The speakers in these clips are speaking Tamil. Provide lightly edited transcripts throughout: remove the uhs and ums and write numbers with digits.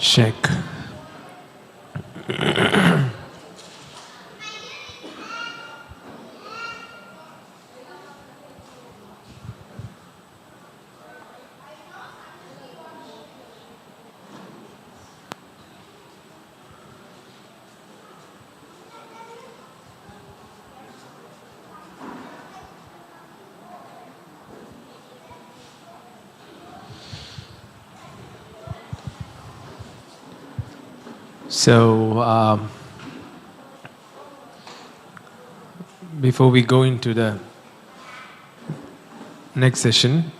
Check. So, before we go into the next session,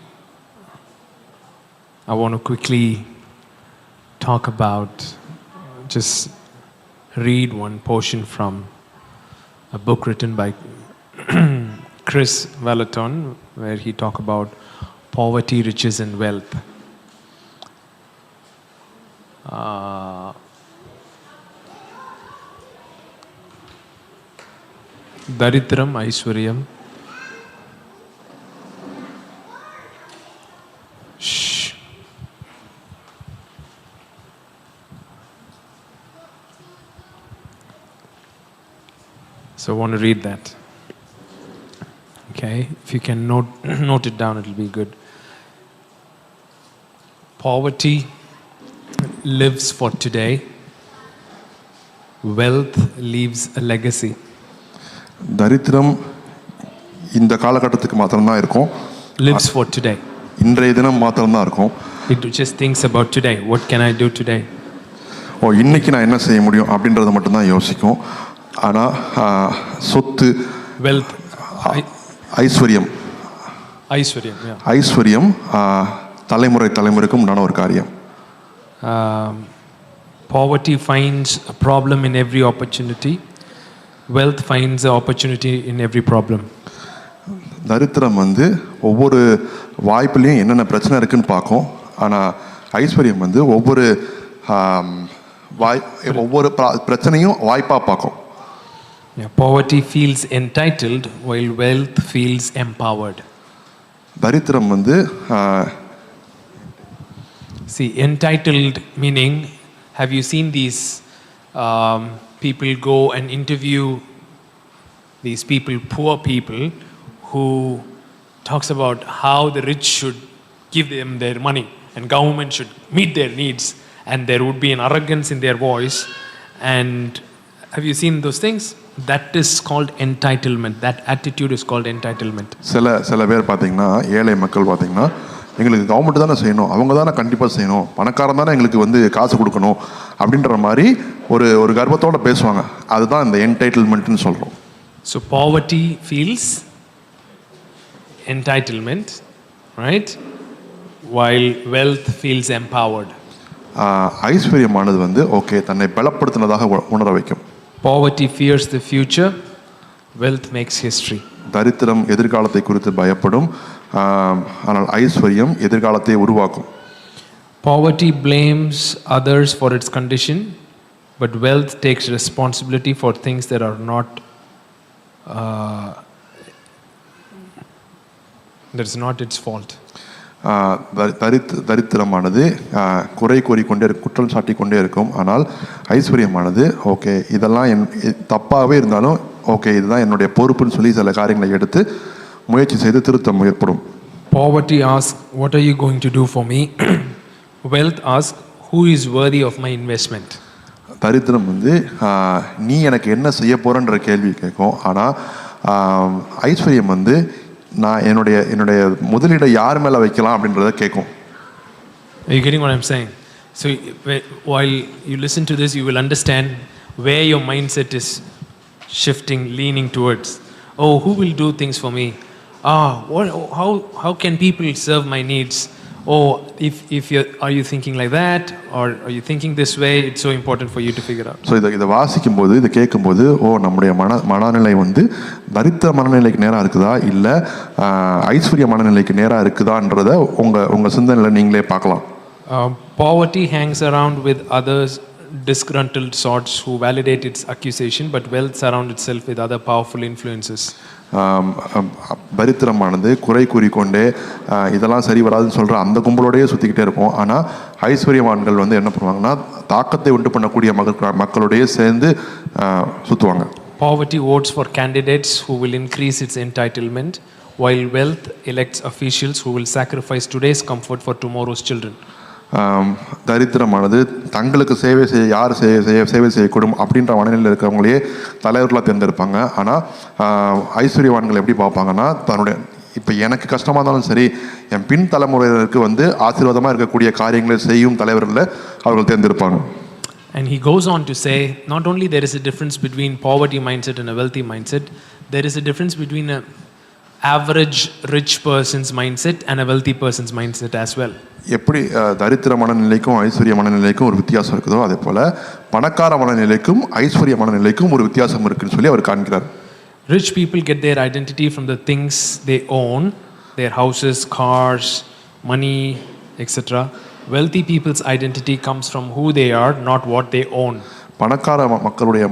I want to quickly talk about, just read one portion from a book written by Chris Vallotton, where he talks about poverty, riches, and wealth. Daritram, Aishwaryam. Shh. So I want to read that. Okay, if you can note it down, it'll be good. Poverty lives for today. Wealth leaves a legacy. தரித்திரம் இந்த காலகட்டத்துக்கு மாத்திரம்தான் இருக்கும். Lives for today. இன்றைய தினம் மாத்திரம்தான் இருக்கும். It just thinks about today. What can I do today? இன்னைக்கு நான் என்ன செய்ய முடியும் அப்படின்றத மட்டும்தான் யோசிக்கும். ஆனா சொத்து, wealth, ஐஸ்வர்யம், ஐஸ்வர்யம் தலைமுறைக்கும் உண்டான ஒரு காரியம். Poverty finds a problem in every opportunity. Wealth finds an opportunity in every problem. தரித்திரம் ஒவ்வொரு வாய்ப்புலையும் என்னென்ன பிரச்சனை இருக்குன்னு பார்க்கும். ஆனால் ஐஸ்வர்யம் ஒவ்வொரு பிரச்சனையும் வாய்ப்பாக பார்க்கும். Poverty feels entitled while wealth feels empowered. தரித்திரம் see, entitled meaning, have you seen these people go and interview these people, poor people, who talks about how the rich should give them their money and government should meet their needs, and there would be an arrogance in their voice. And have you seen those things? That is called entitlement. That attitude is called entitlement. சில பேர் பார்த்தீங்கன்னா, ஏழை மக்கள் பார்த்தீங்கன்னா, எங்களுக்கு கவர்மெண்ட் தானே செய்யணும், அவங்க தானே கண்டிப்பாக செய்யணும், பணக்காரன் தானே எங்களுக்கு காசு கொடுக்கணும் அப்படின்ற மாதிரி ஒரு கர்வத்தோட பேசுவாங்க. அதுதான் இந்த என்டைட்டில்மெண்ட்னு சொல்கிறோம். So poverty feels entitlement, right? While wealth feels empowered. ஐஸ்வர்யமானது ஓகே தன்னை பலப்படுத்தினதாக உணர வைக்கும். Poverty fears the future. Wealth makes history. தரித்திரம் எதிர்காலத்தை குறித்து பயப்படும், ஆனால் ஐஸ்வர்யம் எதிர்காலத்தை உருவாக்கும். Poverty blames others for its condition, but wealth takes responsibility for things that are not that's not its fault. தரித்திரமானது குறை கூறிக்கொண்டே குற்றம் சாட்டி கொண்டே இருக்கும். ஆனால் ஐஸ்வர்யமானது ஓகே இதெல்லாம் தப்பாகவே இருந்தாலும் ஓகே இதுதான் என்னுடைய பொறுப்புன்னு சொல்லி சில காரியங்களை எடுத்து முயற்சி செய்து திருத்த முயற்படும். Poverty asks, what are you going to do for me? Wealth asks, who is worthy of my investment? தரித்திரம் நீ எனக்கு என்ன செய்ய போறன்ற கேள்வி கேட்கும். ஆனால் ஐஸ்வர்யம் நான் என்னுடைய முதலீடை யார் மேலே வைக்கலாம் அப்படின்றத கேட்கும். Are you getting what I'm saying? So while you listen to this, you will understand where your mindset is shifting, leaning towards. Oh, who will do things for me? How can people serve my needs? Oh, if are you thinking like that, or are you thinking this way? It's so important for you to figure out. So இதை வாசிக்கும்போது இதை கேட்கும்போது நம்முடைய மனநிலை தரித்திர மனநிலைக்கு நேராக இருக்குதா இல்லை ஐஸ்வர்ய மனநிலைக்கு நேராக இருக்குதான்றத உங்க சிந்தனையில் நீங்களே பார்க்கலாம். Poverty hangs around with others disgruntled sorts who validate its accusation, but wealth surrounds itself with other powerful influences. தரித்திரமானது குறை கூறிக்கொண்டே இதெல்லாம் சரி வராதுன்னு சொல்கிற அந்த கும்பலோடையே சுற்றிக்கிட்டே இருப்போம். ஆனால் ஐஸ்வர்யவான்கள் வந்து என்ன பண்ணுவாங்கன்னா தாக்கத்தை உண்டு பண்ணக்கூடிய மக்களோடையே சேர்ந்து சுற்றுவாங்க. Poverty votes for candidates who will increase its entitlement, while wealth elects officials who will sacrifice today's comfort for tomorrow's children. தரித்திரமானது தங்களுக்கு சேவை செய்ய யார் சேவை செய்யக்கூடும் அப்படின்ற மனநிலையில் இருக்கிறவங்களே தலைவர்களாக தேர்ந்தெடுப்பாங்க. ஆனால் ஐஸ்வர்யவான்கள் எப்படி பார்ப்பாங்கன்னா தன்னுடைய இப்போ எனக்கு கஷ்டமாக இருந்தாலும் சரி என் பின் தலைமுறையினருக்கு வந்து ஆசீர்வாதமாக இருக்கக்கூடிய காரியங்களை செய்யும் தலைவர்களை அவர்கள் தேர்ந்தெடுப்பாங்க. And he goes on to say, not only there is a difference between poverty mindset and a wealthy mindset, there is a difference between an average rich person's mindset and a wealthy person's mindset as well. எப்படி தரித்திர மனநிலைக்கும் ஐஸ்வர்ய மனநிலைக்கும் ஒரு வித்தியாசம் இருக்குதோ அதே போல பணக்கார மனநிலைக்கும் ஐஸ்வர்ய மனநிலைக்கும் ஒரு வித்தியாசம் இருக்குன்னு சொல்லி அவர் காண்கிறார். Rich people get their identity from the things they own, their houses, cars, money, etc. Wealthy people's identity comes from who they are, not what they own. பணக்கார மக்களுடைய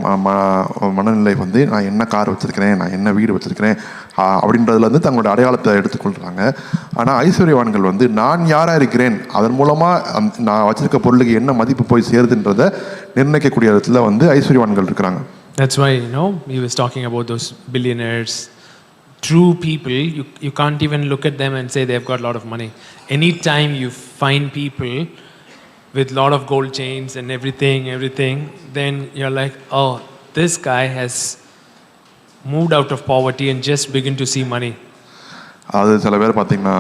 மனநிலை வந்து நான் என்ன கார் வச்சுருக்கிறேன், நான் என்ன வீடு வச்சுருக்கிறேன் அப்படின்றதுலேருந்து தங்களுடைய அடையாளத்தை எடுத்துக்கொள்கிறாங்க. ஆனால் ஐஸ்வர்யவான்கள் வந்து நான் யாராக இருக்கிறேன், அதன் மூலமாக நான் வச்சுருக்க பொருளுக்கு என்ன மதிப்பு போய் சேருதுன்றதை நிர்ணயிக்கக்கூடிய இடத்துல வந்து ஐஸ்வர்யவான்கள் இருக்கிறாங்க. That's why, he was talking about those billionaires. True people, you can't even look at them and say they've got a lot of money. Anytime you find people with lot of gold chains and everything, then you're like, oh, this guy has moved out of poverty and just begin to see money. அது சில பேர் பார்த்தீங்கன்னா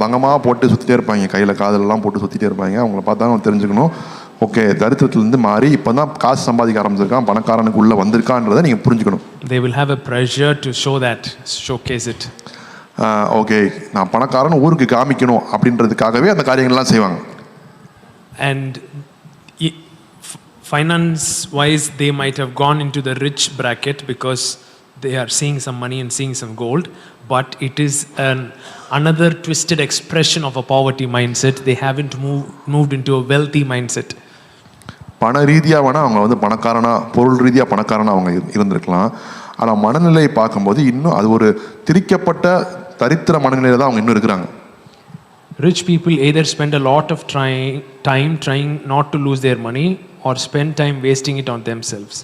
தங்கமாக போட்டு சுற்றிட்டே இருப்பாங்க, கையில் காதலெல்லாம் போட்டு சுற்றிட்டே இருப்பாங்க. அவங்கள பார்த்தா நம்ம தெரிஞ்சுக்கணும், ஓகே தரித்திரத்துலேருந்து மாறி இப்போ தான் காசு சம்பாதிக்க ஆரம்பிச்சிருக்கான், பணக்காரனுக்கு உள்ளே வந்திருக்கான்றதை நீங்கள் புரிஞ்சுக்கணும். They will have a pressure to showcase it. Okay நான் பணக்காரன் ஊருக்கு காமிக்கணும் அப்படின்றதுக்காகவே அந்த காரியங்கள்லாம் செய்வாங்க. And finance wise they might have gone into the rich bracket because they are seeing some money and seeing some gold, but it is another twisted expression of a poverty mindset. They haven't moved into a wealthy mindset. பண ரீதியாக வேணால் அவங்க வந்து பணக்காரனா, பொருள் ரீதியாக பணக்காரனா அவங்க இருந்திருக்கலாம். ஆனால் மனநிலையை பார்க்கும்போது இன்னும் அது ஒரு திரிக்கப்பட்ட தரித்திர மனநிலையில் தான் அவங்க இன்னும் இருக்கிறாங்க. Rich people either spend a lot of time trying not to lose their money or spend time wasting it on themselves.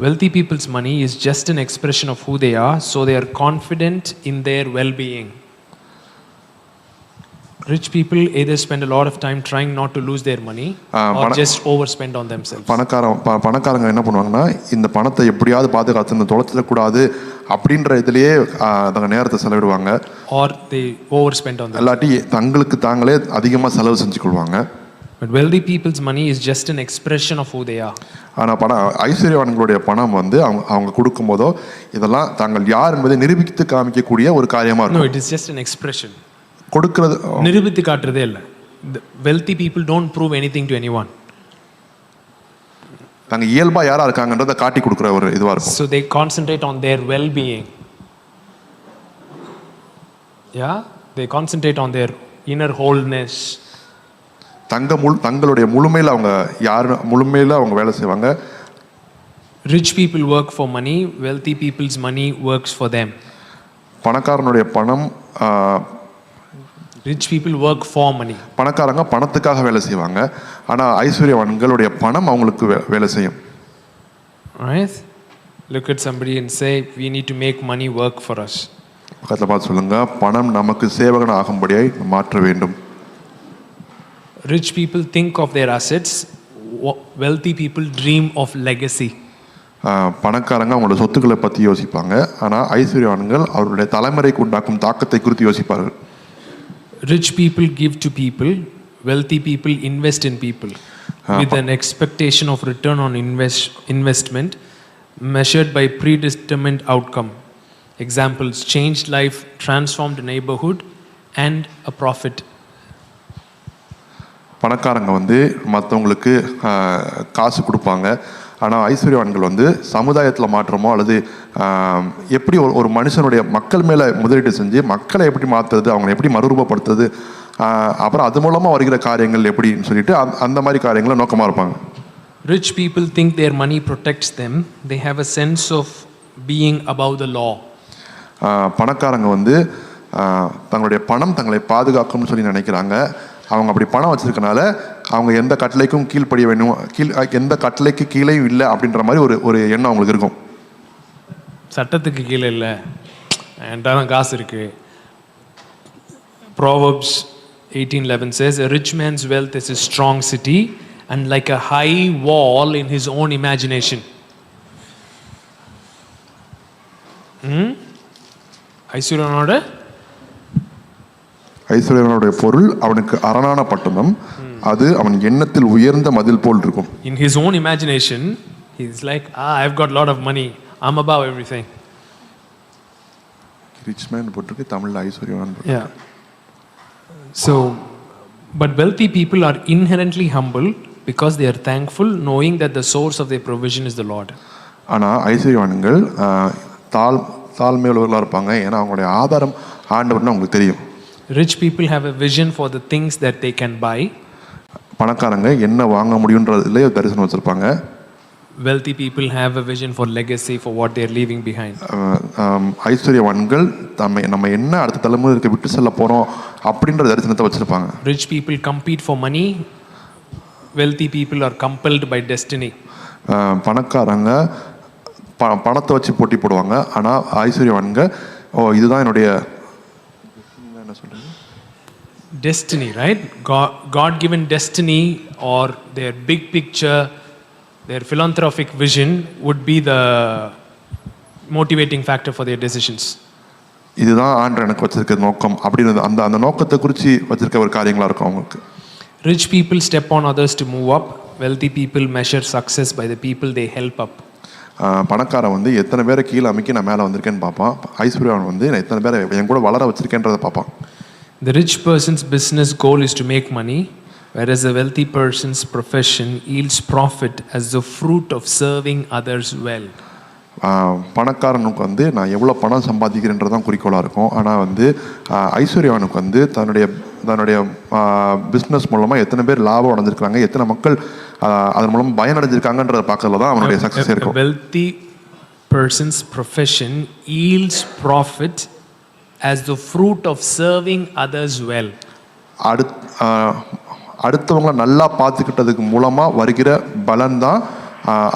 Wealthy people's money is just an expression of who they are, so they are confident in their well-being. Rich people either spend a lot of time trying not to lose their money or just overspend on themselves. பணக்காரங்க என்ன பண்ணுவாங்கன்னா இந்த பணத்தை எப்படியாவது பாதுகாத்து தொலைச்சிடக்கூடாது அப்படின்ற இதுலயே தங்க நேரத்தை செலவிடுவாங்க. Or they overspend on them. இல்லாட்டி தங்களுக்கு தாங்களே அதிகமாக செலவு செஞ்சு கொள்வாங்க. But wealthy people's money is just an expression of who they are. ஆனால் ஐஸ்வர்யவான்களுடைய பணம் வந்து அவங்க கொடுக்கும்போதோ இதெல்லாம் தாங்கள் யார் என்பதை நிரூபித்து காமிக்கக்கூடிய ஒரு காரியமாக இருக்கும். No, it is just an expression. கொடுக்கிறது நிரூபித்து காட்டுறதே இல்லை. Wealthy people don't prove anything to anyone. தாங்க இயல்பா யாரா இருக்காங்கன்றதை காட்டி கொடுக்குற ஒரு இதுவா இருக்கும். So they concentrate on their well-being. Yeah, they concentrate on their inner wholeness. தங்களுடைய முழுமையில அவங்க வேலை செய்வாங்க. Rich people work for money, wealthy people's money works for them. பணக்காரனுடைய பணம் Rich people work for money. பணக்காரங்க பணத்துக்காக வேலை செய்வாங்க. ஆனா ஐஸ்வர்யவான்களுடைய பணம் அவங்களுக்கு வேலை செய்யும். Right? Look at somebody and say we need to make money work for us. பக்கத்துல பார்த்து சொல்லுங்க, பணம் நமக்கு சேவகன் ஆகும்படியாய் மாற்ற வேண்டும். Rich people think of their assets, wealthy people dream of legacy. பணக்காரங்க அவங்களோட சொத்துக்களை பற்றி யோசிப்பாங்க. ஆனால் ஐஸ்வர்யவான்கள் அவருடைய தலைமுறைக்கு உண்டாக்கும் தாக்கத்தை குறித்து யோசிப்பார்கள். Rich people give to people, wealthy people invest in people with an expectation of return on investment measured by predetermined outcome. Examples: changed life, transformed neighborhood and a profit. பணக்காரங்க வந்து மற்றவங்களுக்கு காசு கொடுப்பாங்க. ஆனால் ஐஸ்வர்யவான்கள் வந்து சமுதாயத்தில் மாற்றமோ அல்லது எப்படி ஒரு மனுஷனுடைய மக்கள் மேலே முதலீடு செஞ்சு மக்களை எப்படி மாற்றுறது, அவங்களை எப்படி மறுரூபப்படுத்துறது, அப்புறம் அது மூலமாக வருகிற காரியங்கள் எப்படின்னு சொல்லிட்டு அந்த மாதிரி காரியங்களை நோக்கமாக இருப்பாங்க. Rich people think their money protects them. They have a sense of being above the law. பணக்காரங்க வந்து தங்களுடைய பணம் தங்களை பாதுகாக்கும்னு சொல்லி நினைக்கிறாங்க. அவங்க அப்படி பணம் வச்சிருக்கனால அவங்க எந்த கட்டளைக்கும் கீழ்ப்படிய வேணும், எந்த கட்டளைக்கு கீழேயும் இல்லை அப்படின்ற மாதிரி ஒரு எண்ணம் அவங்களுக்கு இருக்கும். சட்டத்துக்கு கீழே இல்லை, என்கிட்ட தான் காசு இருக்கு. Proverbs 18:11 says, a rich man's wealth is a strong city and like a high wall in his own imagination. ஐஸ்வர்யனுடைய பொருள் அவனுக்கு அரணான பட்டணம், அது அவன் எண்ணத்தில் உயர்ந்த மதில் போல் இருக்கும். In his own imagination he is like, I've got a lot of money, I'm above everything. Rich man போட்டுருக்கு, தமிழ்ல ஐஸ்வர்யவான். Yeah. So but wealthy people are inherently humble because they are thankful, knowing that the source of their provision is the Lord. ஆனா ஐஸ்வர்யவான்கள் தாழ்மையுள்ளவர்களாக இருப்பாங்க, ஏன்னா அவங்களுடைய ஆதாரம் ஆண்டவர்னு அவங்களுக்கு தெரியும். Rich people have a vision for the things that they can buy. பணக்காரங்க என்ன வாங்க முடியும்ன்றதுல தரிசனம் வச்சிருப்பாங்க. Wealthy people have a vision for legacy, for what they are leaving behind. ஐஸ்வர்யவான்கள் நம்ம என்ன அடுத்த தலைமுறைக்கு விட்டு செல்ல போறோம் அப்படின்ற தரிசனத்தை வச்சிருப்பாங்க. Rich people compete for money. Wealthy people are compelled by destiny. பணக்காரங்க பணத்தை வச்சு போட்டி போடுவாங்க, ஆனா ஐஸ்வர்யவான்கள் இதுதான் என்னுடைய என்ன சொல்றீங்க, destiny, right? God given destiny or their big picture, their philanthropic vision would be the motivating factor for their decisions. இதுதான் ஆண்டவர் எனக்கு வச்சிருக்க நோக்கம் அப்படின்றது அந்த நோக்கத்தை குறித்து வச்சிருக்க ஒரு காரியங்களா இருக்கும் அவங்களுக்கு. Rich people step on others to move up. Wealthy people measure success by the people they help up. பணக்காரன் வந்து எத்தனை பேரை கீழே அமைக்கி நான் மேலே வந்திருக்கேன்னு பார்ப்பான். ஐஸ்வர்யவான் வந்து நான் எத்தனை பேரை என் கூட வளர வச்சிருக்கேன்றதை பார்ப்பான். The rich person's business goal is to make money, whereas the wealthy person's profession yields profit as the fruit of serving others well. பணக்காரனுக்கு வந்து நான் எவ்வளோ பணம் சம்பாதிக்கிறேன்றதான் குறிக்கோளாக இருக்கும். ஆனால் வந்து ஐஸ்வர்யவானுக்கு வந்து தன்னுடைய பிஸ்னஸ் மூலமாக எத்தனை பேர் லாபம் அடைஞ்சிருக்காங்க, எத்தனை மக்கள் அதன் மூலம் பயனடைஞ்சிருக்காங்கன்றதை பார்க்கறதுல தான் அவனுடைய சக்ஸஸ் இருக்கும். Wealthy person's profession yields profit as the fruit of serving others well. அடுத்தவங்களை நல்லா பார்த்துக்கிட்டதுக்கு மூலமாக வருகிற பலன் தான்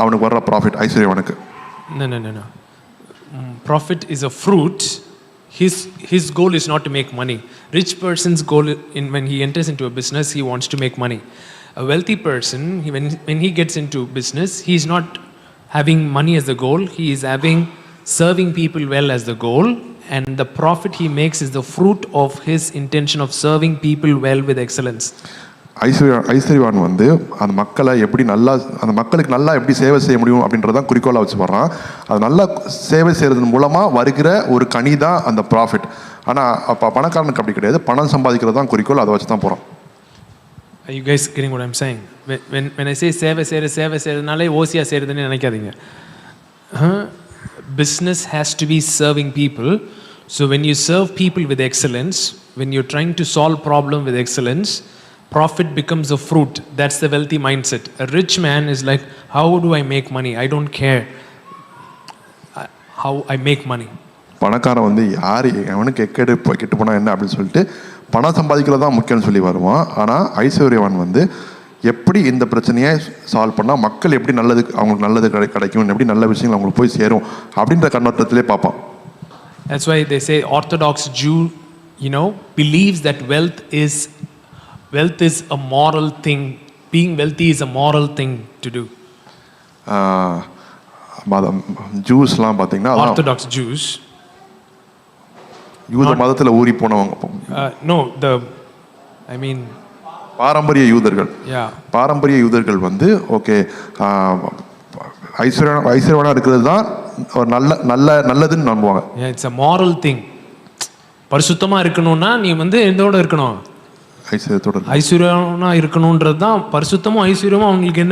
அவனுக்கு வர்ற profit ஐஸ்வர்யவானுக்கு. No. Profit is a fruit. His goal is not to make money. Rich person's goal when he enters into a business, he wants to make money. A wealthy person, when he gets into business, he is not having money as the goal. He is having serving people well as the goal, and the profit he makes is the fruit of his intention of serving people well with excellence. ஐஸ்வர்யவான் வந்து அந்த மக்களுக்கு நல்லா எப்படி சேவை செய்ய முடியும் அப்படின்றதான் குறிக்கோளாக வச்சு போடுறான். அது நல்லா சேவை செய்கிறது மூலமாக வருகிற ஒரு கனி தான் அந்த ப்ராஃபிட். ஆனால் அப்போ பணக்காரனுக்கு அப்படி கிடையாது, பணம் சம்பாதிக்கிறது தான் குறிக்கோள், அதை வச்சு தான் போகிறோம். Are you guys getting what I'm saying? When I say சேவை செய்கிறதுனாலே ஓசியா செய்கிறதுன்னு நினைக்காதீங்க. Business has to be serving people. So when you serve people with excellence, when you're trying to solve problem with excellence, profit becomes a fruit. That's the wealthy mindset. A rich man is like, how do I make money? I don't care how I make money. பணக்காரன் வந்து எவனுக்கு கெட்டு போனால் என்ன அப்படின்னு சொல்லிட்டு பணம் சம்பாதிக்கிறது தான் முக்கியம்னு சொல்லி வருவான். ஆனால் ஐஸ்வர்யவான் வந்து எப்படி இந்த பிரச்சனையை சால்வ் பண்ணால் மக்கள் எப்படி அவங்களுக்கு நல்லது கிடைக்கும், எப்படி நல்ல விஷயங்கள் அவங்களுக்கு போய் சேரும் அப்படின்ற கண்ணோட்டத்திலே பார்ப்பான். That's why they say Orthodox Jew, believes that wealth is a moral thing. Being wealthy is a moral thing to do. ஜூஸ்லாம் பார்த்தீங்கன்னா Orthodox Jews, யூத மதத்தில் ஊறி போனவங்க. பாரம்பரிய யூதர்கள். பாரம்பரிய யூதர்கள் வந்து ஓகே ஐஸ்வர்யவானா இருக்கிறது தான் ஒரு நல்லதுன்னு நம்புவாங்க. It's a moral thing. பரிசுத்தமா இருக்கணும்னா நீ வந்து எதோட இருக்கணும், ஐஸ்வர்யமா இருக்கணும்ன்றது தான். பரிசுத்தமும் ஐஸ்வர்யமும் அவங்களுக்கு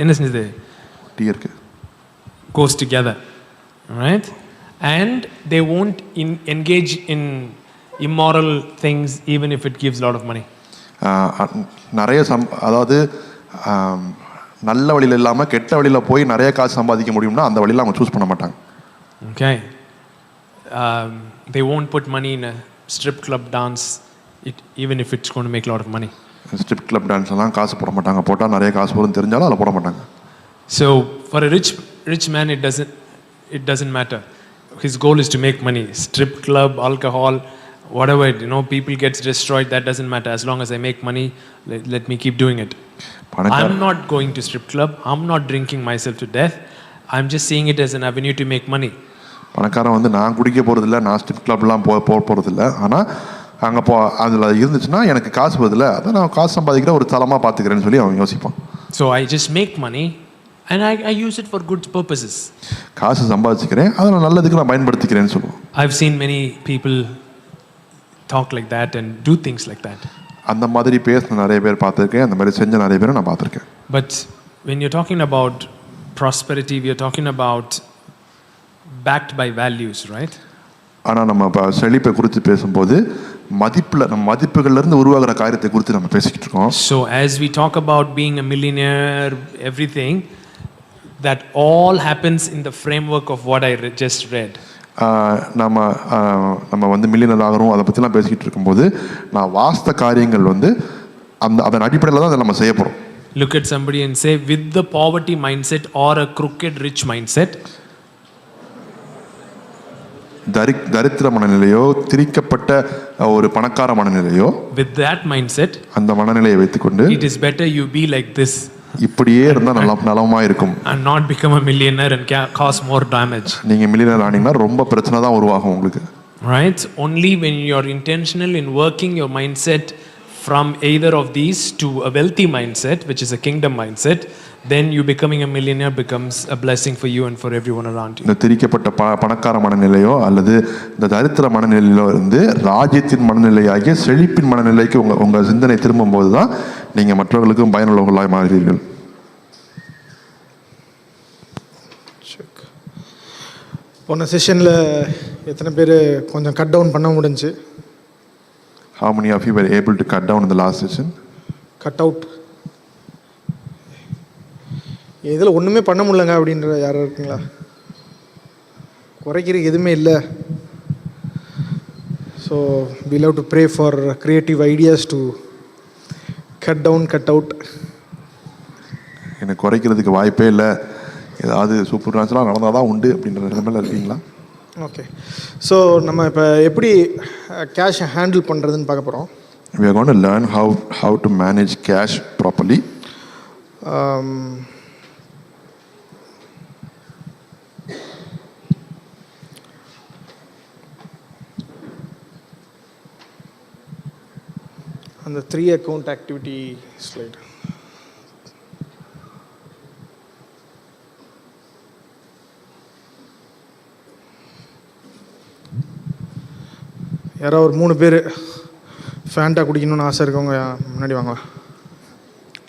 என்ன செஞ்சது, goes together, right? And they won't engage in immoral things even if it gives a lot of money. நிறைய அதாவது நல்ல வழியில் இல்லாமல் கெட்ட வழியில் போய் நிறைய காசு சம்பாதிக்க முடியும்னா அந்த வழியில் அவங்க சூஸ் பண்ண மாட்டாங்க. Okay. They won't put money in a strip club dance, even if it's going to make a lot of money. Strip club dance எல்லாம் காசு போட மாட்டாங்க. போட்டால் நிறைய காசு வரும்னு தெரிஞ்சாலும் அதில் போட மாட்டாங்க. So for a rich man, it doesn't matter. His goal is to make money. Strip club, alcohol, whatever, people gets destroyed, that doesn't matter. As long as I make money, let me keep doing it. I'm not going to strip club. I'm not drinking myself to death. I'm just seeing it as an avenue to make money. பணக்காரன் வந்து நான் குடிக்க போகிறதில்ல, நான் ஸ்ட்ரிப் கிளப்லாம் போகிறதில்ல, ஆனால் அங்கே அதில் இருந்துச்சுன்னா எனக்கு காசு வருதில்ல, அதை நான் காசு சம்பாதிக்கிற ஒரு தளமாக பார்த்துக்கிறேன்னு சொல்லி அவன் யோசிப்பான். So I just make money and I use it for good purposes. காசு சம்பாதிச்சுக்கிறேன், அதை நான் நல்லதுக்கு நான் பயன்படுத்திக்கிறேன்னு சொல்லுவோம். I've seen many people talk like that and do things like that. அந்த மாதிரி பேச நிறைய பேர் பார்த்துருக்கேன், அந்த மாதிரி செஞ்ச நிறைய பேரை நான் பார்த்துருக்கேன். But when you're talking about prosperity, we are talking about backed by values, right? ஆனால் நம்ம இப்போ செழிப்பை குறித்து பேசும்போது நம்ம மதிப்புகள்லேருந்து உருவாகிற காரியத்தை குறித்து நம்ம பேசிக்கிட்டு இருக்கோம். So as we talk about being a millionaire, everything, that all happens in the framework of what I just read. நம்ம வந்து மில்லியனர் ஆகிறோம், அதை பற்றிலாம் பேசிக்கிட்டு இருக்கும்போது நான் வாஸ்த காரியங்கள் வந்து அதன் அடிப்படையில் தான் அதை நம்ம செய்ய போகிறோம். Look at somebody and say, with the poverty mindset or a crooked rich mindset, தரித்திர மனநிலையோ திரிக்கப்பட்ட ஒரு பணக்கார மனநிலையோ, with that mindset, அந்த மனநிலையை வைத்துக்கொண்டு it is better you be like this, இப்படியே இருந்தால் நலமா இருக்கும், and not become a millionaire and cause more damage. நீங்க மில்லியனர் ஆனீங்கன்னா ரொம்ப பிரச்சனை தான் உருவாகும் உங்களுக்கு. Right? Only when you are intentional in working your mindset from either of these to a wealthy mindset, which is a kingdom mindset, then you becoming a millionaire becomes a blessing for you and for everyone around you. இந்த திரிக்கப்பட்ட பணக்கார மனநிலையோ அல்லது இந்த தரித்திர மனநிலையிலோ இருந்து ராஜ்யத்தின் மனநிலையாகிய செழிப்பின் மனநிலைக்கு உங்க சிந்தனை திரும்பும் போது தான் நீங்க மற்றவர்களுக்கும் பயனுள்ளவர்களாய் மாறுவீர்கள். போன செஷனில் எத்தனை பேர் கொஞ்சம் கட் டவுன் பண்ண முடிஞ்சு? How many of you were able to cut down in the last session? Cut out. இதில் ஒன்றுமே பண்ண முடியலங்க அப்படின்ற யாரும் இருக்குங்களா? குறைக்கிறதுக்கு எதுவுமே இல்லை. So we love to pray for creative ideas to cut down, cut out. எனக்கு குறைக்கிறதுக்கு வாய்ப்பே இல்லை, ஏதாவது சூப்பர் நேச்சுரலாக நடந்தால் தான் உண்டு அப்படின்ற நிலைமையில் இருக்கீங்களா? ஓகே. ஸோ நம்ம இப்போ எப்படி கேஷை ஹேண்டில் பண்ணுறதுன்னு பார்க்க போகிறோம். We are going to learn how to manage cash properly. அந்த 3 அக்கௌண்ட் ஆக்டிவிட்டி ஸ்லைட். யாரோ ஒரு 3 பேர் ஃபேண்டா குடிக்கணும்னு ஆசை இருக்கவங்க முன்னாடி வாங்க.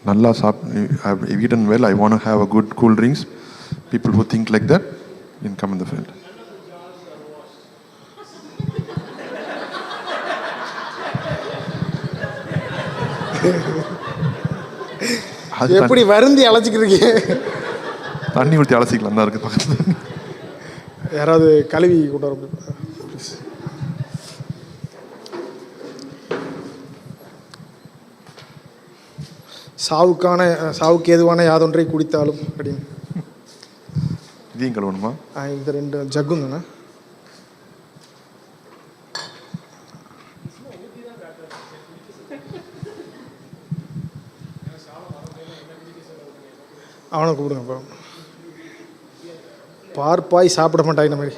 நல்லா I've eaten well, I want to have a good cool drinks. People who think like that can come in the front. எப்படி வருந்தி அழைச்சிக்கிறீங்க? தண்ணி ஊற்றி அலசிக்கலாம் தான் இருக்குது பக்கத்தில். யாராவது கழுவி கூட வர சாவுக்கு ஏதுவான யாதொன்றை குடித்தாலும் அப்படின்னு. இதையும் கழுவணுமா? இந்த 2 ஜக்கும் தானே. அவனை கூப்பிடுங்க. அப்புறம் பார்ப்பாய் சாப்பிட மாட்டாங்க இந்த மாதிரி.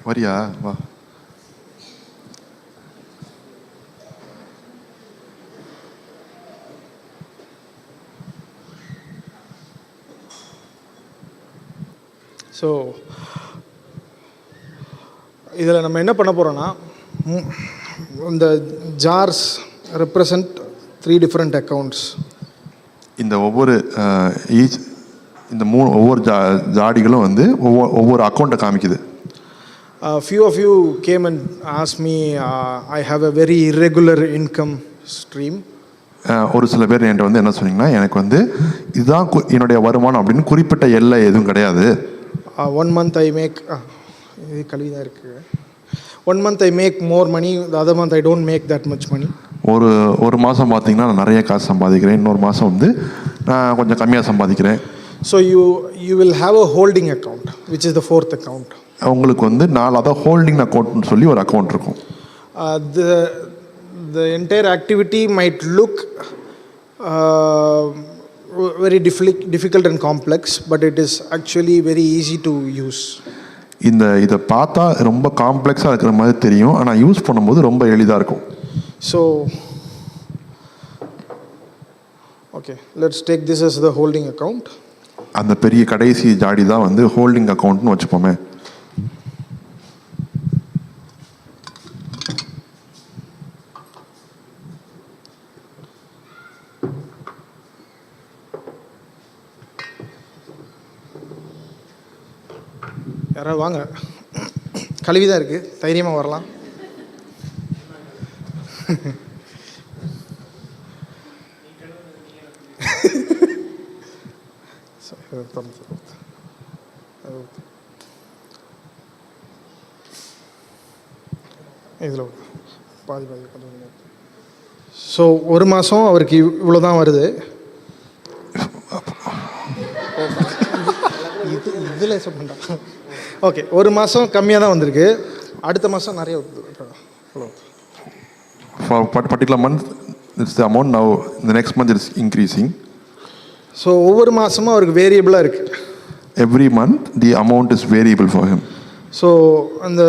வரியா? வா. ஸோ இதில் நம்ம என்ன பண்ண போகிறோன்னா, இந்த ஜார்ஸ் ரெப்ரசன்ட் 3 டிஃப்ரெண்ட் அக்கௌண்ட்ஸ். இந்த ஒவ்வொரு ஒவ்வொரு ஜாடிகளும் வந்து ஒவ்வொரு அக்கௌண்ட்டை காமிக்குது. A few of you came and asked me, I have a very irregular income stream. ஒரு சில பேர் என்கிட்ட வந்து என்ன சொன்னீங்கன்னா, எனக்கு வந்து இதுதான் என்னுடைய வருமானம் அப்படின்னு குறிப்பிட்ட எல்லை எதுவும் கிடையாது. 1 month I make இது கல்விதான் இருக்கு. 1 month I make more money, the other month I don't make that much money. ஒரு மாதம் பார்த்தீங்கன்னா நான் நிறைய காசு சம்பாதிக்கிறேன், இன்னொரு மாதம் வந்து நான் கொஞ்சம் கம்மியாக சம்பாதிக்கிறேன். So you will have a holding account, which is the fourth account. உங்களுக்கு வந்து நாலாவது ஹோல்டிங் அக்கௌண்ட்னு சொல்லி ஒரு அக்கௌண்ட் இருக்கும். The entire activity might look very difficult and complex, but it is actually very easy to use. இதை பார்த்தா ரொம்ப காம்ப்ளெக்ஸாக இருக்கிற மாதிரி தெரியும், ஆனால் யூஸ் பண்ணும்போது ரொம்ப எளிதாக இருக்கும். So, okay, let's take this as the holding account. அந்த பெரிய கடைசி ஜாடி தான் வந்து ஹோல்டிங் அக்கௌண்ட்னு வச்சுப்போமே. யாராவது வாங்க, கழுவி தான் இருக்குது, தைரியமாக வரலாம். இதில் பாதி கொஞ்சம். ஸோ ஒரு மாதம் அவருக்கு இவ்வளோ தான் வருது. இதில் சொல்ல ஓகே, ஒரு மாதம் கம்மியாக தான் வந்திருக்கு, அடுத்த மாதம் நிறைய For particular month it's the amount, now the next month it's increasing. So ஒவ்வொரு மாதமும் அவருக்கு வேரியபிளாக இருக்குது. Every month the amount is variable for him. So அந்த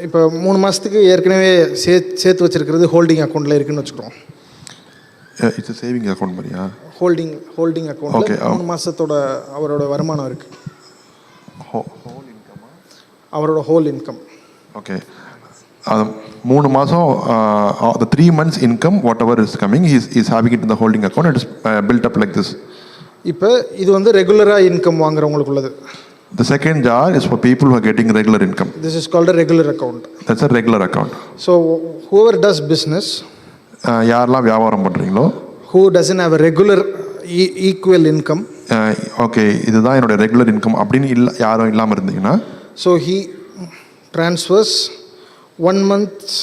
இப்போ 3 மாதத்துக்கு ஏற்கனவே சேர்த்து வச்சுருக்கிறது ஹோல்டிங் அக்கௌண்ட்டில் இருக்குதுன்னு வச்சுக்கிறோம். இட்ஸ் சேவிங் அக்கௌண்ட் மாதிரியா? Holding account. ஓகே, 3 மாதத்தோட அவரோட வருமானம் இருக்குது. அவரோட ஹோல் இன்கம். ஓகே, 3 மாதம் the 3 months income whatever is coming he is having it in the holding account. It is built up like this. இப்போ இது வந்து ரெகுலராக இன்கம் வாங்குறவங்களுக்கு உள்ளது. The second jar is for people who are getting regular income. This is called a regular account. That's a regular account. So whoever does business, யாரெல்லாம் வியாபாரம் பண்ணுறீங்களோ, who doesn't have a regular equal income, okay இதுதான் என்னோட ரெகுலர் இன்கம் அப்படின்னு யாரும் இல்லாமல் இருந்தீங்கன்னா, so he transfers 1 month's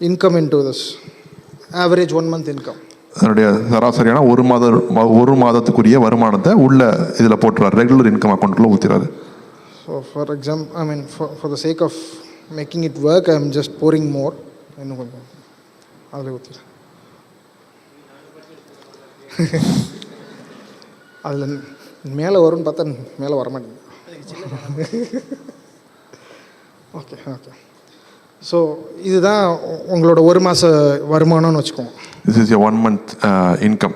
income into this average 1 month income. அதனுடைய சராசரியான ஒரு மாதத்துக்குரிய வருமானத்தை உள்ள இதில் போட்டுறாரு, ரெகுலர் இன்கம் அக்கௌண்ட்டுக்குள்ளே ஊற்றிறாரு. So for example, I mean for the sake of making it work, I am just pouring more. இன்னும் கொஞ்சம் அதில் ஊற்றிடுறேன். அதில் மேலே வரும்னு பார்த்தா மேலே வரமாட்டேங்குது. ஓகே ஓகே, ஸோ இதுதான் உங்களோட ஒரு மாத வருமானம்னு வச்சுக்கோங்க. This is your 1 month income.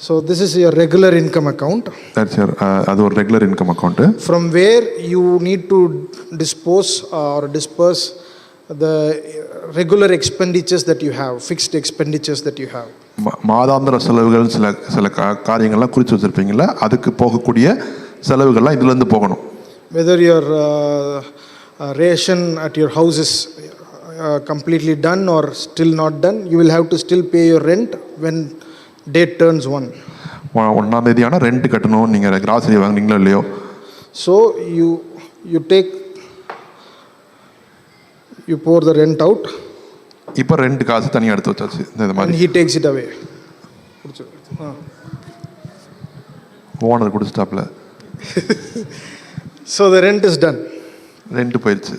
So this is your regular income account. That's your அது ஒரு regular income account. From where you need to dispose or disperse the regular expenditures that you have, fixed expenditures that you have. மாதாந்திர செலவுகள் சில காரியங்கள்லாம் குறித்து வச்சுருப்பீங்களா, அதுக்கு போகக்கூடிய செலவுகள்லாம் இதுலேருந்து போகணும். Whether your ration at your house is completely done or still not done, you will have to still pay your rent when date turns 1. 1ஆம் தேதி ஆனால் ரெண்ட் கட்டணும். நீங்கள் கிராசரி வாங்குறீங்களோ இல்லையோ, so you pour the rent out. இப்போ ரெண்ட் காசு தனியாக எடுத்து வச்சாச்சு இந்த மாதிரி. And he takes it away. Owner கொடுத்துட்டாப்ல. So the rent is done. Rent போயிடுச்சு.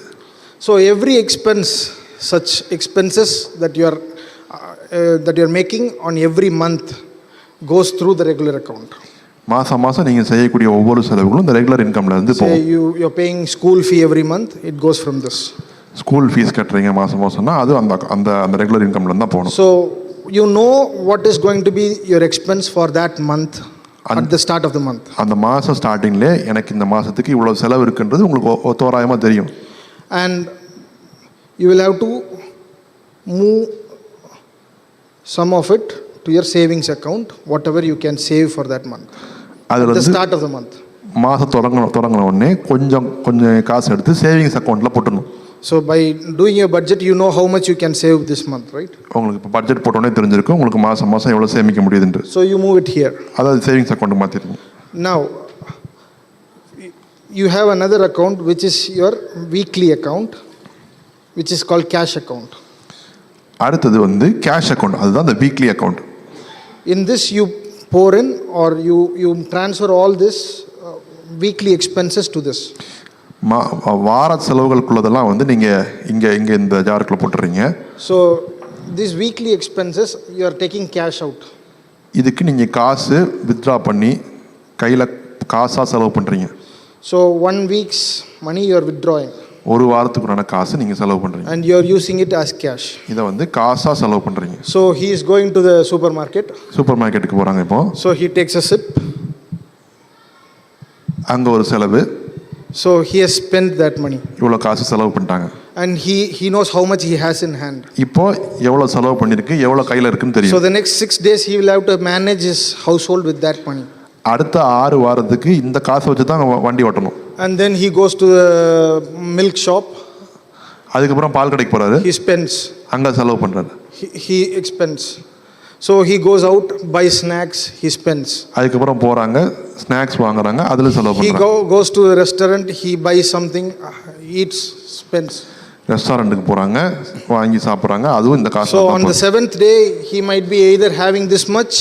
So every expense, such expenses that you are making on every month goes through the regular account. மாதம் நீங்கள் செய்யக்கூடிய ஒவ்வொரு செலவுகளும் இந்த ரெகுலர் இன்கம்ல இருந்து போகும். You're paying school fee every month, it goes from this. School fees கட்டுறீங்க மாதம்னா அது அந்த ரெகுலர் இன்கம்ல தான் போகணும். So you know what is going to be your expense for that month at the start of the month. அந்த மாதம் ஸ்டார்டிங்லேயே எனக்கு இந்த மாதத்துக்கு இவ்வளோ செலவு இருக்குன்றது உங்களுக்கு தோராயமாக தெரியும். And you will have to move some of it to your savings account, whatever you can save for that month, at the start of the month. மாதம் தொடங்கின உடனே கொஞ்சம் காசு எடுத்து சேவிங்ஸ் அக்கௌண்ட்டில் போட்டுடணும். So by doing your budget, you know how much you can save this month, right? உங்களுக்கு இப்போ பட்ஜெட் போட்டோன்னே தெரிஞ்சிருக்கும் உங்களுக்கு மாதம் எவ்வளோ சேமிக்க முடியுதுன்ட்டு. So you move it here. அதாவது சேவிங்ஸ் அக்கௌண்ட் மாற்றிடுங்க. Now you have another account which is your weekly account, which is called cash account. அடுத்தது வந்து கேஷ் அக்கௌண்ட், அதுதான் the weekly account. In this you pour in or you transfer all this weekly expenses to this. வார செலவுகளுக்குள்ளதெல்லாம் வந்து நீங்கள் இங்கே இந்த ஜாருக்குள்ளே போட்டுறீங்க. So these weekly expenses you are taking cash out. இதுக்கு நீங்கள் காசு வித்ட்ரா பண்ணி கையில் காசாக செலவு பண்ணுறீங்க. So 1 week's money you are withdrawing. ஒரு வாரத்துக்குறான காசு நீங்கள் செலவு பண்ணுறீங்க. And you are using it as cash. இதை வந்து காசாக செலவு பண்ணுறீங்க. So he is going to the supermarket. Super மார்க்கெட்டுக்கு போகிறாங்க இப்போ. So he takes a sip. அங்கே ஒரு செலவு. So he has spent that money. இவ்வளோ காசு செலவு பண்ணிட்டாங்க. And he knows how much he has in hand. இப்போ எவ்வளோ செலவு பண்ணியிருக்கு எவ்வளோ கையில் இருக்குன்னு தெரியும். So the next 6 days he will have to manage his household with that money. அடுத்த 6 வாரத்துக்கு இந்த காசை வச்சு தான் வண்டி ஓட்டணும். And then he goes to the milk shop. அதுக்கப்புறம் பால் கடைக்கு போகிறாரு. He spends. அங்கே செலவு பண்ணுறாரு. He expends. So he goes out, buys snacks, he spends. அதுக்கப்புறம் போகிறாங்க ஸ்நாக்ஸ் வாங்குறாங்க அதில் செலவு பண்ணுறாங்க. He goes to a restaurant, he buys something, eats, spends. ரெஸ்டாரண்ட்டுக்கு போகிறாங்க வாங்கி சாப்பிட்றாங்க அதுவும் இந்த காசு. So on the 7th day he might be either having this much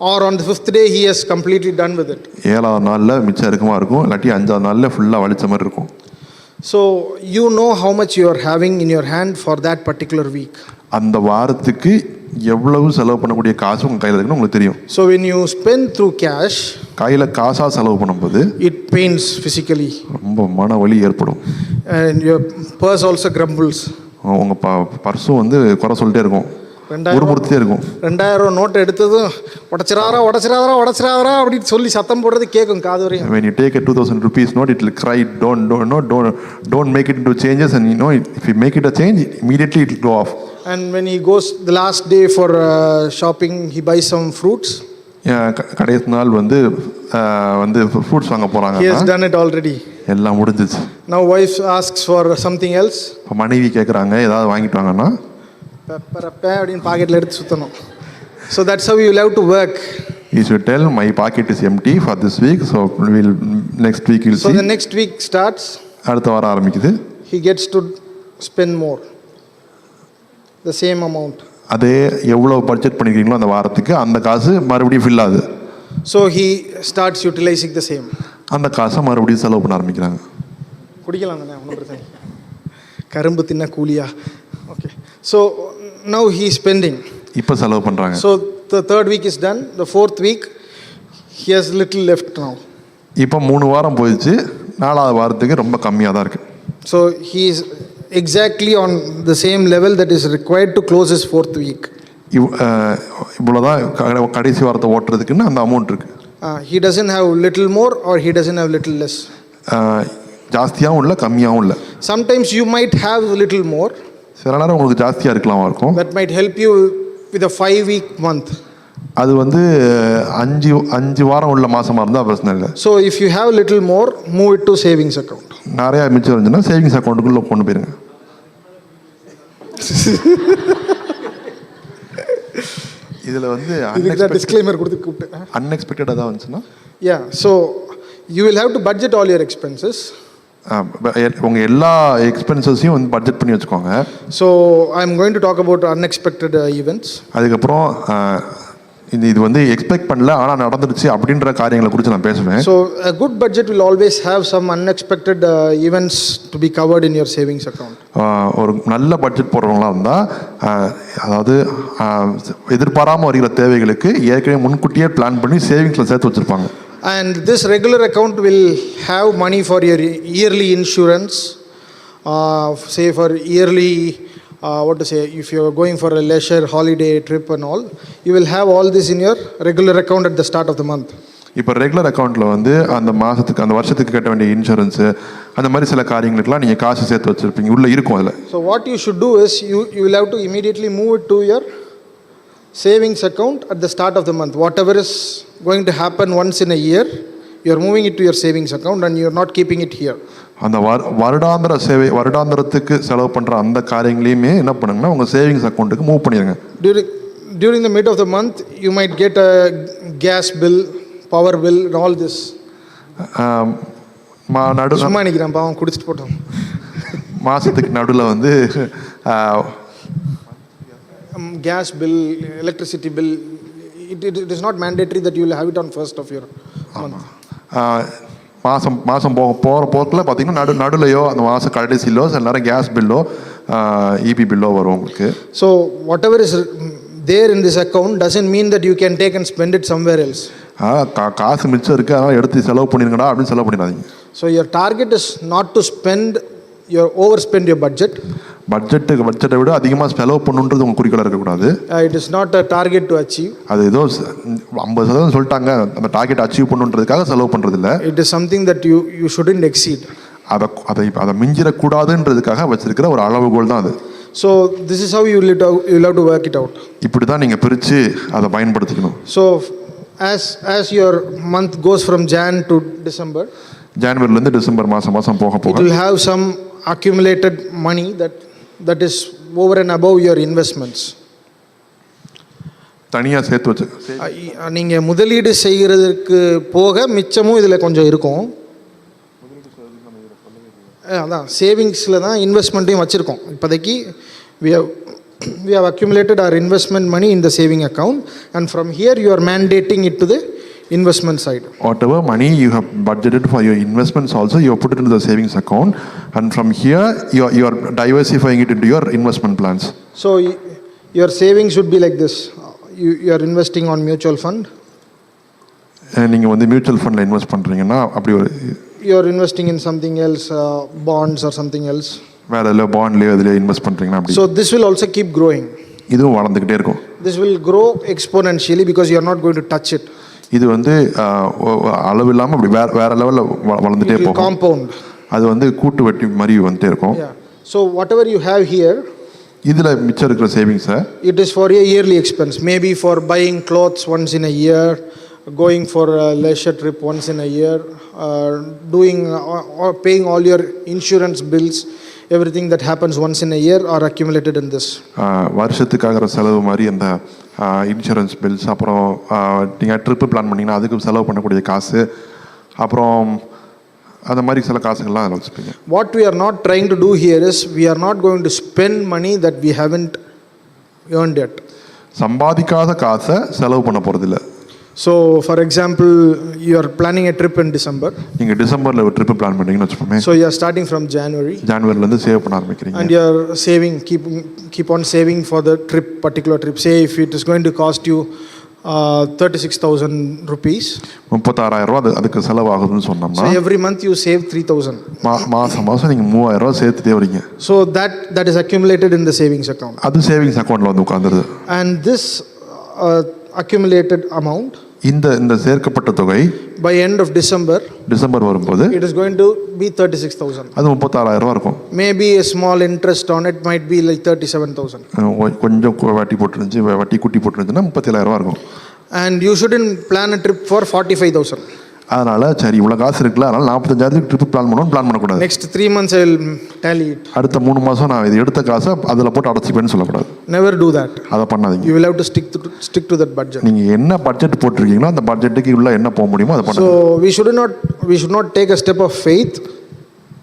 or on the 5th day he has completely done with it. 7ஆவது நாளில் மிச்சம் இருக்குமா இருக்கும், இல்லாட்டி 5ஆவது நாளில் ஃபுல்லாக வலிச்ச மாதிரி இருக்கும். So you know how much you are having in your hand for that particular week. அந்த வாரத்துக்கு எவ்வளவு செலவு பண்ணக்கூடிய காசு உங்கள் கையில் இருக்குன்னு உங்களுக்கு தெரியும். So when you spend through cash, கையில் காசாக செலவு பண்ணும்போது it pains physically. ரொம்ப மன வலி ஏற்படும். And your purse also grumbles. உங்கள் பர்ஸும் வந்து குறை சொல்லிட்டே இருக்கும், உருமுறுத்தே இருக்கும். 2000 நோட் எடுத்ததும் உடச்சிராதரா அப்படின்னு சொல்லி சத்தம் போடுறது கேட்கும் காது வரையும். When you take a 2000 rupees note, it will cry, don't make it into changes, and if you make it a change, immediately it will go off. And when he goes the last day for shopping, he buys some fruits. கடைசி நாள் வந்து ஃப்ரூட்ஸ் வாங்க போகிறாங்க. He has done it already. எல்லாம் முடிஞ்சிச்சு. Now wife asks for something else. மனைவி கேட்குறாங்க ஏதாவது வாங்கிட்டு வாங்கன்னா பெப்பரப்பே அப்படின்னு பாக்கெட்டில் எடுத்து சுற்றணும். So that's how you will have to work. You should tell my pocket is empty for this week, so next week we'll see. So the next week starts. அடுத்த வாரம் ஆரம்பிக்குது. He gets to spend more. The same amount. அதே எவ்வளோ பட்ஜெட் பண்ணிக்கிறீங்களோ அந்த வாரத்துக்கு அந்த காசு மறுபடியும் ஃபில் ஆகுது. So he starts utilizing the same. அந்த காசை மறுபடியும் செலவு பண்ண ஆரம்பிக்கிறாங்க. குடிக்கலாம் தானே, ஒன்றும் பிரச்சனை. கரும்பு தின்ன கூலியா? Okay. So now he is spending. இப்போ செலவு பண்ணுறாங்க. So the 3rd week is done. The 4th week he has little left now. இப்போ 3 வாரம் போயிடுச்சு, 4ஆவது வாரத்துக்கு ரொம்ப கம்மியாக தான் இருக்குது. So he is exactly on the same level that is required to close his 4th week. இவ்வளோதான் கடைசி வாரத்தை ஓட்டுறதுக்குன்னு அந்த அமௌண்ட் இருக்குது. He doesn't have little more or he doesn't have little less. ஜாஸ்தியாகவும் இல்லை கம்மியாகவும் இல்லை. Sometimes you might have little more. சில நேரம் உங்களுக்கு ஜாஸ்தியாக இருக்கலாமா இருக்கும். That might help you with a 5-week month. அது வந்து 5 வாரம் உள்ள மாசமாக இருந்தால் பிரச்சனை இல்லை. So if you have little more, move it to savings account. நிறையா மிச்சம் இருந்துச்சுன்னா சேவிங்ஸ் அக்கௌண்ட்டுக்குள்ளே கொண்டு போயிருங்க. இதில் வந்து டிஸ்க்ளைமர் கொடுத்து கூப்பிட்டு அன்எக்ஸ்பெக்டடாக தான் வந்துச்சுன்னா so you will have to budget all your expenses. உங்கள் எல்லா எக்ஸ்பென்சஸையும் வந்து பட்ஜெட் பண்ணி வச்சுக்கோங்க. So I am going to talk about unexpected events. அதுக்கப்புறம் இது வந்து எக்ஸ்பெக்ட் பண்ணல ஆனால் நடந்துடுச்சு அப்படின்ற காரியங்களை குறித்து நான் பேசுவேன். So a good budget will always have some unexpected events to be covered in your savings account. ஒரு நல்ல பட்ஜெட் போடுறவங்களா இருந்தால் அதாவது எதிர்பாராமல் வருகிற தேவைகளுக்கு ஏற்கனவே முன்கூட்டியே பிளான் பண்ணி சேவிங்ஸில் சேர்த்து வச்சுருப்பாங்க. And this regular account will have money for your yearly insurance, say for yearly if you are going for a leisure holiday trip and all, you will have all this in your regular account at the start of the month. இப்போ ரெகுலர் அக்கௌண்ட்டில் வந்து அந்த மாதத்துக்கு அந்த வருஷத்துக்கு கட்ட வேண்டிய இன்சூரன்ஸு அந்த மாதிரி சில காரியங்களுக்குலாம் நீங்கள் காசு சேர்த்து வச்சுருப்பீங்க, உள்ளே இருக்கும் அதில். So what you should do is you will have to immediately move it to your savings account at the start of the month. Whatever is going to happen once in a year, You are moving it to your savings account and you are not keeping it here. அந்த வருடாந்திரத்துக்கு செலவு பண்ணுற அந்த காரியங்களையுமே என்ன பண்ணுங்கன்னா உங்கள் சேவிங்ஸ் அக்கௌண்ட்டுக்கு மூவ் பண்ணிடுங்க. During the mid of the month, you might get a gas bill, power bill, and all this. சும்மா நினைக்கிறேன் பாவம் குடிச்சிட்டு போட்டோம். மாதத்துக்கு நடுவில் வந்து gas bill, electricity bill, it is not mandatory that you will have it on first of your month. மாதம் போகிற போக்கில் பார்த்தீங்கன்னா நடுலையோ அந்த மாதம் கடைசியிலோ சில நேரம் கேஸ் பில்லோ இபி பில்லோ வரும் உங்களுக்கு. So whatever is there in this account doesn't mean that you can take and spend it somewhere else. காசு மிச்சம் இருக்குது அதனால் எடுத்து செலவு பண்ணிருங்கடா அப்படின்னு செலவு பண்ணிடாதீங்க. So your target is not to overspend your budget. பட்ஜெட்டை விட அதிகமாக செலவு பண்ணுன்றது உங்கள் குறிக்கோளாக இருக்கக்கூடாது. It is not a target to achieve. அது ஏதோ 50% சொல்லிட்டாங்க அந்த டார்கெட் அச்சீவ் பண்ணுன்றதுக்காக செலவு பண்ணுறதில்ல. It is something that you shouldn't exceed. அதை மிஞ்சிடக்கூடாதுன்றதுக்காக வச்சிருக்கிற ஒரு அளவுகோல் தான் அது. So this is how you will have to work it out. இப்படி தான் நீங்கள் பிரித்து அதை பயன்படுத்திக்கணும். So as your month goes from Jan to December, ஜனவரிலேருந்து டிசம்பர் மாதம் போக it will have some accumulated money that is over and above your investments. தனியாக சேர்த்து வச்சு நீங்கள் முதலீடு செய்கிறதுக்கு போக மிச்சமும் இதில் கொஞ்சம் இருக்கும். அதான் சேவிங்ஸில் தான் இன்வெஸ்ட்மெண்ட்டையும் வச்சுருக்கோம். இப்போதைக்கு we have accumulated our investment money in the saving account, and from here you are mandating it to the investment side. Whatever money you have budgeted for your investments also you have put it into the savings account, and from here you are diversifying it into your investment plans. So your savings should be like this. You are investing on mutual fund. நீங்கள் வந்து மியூச்சுவல் ஃபண்டில் இன்வெஸ்ட் பண்ணுறீங்கன்னா அப்படி ஒரு you are investing in something else, bonds or something else. வேற ஏதோ பாண்ட்லயோ அதிலே இன்வெஸ்ட் பண்றீங்கன்னா அப்படி. So this will also keep growing. இதுவும் வளர்ந்துக்கிட்டே இருக்கும். This will grow exponentially because you are not going to touch it. இது வந்து அளவு இல்லாமல் அப்படி வேற லெவலில் வளர்ந்துட்டே போகும். Compound. அது வந்து கூட்டு வட்டி மாதிரி வந்துட்டே இருக்கும். So whatever you have here, இதில் மிச்சம் இருக்கிற சேவிங்ஸை it is for a yearly expense, maybe for buying clothes once in a year, going for a leisure trip once in a year, doing or paying all your insurance bills, everything that happens once in a year are accumulated in this. வருஷத்துக்காகிற செலவு மாதிரி அந்த இன்சூரன்ஸ் பில்ஸ், அப்புறம் நீங்கள் ட்ரிப்பு பிளான் பண்ணிங்கன்னா அதுக்கு செலவு பண்ணக்கூடிய காசு, அப்புறம் அந்த மாதிரி சில காசுகள்லாம் அதில் வச்சுப்பீங்க. What we are not trying to do here is we are not going to spend money that we haven't earned yet. சம்பாதிக்காத காசை செலவு பண்ண போகிறதில்ல. So for example, you are planning a trip in December. நீங்க டிசம்பர்ல ஒரு ட்ரிப் பிளான் பண்ணீங்கன்னு வெச்சுப்போமே. So you are starting from January. ஜனவரில இருந்து சேவ் பண்ண ஆரம்பிக்கிறீங்க. And you are saving, keep on saving for the particular trip. Say if it is going to cost you 36,000 rupees. 36,000 ரூபாய் அதுக்கு செலவாகுதுன்னு சொன்னோம்னா. So every month you save 3,000. மாசம் நீங்க 3,000 ரூபாய் சேர்த்துட்டே வரீங்க. So that is accumulated in the savings account. அது சேவிங்ஸ் அக்கவுண்ட்ல வந்து உட்கார்ந்துருது. And this accumulated amount, இந்த சேர்க்கப்பட்ட தொகை by end of டிசம்பர் வரும்போது it is going to be 36,000. அது 36,000 ரூபாய் இருக்கும். Maybe a small interest on it might be like 37,000. கொஞ்சம் வட்டி குட்டி போட்டுருந்துச்சுன்னா 37,000 ரூபாய் இருக்கும். And you shouldn't plan a trip for 45,000. அதனால சரி இவ்வளோ காசு இருக்குல்ல, அதனால 45,000 ட்ரிப் பிளான் பண்ணக்கூடாது. Next 3 months I will tally it. அடுத்த 3 மாதம் நான் இது எடுத்த காசை அதில் போட்டு அடைச்சிப்பேன்னு சொல்லக்கூடாது. Never do that. அதை பண்ணாதீங்க. You will have to stick to that budget. நீங்கள் என்ன பட்ஜெட் போட்டிருக்கீங்களோ அந்த பட்ஜெட்டுக்கு உள்ள என்ன போக முடியுமோ அதை பண்ணுங்க. So we should not take a step of faith.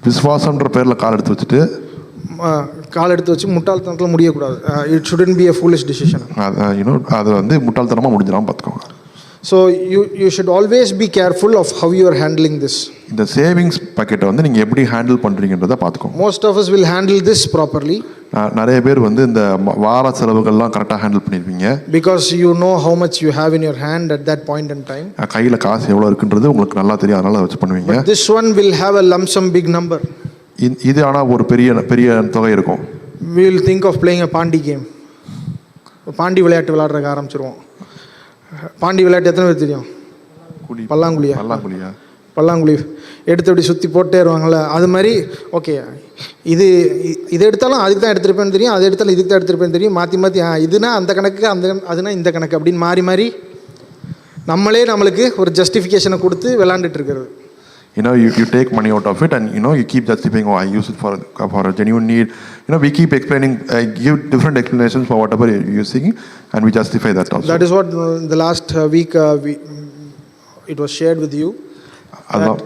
விசுவாசம்ன்ற பேரில் கால் எடுத்து வச்சு முட்டாள்தனத்தில் முடியக்கூடாது. It shouldn't be a foolish decision. அது வந்து முட்டாள்தனமாக முடிஞ்சிடாமல் பார்த்துக்கோங்க. So you should always be careful of how you are handling this. இந்த சேவிங்ஸ் பாக்கெட்டை வந்து நீங்கள் எப்படி ஹேண்டில் பண்ணுறீங்கன்றதை பார்த்துக்கோங்க. Most of us will handle this properly. நிறைய பேர் வந்து இந்த வார செலவுகள்லாம் கரெக்டாக ஹேண்டில் பண்ணியிருப்பீங்க. Because you know how much you have in your hand at that point in time. கையில் காசு எவ்வளோ இருக்குன்றது உங்களுக்கு நல்லா தெரியும், அதனால வச்சு பண்ணுவீங்க. But this one will have a lump sum big number. இது ஆனால் ஒரு பெரிய தொகை இருக்கும். We will think of playing a பாண்டி கேம். பாண்டி விளையாட்டு விளையாடுறதுக்கு ஆரம்பிச்சிருவோம். பாண்டி விளையாட்டு எத்தனை பேர் தெரியும்? பல்லாங்குழி எடுத்து அப்படி சுற்றி போட்டே வருவாங்கள்ல, அது மாதிரி. ஓகே, இது எடுத்தாலும் அதுக்கு தான் எடுத்துருப்பேன்னு தெரியும், அது எடுத்தாலும் இதுக்கு தான் எடுத்துருப்பேன்னு தெரியும், மாற்றி இதுனா அந்த கணக்கு, அதுனா இந்த கணக்கு அப்படின்னு மாறி நம்மளே நம்மளுக்கு ஒரு ஜஸ்டிஃபிகேஷனை கொடுத்து விளாண்டுட்டு இருக்கிறது. You take money out of it and you keep justifying, oh, I use it for a genuine need. We keep explaining, give different explanations for whatever you're using, and we justify that also. That is what the last week it was shared with you. That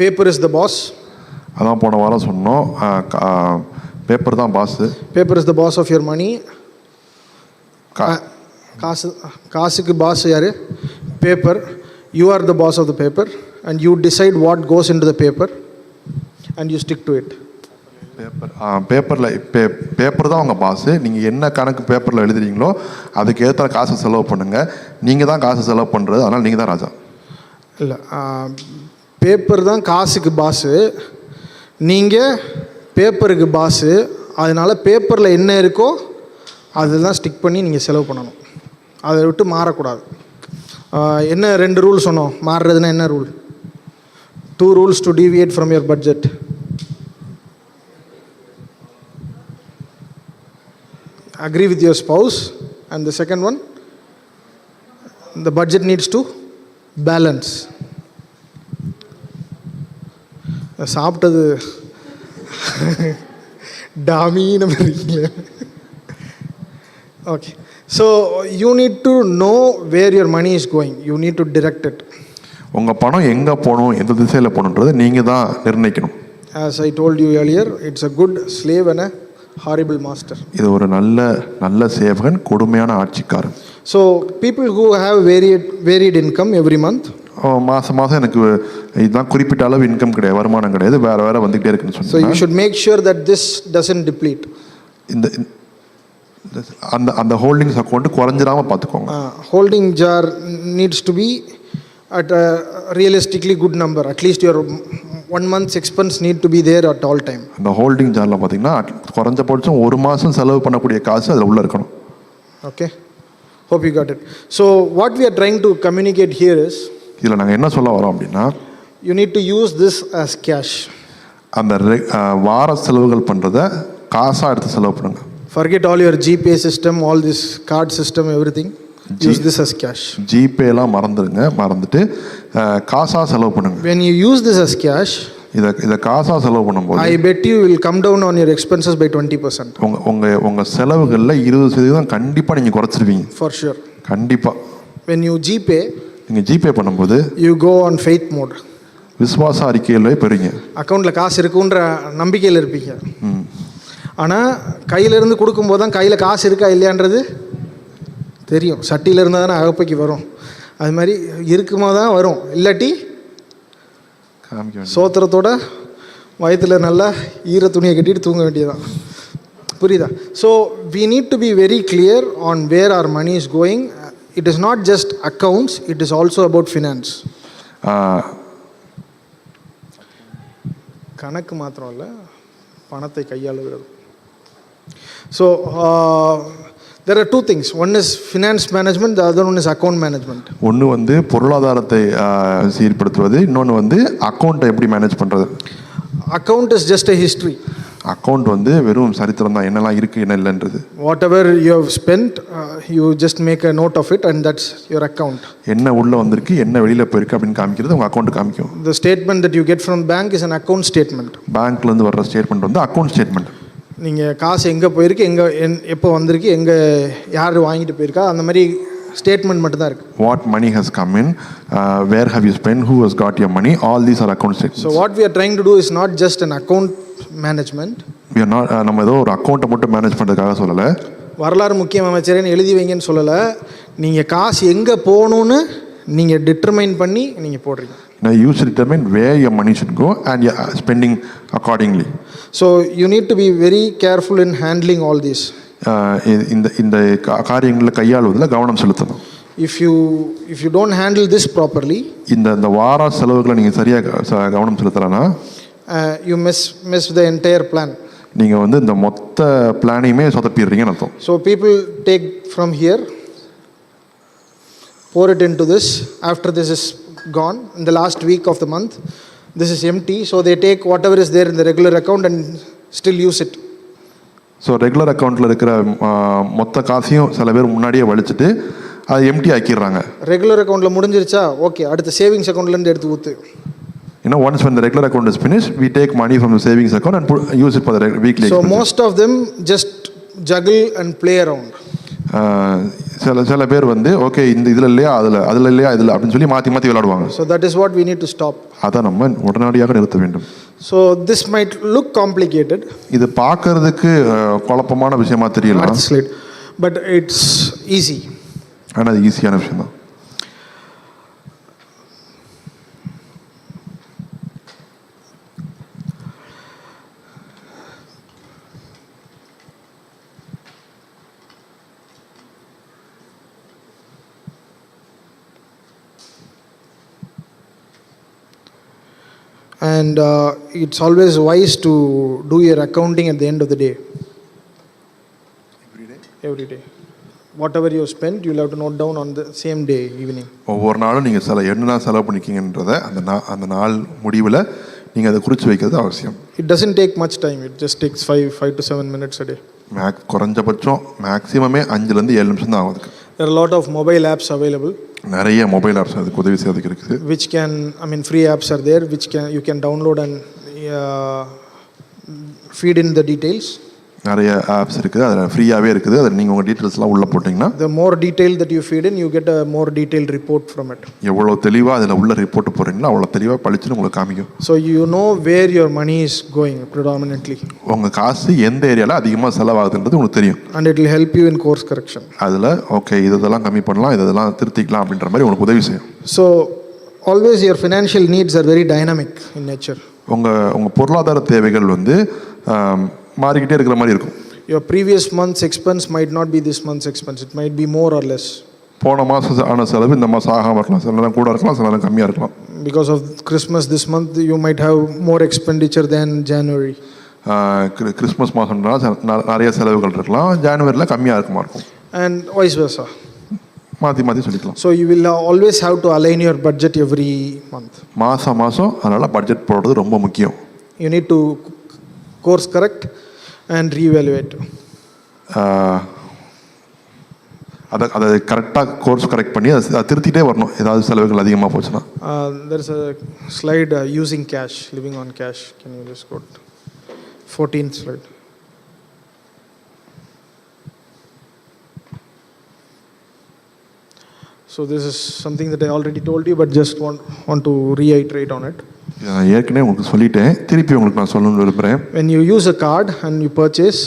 paper is the boss. அதான் போன வாரம் சொன்னோம், பேப்பர் தான் boss. Paper is the boss of your money. காசுக்கு பாஸ் யாரு? Paper. You are the boss of the paper and you decide what goes into the paper and you stick to it. Paper தான் உங்கள் பாஸ். நீங்கள் என்ன கணக்கு பேப்பரில் எழுதுறீங்களோ அதுக்கு ஏற்ற காசை செலவு பண்ணுங்கள். நீங்கள் தான் காசு செலவு பண்ணுறது, அதனால் நீங்கள் தான் ராஜா. இல்லை, பேப்பர் தான் காசுக்கு பாஸு, நீங்கள் பேப்பருக்கு பாஸு. அதனால் பேப்பரில் என்ன இருக்கோ அதுதான் ஸ்டிக் பண்ணி நீங்கள் செலவு பண்ணணும், அதை விட்டு மாறக்கூடாது. என்ன 2 ரூல் சொன்னோம் மாறுறதுன்னா? என்ன rule? 2 rules to deviate from your budget. Agree with your spouse, and the second one, the budget needs to balance. சாப்பிட்டது டாமின்னு இருக்கீங்களே. Okay, so you need to know where your money is going. You need to direct it. உங்கள் பணம் எங்கே போகணும், எந்த திசையில் போகணுன்றது நீங்கள் தான் நிர்ணயிக்கணும். As I told you earlier, it's a good slave and a horrible master. இது ஒரு நல்ல சேவகன், கொடுமையான ஆட்சிக்காரன். So people who have varied income every month, மாதம் எனக்கு இதுதான் குறிப்பிட்ட அளவு இன்கம் கிடையாது, வருமானம் கிடையாது, வேறு வந்துகிட்டே இருக்குன்னு சொன்னாங்க. So you should make sure that this doesn't deplete. அந்த ஹோல்டிங்ஸ் அக்கௌண்ட் குறைஞ்சிராமல் பார்த்துக்கோங்க. Holding jar needs to be at a realistically good number. At least your 1 month's expense need to be there at all time. அந்த ஹோல்டிங் ஜாரில் பார்த்தீங்கன்னா குறைஞ்சபட்சம் 1 மாதம் செலவு பண்ணக்கூடிய காசு அதில் உள்ளே இருக்கணும். Okay, hope you got it. So what we are trying to communicate here is, இதில் நாங்கள் என்ன சொல்ல வரோம் அப்படின்னா, you need to use this as cash. அந்த வார செலவுகள் பண்ணுறத காசாக எடுத்து செலவு பண்ணுங்க. Forget all your GPay system, all this card system, everything. Use this as cash. ஜிபேலாம் மறந்துட்டு காசாக செலவு பண்ணுங்க. When you use this as cash, இதை காசாக செலவு பண்ணும்போது I bet you will come down on your expenses by 20%. உங்கள் செலவுகளில் 20% கண்டிப்பாக நீங்கள் குறைச்சிருவீங்க. For sure. கண்டிப்பாக. When you GPay, நீங்கள் ஜிபே பண்ணும்போது you go on faith mode. விசுவாச அறிக்கையில் பெறுங்க. அக்கௌண்ட்டில் காசு இருக்குன்ற நம்பிக்கையில் இருப்பீங்க. ஆனால் கையிலேருந்து கொடுக்கும்போது தான் கையில் காசு இருக்கா இல்லையான்றது தெரியும். சட்டியில் இருந்தால் தானே அகப்பைக்கு வரும். அது மாதிரி இருக்குமா தான் வரும், இல்லாட்டி சோத்திரத்தோட வயிற்றில் நல்லா ஈர துணியை கட்டிட்டு தூங்க வேண்டியதான். புரியுதா? So we need to be very clear on where our money is going. It is not just accounts, it is also about finance. கணக்கு மாத்திரம் இல்லை, பணத்தை கையாளுகிறது. So there are 2 things. One is finance management, the other one is account management. ஒன்று பொருளாதாரத்தை சீர்படுத்துவது, இன்னொன்று அக்கௌண்ட்டை எப்படி மேனேஜ் பண்ணுறது. Account is just a history. Account வெறும் சரித்திரம் தான், என்னெல்லாம் இருக்குது என்ன இல்லைன்றது. Whatever you have spent, you just make a note of it and that's your account. என்ன உள்ளே வந்திருக்கு, என்ன வெளியில் போயிருக்கு அப்படின்னு காமிக்கிறது உங்கள் அக்கௌண்ட் காமிக்கும். The statement that you get from bank is an account statement. பேங்க்லேருந்து வர்ற ஸ்டேட்மெண்ட் அக்கௌண்ட் ஸ்டேட்மெண்ட். நீங்கள் காசு எங்கே போயிருக்கு, எப்போ வந்திருக்கு, யார் வாங்கிட்டு போயிருக்கா, அந்த மாதிரி ஸ்டேட்மெண்ட் மட்டும் தான் இருக்குது. What money has come in, where have you spent, who has got your money, all these are account statements. So what we are trying to do is not just an account management. We are not நம்ம ஏதோ ஒரு அக்கௌண்ட்டை மட்டும் மேனேஜ் பண்ணுறதுக்காக சொல்லலை. வரலாறு முக்கியம் அமைச்சரேன்னு எழுதி வைங்கன்னு சொல்லலை. நீங்கள் காசு எங்கே போகணுன்னு நீங்கள் டிட்டர்மைன் பண்ணி நீங்கள் போடுறீங்க. Now you should determine where your money should go and you are spending accordingly. So you need to be very careful in handling all this. இந்த காரியங்களில் கையாளுவதில் கவனம் செலுத்தணும். If you don't handle this properly, இந்த வார செலவுகளை நீங்கள் சரியாக கவனம் செலுத்தலைன்னா you miss the entire plan. நீங்கள் இந்த மொத்த பிளானையுமே சொதப்பிடுறீங்கன்னு அர்த்தம். So people take from here, pour it into this. After this is gone, in the last week of the month, this is empty. So they take whatever is there in the regular account and still use it. So regular அக்கௌண்ட்டில் இருக்கிற மொத்த காசையும் சில பேர் முன்னாடியே வலிச்சுட்டு அதை எம்டி ஆக்கிடுறாங்க. ரெகுலர் அக்கௌண்ட்டில் முடிஞ்சிருச்சா, ஓகே, அடுத்த சேவிங்ஸ் அக்கௌண்ட்லேருந்து எடுத்து ஊற்று. Once when the regular account is finished, we take money from the savings account and use it for the weekly So expenses. most of them just juggle and play around. சில பேர் வந்து ஓகே இந்த இதில் இல்லையா அதில் இல்லையா இதில் அப்படின்னு சொல்லி மாற்றி மாற்றி விளையாடுவாங்க. So that is what we need to stop. அதை நம்ம உடனடியாக நிறுத்த வேண்டும். So this might look complicated. இது பார்க்கறதுக்கு குழப்பமான விஷயமா தெரியலாம், but it's easy. ஆனால் அது ஈஸியான விஷயம் தான். And it's always wise to do your accounting at the end of the day. Every day. Whatever you spend, you'll have to note down on the same day, evening. ஒவ்வொரு நாளும் நீங்கள் என்ன செலவு பண்ணிக்கிங்கன்றதை அந்த நாள் முடிவில் நீங்கள் அதை குறித்து வைக்கிறது அவசியம். It doesn't take much time. It just takes 5 to 7 minutes a day. குறைஞ்சபட்சம் மேக்ஸிமமே 5லேருந்து 7 நிமிஷம் தான் ஆகுது. There are a lot of mobile apps available. நிறைய மொபைல் ஆப்ஸ் அதுக்கு உதவி செய்யறதுக்கு இருக்குது. Which can, free apps are there which you can download and feed in the details. நிறைய ஆப்ஸ் இருக்குது, அதில் ஃப்ரீயாகவே இருக்குது. அதில் நீங்கள் உங்கள் டீட்டெயில்ஸ்லாம் உள்ளே போட்டிங்கன்னா the more detail that you feed in, you get a more detailed report from it. எவ்வளோ தெளிவாக அதில் உள்ள ரிப்போர்ட் போடுறீங்களோ அவ்வளோ தெளிவாக பளிச்சுன்னு உங்களுக்கு காமிக்கும். So you know where your money is going predominantly. உங்கள் காசு எந்த ஏரியாவில் அதிகமாக செலவாகுதுன்றது உங்களுக்கு தெரியும். And it will help you in course correction. அதில் ஓகே இதெல்லாம் கம்மி பண்ணலாம், இதெல்லாம் திருத்திக்கலாம் அப்படின்ற மாதிரி உங்களுக்கு உதவி செய்யும். So always your financial needs are very dynamic in nature. உங்கள் பொருளாதார தேவைகள் வந்து மாறிக்கிட்டே இருக்கிற மாதிரி இருக்கும். Your previous month's expense might not be this month's expense. It might be more or less. போன மாதம் ஆன செலவு இந்த மாதம் ஆகாமல் இருக்கலாம், சில நேரம் கூட இருக்கலாம், சில நேரம் கம்மியாக இருக்கலாம். Because of Christmas this month, you might have more expenditure than January. Christmas மாதம்னா நிறைய செலவுகள் இருக்கலாம், ஜனவரியில் கம்மியாக இருக்குமா இருக்கும். And vice versa. மாற்றி சொல்லிக்கலாம். So you will always have to align your budget every month. மாதம் அதனால் பட்ஜெட் போடுறது ரொம்ப முக்கியம். You need to course correct and reevaluate. அதை கரெக்டாக கோர்ஸ் கரெக்ட் பண்ணி அதை திருத்திட்டே வரணும், ஏதாவது செலவுகள் அதிகமாக போச்சுன்னா. There is a slide using cash, living on cash. Can you just go to 14th slide? So this is something that I already told you, but just want to reiterate on it. ஏற்கனவே உங்களுக்கு சொல்லிட்டேன், திருப்பி உங்களுக்கு நான் சொல்லணும்னு விரும்புகிறேன். When you use a card and you purchase,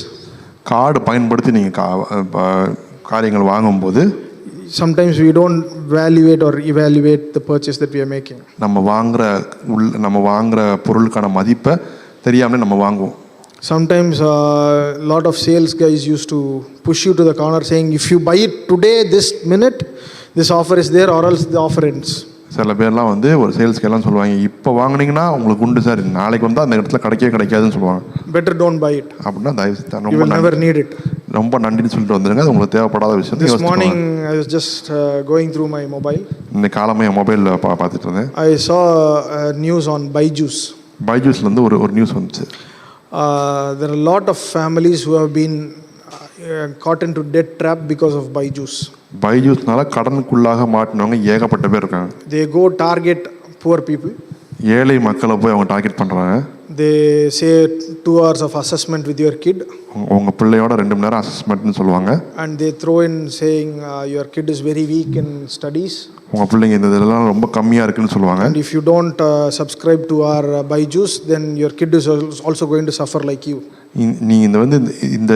card பயன்படுத்தி நீங்கள் காரியங்கள் வாங்கும்போது sometimes we don't evaluate the purchase that we are making. நம்ம வாங்குற பொருளுக்கான மதிப்பை தெரியாமலே நம்ம வாங்குவோம். Sometimes a lot of sales guys used to push you to the corner saying, if you buy it today, this minute, this offer is there, or else the offer ends. சில பேர்லாம் வந்து ஒரு சேல்ஸ்க்கு எல்லாம் சொல்லுவாங்க, இப்போ வாங்கினீங்கன்னா உங்களுக்கு உண்டு சார், நாளைக்கு வந்தால் அந்த இடத்துல கிடைக்காதுன்னு சொல்லுவாங்க. Better don't buy it. அப்படின்னா you will never need it. ரொம்ப நன்றின்னு சொல்லிட்டு வந்துருங்க, அது உங்களுக்கு தேவைப்படாத விஷயம். This morning I was just going through my mobile. இந்த காலமே என் மொபைலில் பார்த்துட்டு இருந்தேன். I saw news on பைஜூஸ்லேருந்து ஒரு நியூஸ் வந்துச்சு. There are a lot of families who have been caught into debt trap because of பைஜூஸ்னால கடனுக்குள்ளாக மாட்டினவங்க ஏகப்பட்ட பேர் இருக்காங்க. They go target poor people. ஏழை மக்களை போய் அவங்க டார்கெட் பண்ணுறாங்க. They say 2 hours of assessment with your kid. உங்கள் பிள்ளையோட 2 மணி நேரம் அசஸ்மெண்ட்னு சொல்லுவாங்க. And they throw in saying your kid is very weak in studies. உங்கள் பிள்ளைங்க இந்த இதெல்லாம் ரொம்ப கம்மியாக இருக்குன்னு சொல்லுவாங்க. And if you don't subscribe to our Byju's, then your kid is also going to suffer like you. நீங்கள்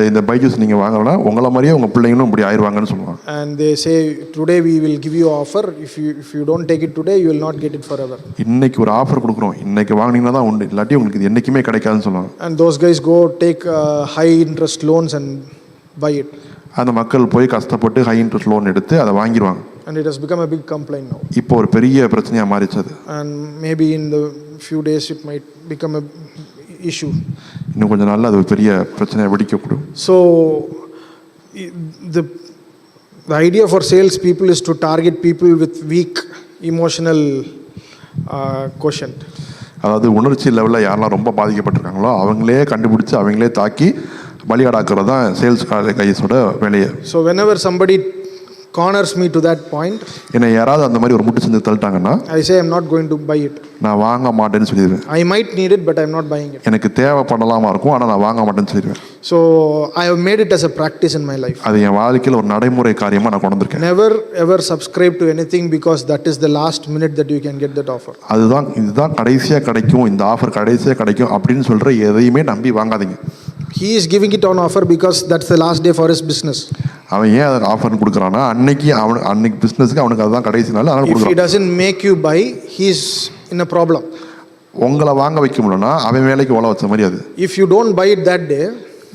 இந்த பைஜூஸ் நீங்கள் வாங்கலன்னா உங்களை மாதிரியே உங்கள் பிள்ளைங்களும் இப்படி ஆயிடுவாங்கன்னு சொல்லுவாங்க. And they say today we will give you offer, if you don't take it today you will not get it forever. இன்னைக்கு ஒரு ஆஃபர் கொடுக்குறோம், இன்னைக்கு வாங்கினீங்கன்னா தான் உண்டு, இல்லாட்டி உங்களுக்கு இது என்றைக்குமே கிடைக்காதுன்னு சொல்லுவாங்க. And those guys go take high interest loans and buy it. அந்த மக்கள் போய் கஷ்டப்பட்டு ஹை இன்ட்ரெஸ்ட் லோன் எடுத்து அதை வாங்கிடுவாங்க. And it has become a big complaint now. இப்போ ஒரு பெரிய பிரச்சனையாக மாறிச்சு அது. And maybe in the few days it might become a issue. இன்னும் கொஞ்ச நாள்ல அது ஒரு பெரிய பிரச்சனையை வெடிக்கக்கூடும். So the idea for sales people is to target people with weak emotional quotient. அதாவது உணர்ச்சி லெவலில் யாரெல்லாம் ரொம்ப பாதிக்கப்பட்டிருக்காங்களோ அவங்களே கண்டுபிடிச்சு அவங்களே தாக்கி பலியாடாக்குறது தான் சேல்ஸ் கைஸோட வேலையை. So whenever somebody corners me to that point, என்னை யாராவது அந்த மாதிரி ஒரு முட்டு சந்து தள்ளிட்டாங்கன்னா I say I'm not going to buy it. நான் வாங்க மாட்டேன்னு சொல்லிடுவேன். I might need it, but I'm not buying it. எனக்கு தேவைப்படலாமா இருக்கும், ஆனால் நான் வாங்க மாட்டேன்னு சொல்லிடுவேன். So I have made it as a practice in my life. அது என் வாழ்க்கையில் ஒரு நடைமுறை காரியமாக நான் கொண்டு வந்திருக்கேன். Never ever subscribe to anything because that is the last minute that you can get that offer. இதுதான் கடைசியாக கிடைக்கும், இந்த ஆஃபர் கடைசியாக கிடைக்கும் அப்படின்னு சொல்கிற எதையுமே நம்பி வாங்காதீங்க. He is giving it on offer because that's the last day for his business. அவன் ஏன் அதை ஆஃபர் கொடுக்குறான்னா அன்னைக்கு பிஸ்னஸுக்கு அவனுக்கு அதுதான் கடைசி நாள். அதனால If he doesn't make you buy, he is in a problem. உங்களை வாங்க வைக்க முடியலன்னா அவன் வேலைக்கு ஓல வச்ச மாதிரி அது. If you don't buy it that day,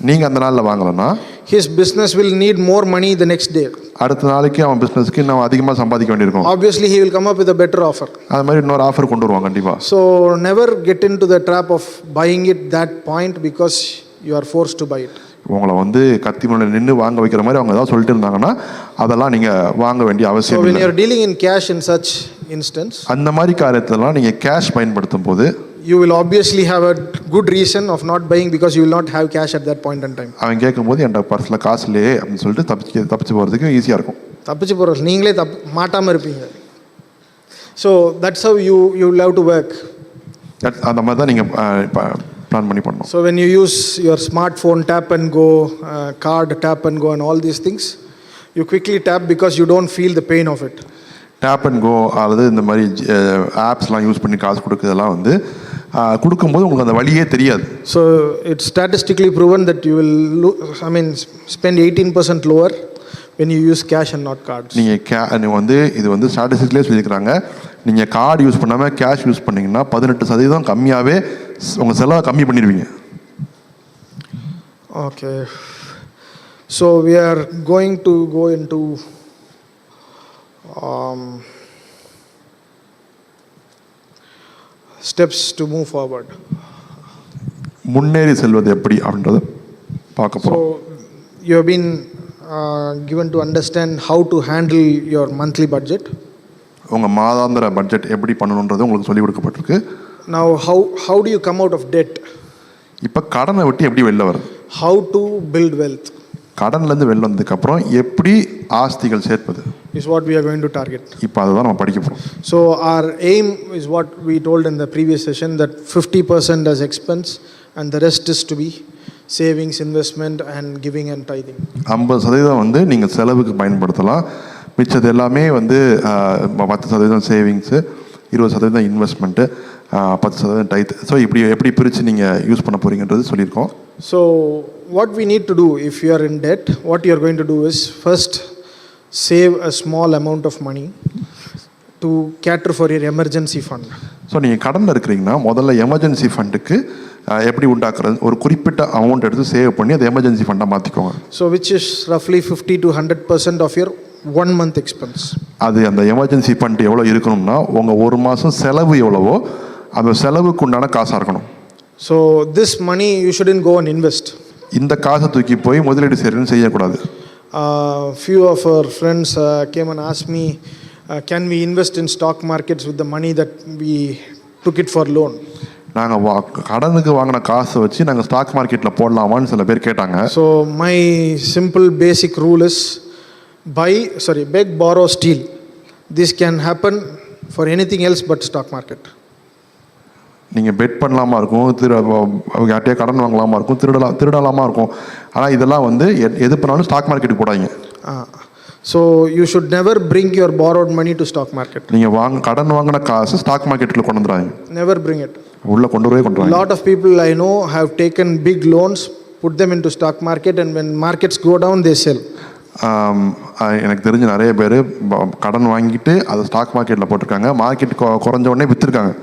நீங்க அந்த நாளில் வாங்கலன்னா his business will need more money the next day. அடுத்த நாளைக்கு அவன் பிஸ்னஸ்க்கு இன்னும் அதிகமாக சம்பாதிக்க வேண்டியிருக்கும். Obviously he will come up with a better offer. அது மாதிரி இன்னொரு ஆஃபர் கொண்டு வருவாங்க கண்டிப்பாக. So never get into the trap of buying it that point because you are forced to buy it. உங்களை வந்து கத்தி முன்னாடி நின்று வாங்க வைக்கிற மாதிரி அவங்க ஏதாவது சொல்லிட்டு இருந்தாங்கன்னா அதெல்லாம் நீங்கள் வாங்க வேண்டிய அவசியம் இல்லை. So when you are dealing in cash in such instance, அந்த மாதிரி காரியத்தெல்லாம் நீங்கள் கேஷ் பயன்படுத்தும் போது you will obviously have a good reason of not buying because you will not have cash at that point in time. அவன் கேட்கும்போது என்கிட்ட பர்ஸில் காசு இல்லையே அப்படின்னு சொல்லிட்டு தப்பிச்சு போகிறதுக்கு ஈஸியாக இருக்கும். தப்பிச்சு போகிறது நீங்களே மாட்டாமல் இருப்பீங்க. So that's how you will have to work. அந்த மாதிரி தான் நீங்கள் பிளான் பண்ணி பண்ணணும். So when you use your smartphone tap and go, card tap and go and all these things, you quickly tap because you don't feel the pain of it. Tap and go அல்லது இந்த மாதிரி ஆப்ஸ்லாம் யூஸ் பண்ணி காசு கொடுக்குறதெல்லாம் வந்து கொடுக்கும்போது உங்களுக்கு அந்த வழியே தெரியாது. So it's statistically proven that you will spend 18% lower when you use cash and not cards. நீங்கள் வந்து இது வந்து ஸ்டாட்டிஸ்டிக்லேயே சொல்லியிருக்கிறாங்க, நீங்கள் கார்டு யூஸ் பண்ணாமல் கேஷ் யூஸ் பண்ணிங்கன்னா 18% கம்மியாகவே உங்கள் செலவை கம்மி பண்ணிடுவீங்க. Okay. So we are going to go into steps to move forward. முன்னேறி செல்வது எப்படி அப்படின்றத பார்க்க போகிறோம். So you have been given to understand how to handle your monthly budget. உங்கள் மாதாந்திர பட்ஜெட் எப்படி பண்ணணுன்றது உங்களுக்கு சொல்லிக் கொடுக்கப்பட்டிருக்கு. Now how do you come out of debt? இப்போ கடனை விட்டு எப்படி வெளில வருது? How to build wealth? கடன்லேருந்து வெளில வந்ததுக்கப்புறம் எப்படி ஆஸ்திகள் சேர்ப்பது is what we are going to target. இப்போ அதை தான் நம்ம படிக்க போகிறோம். So our aim is what we told in the previous session, that 50% as expense and the rest is to be savings, investment and giving and tithing. 50% வந்து நீங்கள் செலவுக்கு பயன்படுத்தலாம், மிச்சது எல்லாமே வந்து 10% சேவிங்ஸு, 20% இன்வெஸ்ட்மெண்ட்டு, 10% டைத். ஸோ இப்படி எப்படி பிரித்து நீங்கள் யூஸ் பண்ண போகிறீங்கன்றது சொல்லியிருக்கோம். So what we need to do if you are in debt, what you are going to do is first save a small amount of money to cater for your emergency fund. So நீங்கள் கடனில் இருக்கிறீங்கன்னா முதல்ல எமர்ஜென்சி ஃபண்டுக்கு எப்படி உண்டாக்குறது, ஒரு குறிப்பிட்ட அமௌண்ட் எடுத்து சேவ் பண்ணி அதை எமர்ஜென்சி ஃபண்டாக மாற்றிக்கோங்க. So which is roughly 50 to 100% of your 1 month expense. அது அந்த எமர்ஜென்சி ஃபண்ட் எவ்வளோ இருக்கணும்னா உங்கள் ஒரு மாதம் செலவு எவ்வளவோ அந்த செலவுக்கு உண்டான காசாக இருக்கணும். So this money you shouldn't go and invest. இந்த காசை தூக்கி போய் முதலீடு செய்யக்கூடாது. Few of our friends came and asked me, can we invest in stock markets with the money that we took it for loan? நாங்கள் கடனுக்கு வாங்கின காசை வச்சு நாங்கள் ஸ்டாக் மார்க்கெட்டில் போடலாமான்னு சில பேர் கேட்டாங்க. So my simple basic rule is beg, borrow, steal. This can happen for anything else but stock market. நீங்கள் பெட் பண்ணலாமா இருக்கும், யார்கிட்டயே கடன் வாங்கலாமா இருக்கும், திருடலாமா இருக்கும். ஆனால் இதெல்லாம் வந்து எது பண்ணாலும் ஸ்டாக் மார்க்கெட்டுக்கு போடாதீங்க. So you should never bring your borrowed money to stock market. நீங்கள் கடன் வாங்கின காசு ஸ்டாக் மார்க்கெட்டில் கொண்டு வந்துடுறாங்க. Never bring it. உள்ளே கொண்டு வரவே lot of people I know have taken big loans, put them into stock market, and when markets go down they sell. எனக்கு தெரிஞ்ச நிறைய பேர் கடன் வாங்கிட்டு அதை ஸ்டாக் மார்க்கெட்டில் போட்டிருக்காங்க, மார்க்கெட் குறைஞ்ச உடனே விற்றுருக்காங்க.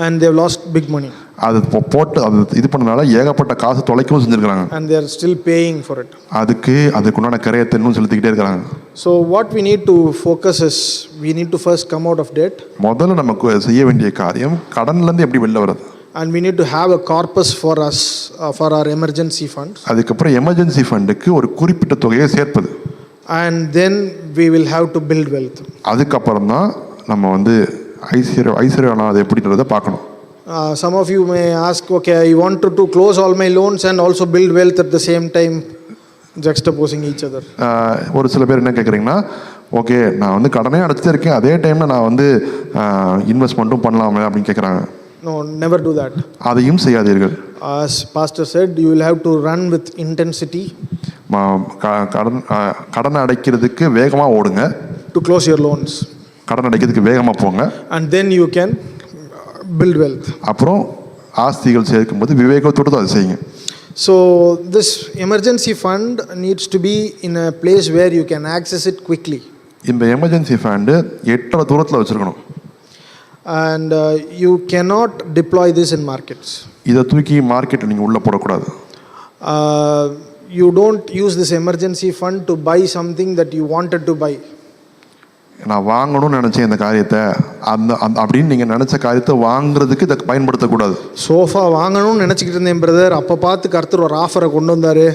And they have lost big money. அது போட்டு அது இது பண்ணனால ஏகப்பட்ட காசு தொலைக்கவும் செஞ்சுருக்காங்க. And they are still paying for it. அதுக்குண்டான கரையத்தை இன்னும் செலுத்திக்கிட்டே இருக்காங்க. So what we need to focus is we need to first come out of debt. முதல்ல நமக்கு செய்ய வேண்டிய காரியம் கடன்லேருந்து எப்படி வெளில வர்றது. And we need to have a corpus for us for our emergency funds. அதுக்கப்புறம் எமர்ஜென்சி ஃபண்டுக்கு ஒரு குறிப்பிட்ட தொகையை சேர்ப்பது. And then we will have to build wealth. அதுக்கப்புறம் தான் நம்ம வந்து ஐஸ்வர்யம் அது எப்படின்றத பார்க்கணும். Some of you may ask, okay, I wanted to close all my loans and also build wealth at the same time. juxtaposing each other. ஒரு சில பேர் என்ன கேட்குறீங்கன்னா, ஓகே நான் வந்து கடனே அடைச்சிட்டே இருக்கேன், அதே டைமில் நான் வந்து இன்வெஸ்ட்மெண்ட்டும் பண்ணலாமே அப்படின்னு கேட்குறாங்க. No, never do that. அதையும் செய்யாதீர்கள். As pastor said, you will have to run with intensity. கடன் அடைக்கிறதுக்கு வேகமாக ஓடுங்க. To close your loans. கடன் அடைக்கிறதுக்கு வேகமாக போங்க. And then you can build wealth. அப்புறம் ஆஸ்திகள் சேர்க்கும்போது விவேகத்தோடு தான் அதை செய்யுங்க. So this emergency fund needs to be in a place where you can access it quickly. இந்த எமர்ஜென்சி ஃபண்டு எட்டரை தூரத்தில் வச்சுருக்கணும். And you cannot deploy this in markets. இதை தூக்கி மார்க்கெட்டில் நீங்கள் உள்ளே போடக்கூடாது. You don't use this emergency fund to buy something that you wanted to buy. நான் வாங்கணும்னு நினச்சேன் இந்த காரியத்தை, அப்படின்னு நீங்கள் நினச்ச காரியத்தை வாங்குறதுக்கு இதை பயன்படுத்தக்கூடாது. சோஃபா வாங்கணும்னு நினச்சிக்கிட்டு இருந்தேன் பிரதர், அப்போ பார்த்து கர்த்தர் ஒரு ஆஃபரை கொண்டு வந்தார்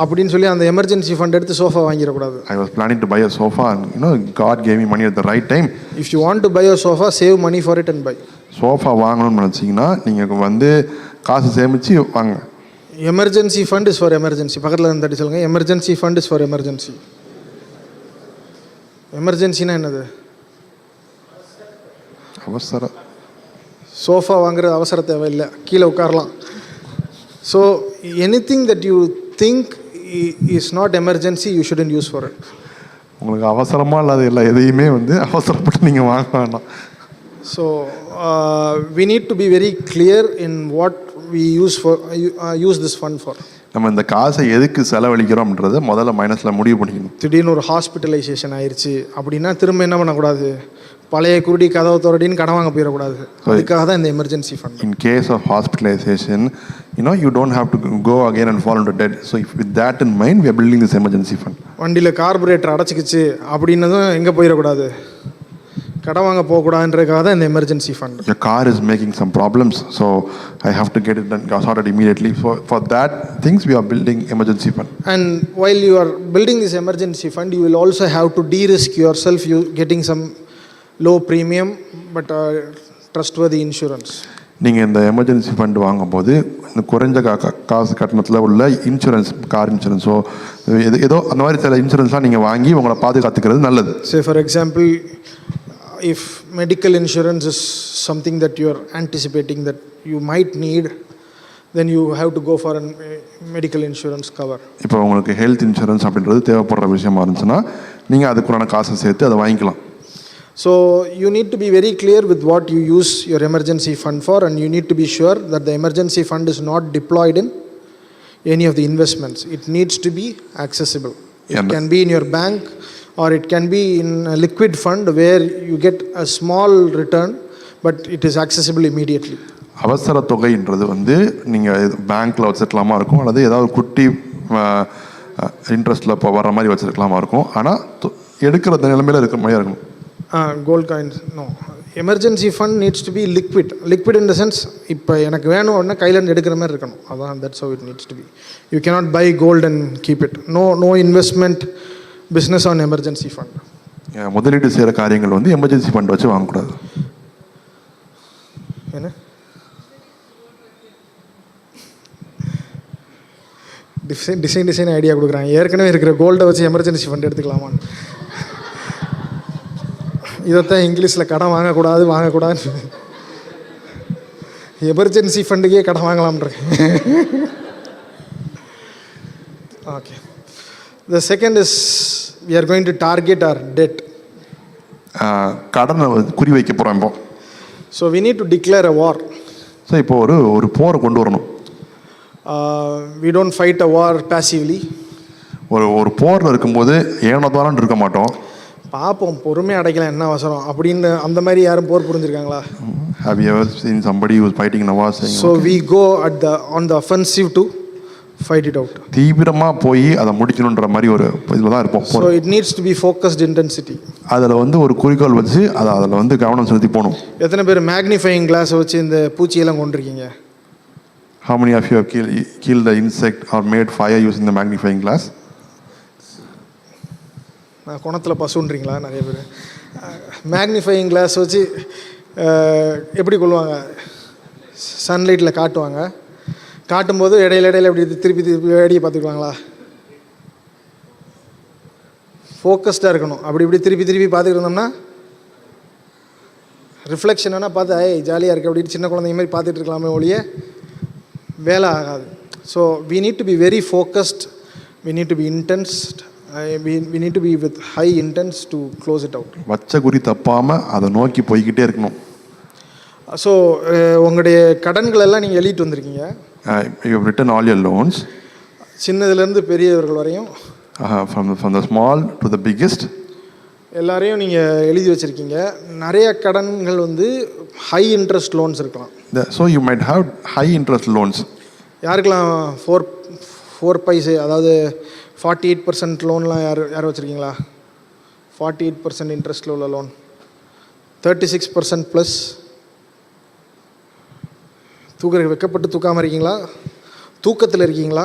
அப்படின்னு சொல்லி அந்த எமர்ஜென்சி ஃபண்ட் எடுத்து sofa வாங்கிடக்கூடாது. I was planning to buy a sofa and God gave me money at the right time. If you want to buy a sofa, save money for it and buy. Sofa வாங்கணும்னு நினச்சிங்கன்னா நீங்கள் வந்து காசு சேமித்து வாங்க. Emergency fund is for emergency. பக்கத்தில் இருந்தாட்டி சொல்லுங்கள், emergency fund is for emergency. எமர்ஜென்சினா என்னது? அவசரம். சோஃபா வாங்குறது அவசர தேவையில்லை, கீழே உட்காரலாம். So anything that you think is not emergency you shouldn't use for it. உங்களுக்கு அவசரமாக இல்லாத எல்லா எதையுமே வந்து அவசரப்பட்டு நீங்கள் வாங்க வேண்டாம். So we need to be very clear in what we use this fund for. நம்ம இந்த காசை எதுக்கு செலவழிக்கிறோம்ன்றதை முதல்ல மைனஸில் முடிவு பண்ணிக்கணும். திடீர்னு ஒரு ஹாஸ்பிட்டலைசேஷன் ஆயிடுச்சு அப்படின்னா திரும்ப என்ன பண்ணக்கூடாது, பழைய குருடி கதவை தோரடின்னு கடன் வாங்க போயிடக்கூடாது. அதுக்காக தான் இந்த emergency fund. In case of hospitalization, you don't have to go again and fall into debt. So if with that in mind, we are building this emergency fund. வண்டியில் கார்பரேட்டர் அடைச்சிக்கிச்சு அப்படின்னதும் எங்கே போயிடக்கூடாது, கடன் வாங்க போகக்கூடாதுன்றதுக்காக தான் இந்த emergency fund. Your car is making some problems, so I have to get it done, sorted immediately. For that things we are building emergency fund. And while you are building this emergency fund, you will also have to de-risk yourself, you getting some low premium but trustworthy insurance. நீங்கள் இந்த எமர்ஜென்சி ஃபண்ட் வாங்கும்போது இந்த குறைஞ்ச காசு கட்டணத்தில் உள்ள இன்சூரன்ஸ், கார் இன்சூரன்ஸோ ஏதோ அந்த மாதிரி சில இன்சூரன்ஸ்லாம் நீங்கள் வாங்கி உங்களை பாதுகாத்துக்கிறது நல்லது. Say for example, if medical insurance is something that you are anticipating that you might need, then you have to go for a medical insurance cover. இப்போ உங்களுக்கு ஹெல்த் இன்சூரன்ஸ் அப்படின்றது தேவைப்படுற விஷயமா இருந்துச்சுன்னா நீங்கள் அதுக்குள்ளான காசை சேர்த்து அதை வாங்கிக்கலாம். So you need to be very clear with what you use your emergency fund for, and you need to be sure that the emergency fund is not deployed in any of the investments. It needs to be accessible. It can be in your bank or it can be in a liquid fund where you get a small return but it is accessible immediately. அவசர தொகைன்றது வந்து நீங்கள் பேங்க்கில் வச்சுருக்கலாமா இருக்கும், அல்லது ஏதாவது குட்டி இன்ட்ரெஸ்ட்டில் இப்போ வர்ற மாதிரி வச்சுருக்கலாமா இருக்கும். ஆனால் எடுக்கிற நிலைமையில் இருக்கிற மாதிரியாக இருக்கும். Gold coins, no. Emergency fund needs to be liquid. Liquid in the sense, இப்போ எனக்கு வேணும் உடனே கையிலேருந்து எடுக்கிற மாதிரி இருக்கணும். அதான், that's how it needs to be. You cannot buy gold and keep it. No investment business on emergency fund. முதலீடு செய்கிற காரியங்கள் வந்து எமர்ஜென்சி ஃபண்ட் வச்சு வாங்கக்கூடாது. என்ன டிசைன் ஐடியா கொடுக்குறாங்க. ஏற்கனவே இருக்கிற கோல்டை வச்சு எமர்ஜென்சி ஃபண்ட் எடுத்துக்கலாமான்னு. இதைத்தான் இங்கிலீஷில் கடன் வாங்கக்கூடாது எமர்ஜென்சி ஃபண்டுக்கே கடன் வாங்கலாம்ன்றேன். Okay. The second is we are going to target our debt. கடனை குறி வைக்க போகிறோம் இப்போ. So we need to declare a war. So இப்போ ஒரு போரை கொண்டு வரணும். We don't fight a war passively. ஒரு போரில் இருக்கும்போது ஏனோதானு இருக்க மாட்டோம். பார்ப்போம், பொறுமையாக அடைக்கலாம், என்ன அவசரம் அப்படின்னு அந்த மாதிரி யாரும் போர் புரிஞ்சிருக்காங்களா? Have you ever seen somebody who is fighting in a war saying, so we go on the offensive to fight it out. தீவிரமாக போய் அதை முடிக்கணுன்ற மாதிரி ஒரு இதில் தான் இருப்போம். So it needs to be focused intensity. அதில் வந்து ஒரு குறிக்கோள் வச்சு அதில் வந்து கவனம் செலுத்தி போகணும். எத்தனை பேர் மேக்னிஃபையிங் கிளாஸை வச்சு இந்த பூச்சியெல்லாம் கொண்டிருக்கீங்க? How many of you have killed the insect or made fire using the magnifying glass? நான் குணத்தில் பசுன்றீங்களா? நிறைய பேர் மேக்னிஃபையிங் கிளாஸ் வச்சு எப்படி கொள்வாங்க? சன்லைட்டில் காட்டுவாங்க. காட்டும்போது இடையில இப்படி திருப்பி வேடியை பார்த்துக்குவாங்களா? ஃபோக்கஸ்டாக இருக்கணும். அப்படி இப்படி திருப்பி திருப்பி பார்த்துட்டு இருந்தோம்னா ரிஃப்ளெக்ஷன் வேணால் பார்த்து ஜாலியாக இருக்குது அப்படின்னு சின்ன குழந்தைங்க மாதிரி பார்த்துட்டு இருக்கலாமே ஒழிய வேலை ஆகாது. So we need to be very focused, we need to be intense, we need to be with high intents to close it out. வச்ச குறி தப்பாமல் அதை நோக்கி போய்கிட்டே இருக்கணும். ஸோ உங்களுடைய கடன்கள் எல்லாம் நீங்கள் எழுதிட்டு வந்திருக்கீங்க. You have written all your loans. சின்னதுலேருந்து பெரியவர்கள் வரையும் from the small to the biggest. எல்லாரையும் நீங்கள் எழுதி வச்சுருக்கீங்க. நிறைய கடன்கள் வந்து ஹை இன்ட்ரெஸ்ட் லோன்ஸ் இருக்கலாம். So you might have high interest loans. யாருக்கெல்லாம் 4 பைசே, அதாவது 48% லோன்லாம் யார் வச்சுருக்கீங்களா? 48% இன்ட்ரெஸ்ட்டில் உள்ள லோன், 36% ப்ளஸ். வைக்கப்பட்டு தூக்காமல் இருக்கீங்களா? தூக்கத்தில் இருக்கீங்களா?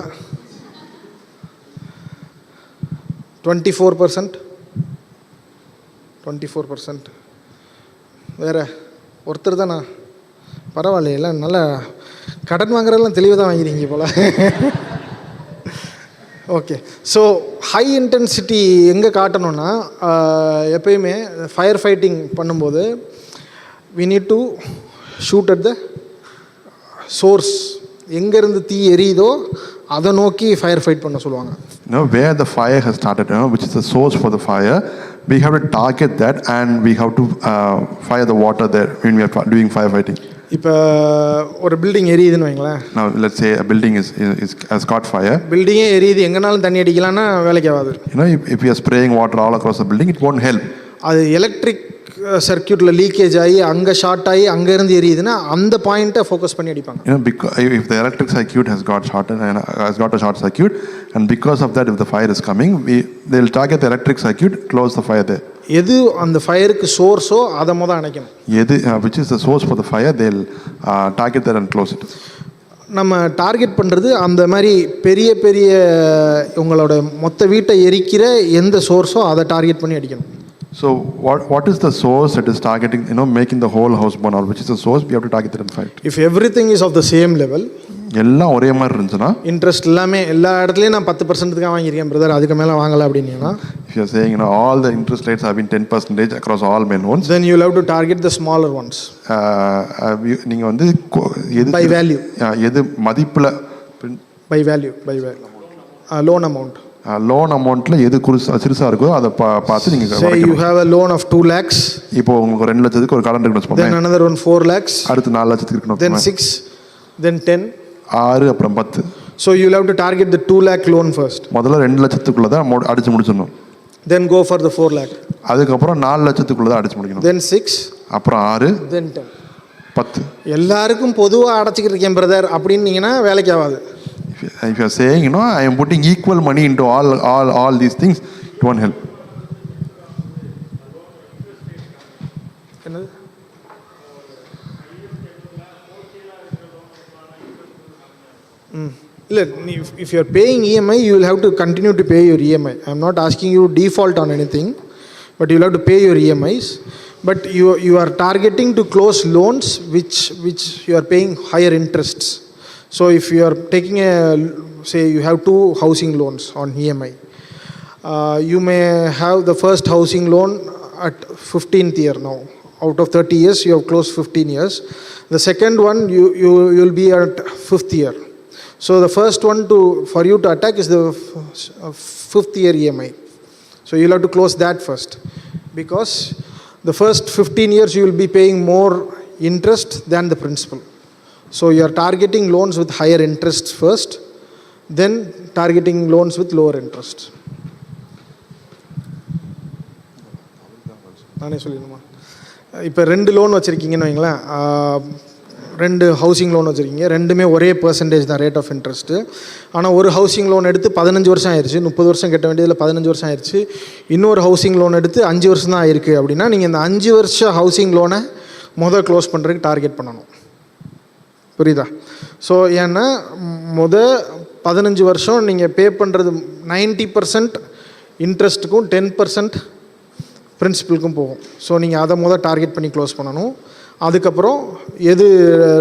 24%. வேறு ஒருத்தர் தானா? பரவாயில்ல, எல்லாம் நல்லா கடன் வாங்குறதெல்லாம் தெளிவாக தான் வாங்கிறீங்க போல். ஓகே. ஸோ ஹை இன்டென்சிட்டி எங்கே காட்டணும்னா, எப்பயுமே ஃபயர் ஃபைட்டிங் பண்ணும்போது we need to shoot at the source. எங்கேருந்து தீ எரியுதோ அதை நோக்கி ஃபயர் ஃபைட் பண்ண சொல்லுவாங்க. Where the fire has started, which is the source for the fire, we have to target that and we have to fire the water there when we are doing firefighting. இப்போ ஒரு பில்டிங் எரியுதுன்னு வைங்களேன். Now let's say a building has caught fire. பில்டிங்கே எரியுது, எங்கனாலும் தண்ணி அடிக்கலாம்னா வேலைக்கு ஆகாது. If you are spraying water all across the building, it won't help. அது எலக்ட்ரிக் சர்க்யூட்டில் லீக்கேஜ் ஆகி அங்கே ஷார்ட் ஆகி அங்கேருந்து எரியுதுன்னா அந்த பாயிண்ட்டை ஃபோக்கஸ் பண்ணி அடிப்பாங்க. Because if the electric circuit has got shorted and has got a short circuit, and because of that if the fire is coming, they'll target the electric circuit, close the fire there. எது அந்த ஃபயருக்கு சோர்ஸோ அதை மொதல் அணைக்கணும். எது which is the source for the fire, they'll target that and close it. நம்ம டார்கெட் பண்ணுறது அந்த மாதிரி பெரிய பெரிய உங்களோட மொத்த வீட்டை எரிக்கிற எந்த சோர்ஸோ அதை டார்கெட் பண்ணி அடிக்கணும். So what is the source that is targeting, making the whole house burn out? Which is the source? We have to target it and fight. If everything is of the same level, எல்லாம் ஒரே மாதிரி இருந்துச்சுன்னா, இன்ட்ரெஸ்ட் எல்லாமே எல்லா இடத்துலையும் நான் 10% தான் வாங்கியிருக்கேன் பிரதர், அதுக்கு மேலே வாங்கலை அப்படின்னா, if you are saying all the interest rates have been 10% across all my loans, then you will have to target the smaller ones. நீங்க வந்து by value. எது மதிப்புல by value loan amount. Loan அமௌண்ட்ல எது சிறுசா இருக்கோ அதை பார்த்து நீங்க say you have a loan of 2 lakhs. இப்போ உங்களுக்கு 2 லட்சத்துக்கு ஒரு கடன் இருக்குன்னு வச்சுக்கோங்க. then another one 4 lakhs. அடுத்து 4 லட்சத்துக்கு இருக்கணும். then 6, then 10. 6 அப்புறம் 10. so you will have to target the 2 lakh loan first. முதல்ல 2 லட்சத்துக்குள்ள தான் அடிச்சு முடிச்சணும். then go for the 4 lakh. அதுக்கு அப்புறம் 4 லட்சத்துக்குள்ள தான் அடிச்சு முடிக்கணும். then 6, அப்புறம் 6, then 10. 10. எல்லாருக்கும் பொதுவா அடைச்சிட்டு இருக்கேன் பிரதர் அப்படினீங்கன்னா வேலைக்கு ஆகாது. If you are saying, I am putting equal money into all these things, it won't help. If you are paying EMI, you will have to continue to pay your EMI. I am not asking you to default on anything, but you will have to pay your EMIs. But you are targeting to close loans which you are paying higher interests. So if you are taking say you have 2 housing loans on EMI, you may have the first housing loan at 15th year now. Out of 30 years, you have closed 15 years. The second one, you will be at 5th year. So the first one for you to attack is the 5th year EMI. So you will have to close that first, because the first 15 years you will be paying more interest than the principal. So you are targeting loans with higher interests first, then targeting loans with lower interest. நானே சொல்லிடுமா? இப்போ 2 லோன் வச்சுருக்கீங்கன்னு வைங்களேன், 2 ஹவுசிங் லோன் வச்சுருக்கீங்க, ரெண்டுமே ஒரே பர்சன்டேஜ் தான் ரேட் ஆஃப் இன்ட்ரெஸ்ட்டு. ஆனால் ஒரு ஹவுசிங் லோன் எடுத்து 15 வருஷம் ஆயிடுச்சு, 30 வருஷம் கட்ட வேண்டியதில் 15 வருஷம் ஆயிடுச்சு. இன்னொரு ஹவுசிங் லோன் எடுத்து 5 வருஷம் தான் ஆயிருக்கு அப்படின்னா, நீங்கள் இந்த 5 வருஷம் ஹவுசிங் லோனை க்ளோஸ் பண்ணுறதுக்கு டார்கெட் பண்ணணும். புரியுதா? ஸோ ஏன்னா 15 வருஷம் நீங்கள் பே பண்ணுறது 90% இன்ட்ரெஸ்ட்டுக்கும் 10% பிரின்சிபலுக்கும் போகும். ஸோ நீங்கள் அதை டார்கெட் பண்ணி க்ளோஸ் பண்ணணும். அதுக்கப்புறம் எது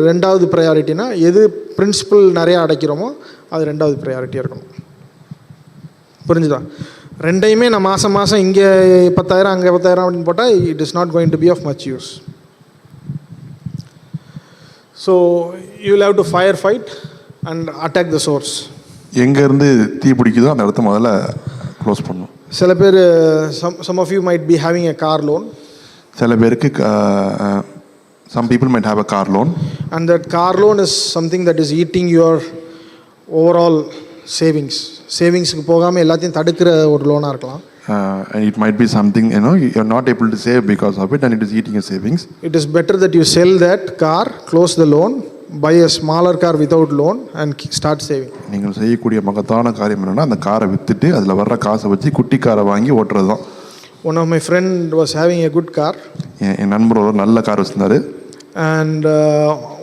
2வது ப்ரையாரிட்டினா, எது பிரின்சிபல் நிறையா அடைக்கிறோமோ அது 2வது ப்ரையாரிட்டியாக இருக்கணும். புரிஞ்சுதா? ரெண்டையுமே நான் மாதம் மாதம் இங்கே 10,000 அங்கே 10,000 அப்படின்னு போட்டால் it is not going to be of much use. So you will have to fire fight and attack the source. எங்கேருந்து தீ பிடிக்குதோ அந்த இடத்த முதல்ல க்ளோஸ் பண்ணணும். சில பேர் some of you might be having a car loan. சில பேருக்கு some people might have a car loan, and that car loan is something that is eating your overall savings க்கு போகாம எல்லாத்தையும் தடுக்கிற ஒரு லோனா இருக்கலாம். And it might be something, you know, you're not able to save because of it and it is eating your savings. It is better that you sell that car, close the loan, buy a smaller car without loan and start saving. நீங்கள் செய்யக்கூடிய மகத்தான காரியம் என்னன்னா அந்த காரை வித்துட்டு அதுல வர்ற காசை வச்சு குட்டி காரை வாங்கி ஓட்டுறது தான். One of my friend was having a good car. என் நண்பர் ஒரு நல்ல கார் வச்சிருந்தாரு. And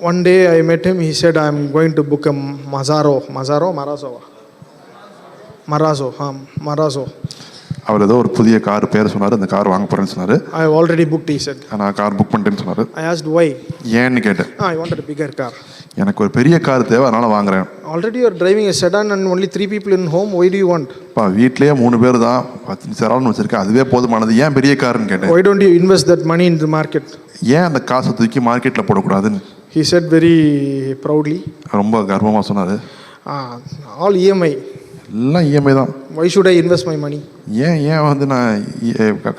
one day I met him. He said, "I am going to book a Marazzo." அவர் ஏதோ ஒரு புதிய கார் பேர் சொன்னார். அந்த கார் வாங்க போறேன்னு சொன்னாரு. I have already booked, he said. நான் கார் புக் பண்ணிட்டேன்னு சொன்னாரு. I asked why. ஏன்னு கேட்டேன். I wanted a bigger car. எனக்கு ஒரு பெரிய கார் தேவை, அதனால வாங்குறேன். Already you are driving a sedan and only 3 people in home. Why do you want? வீட்லயே 3 பேர் தான், செடான் வச்சிருக்கேன், அதுவே போதுமானது, ஏன் பெரிய கார்னு கேட்டேன். Why don't you invest that money in the market? ஏன் அந்த காசை தூக்கி மார்க்கெட்ல போடக்கூடாதுன்னு He said very proudly. ரொம்ப கர்வமா சொன்னாரு. All EMI. எல்லாம் EMI தான். Why should I invest my money? ஏன் வந்து நான்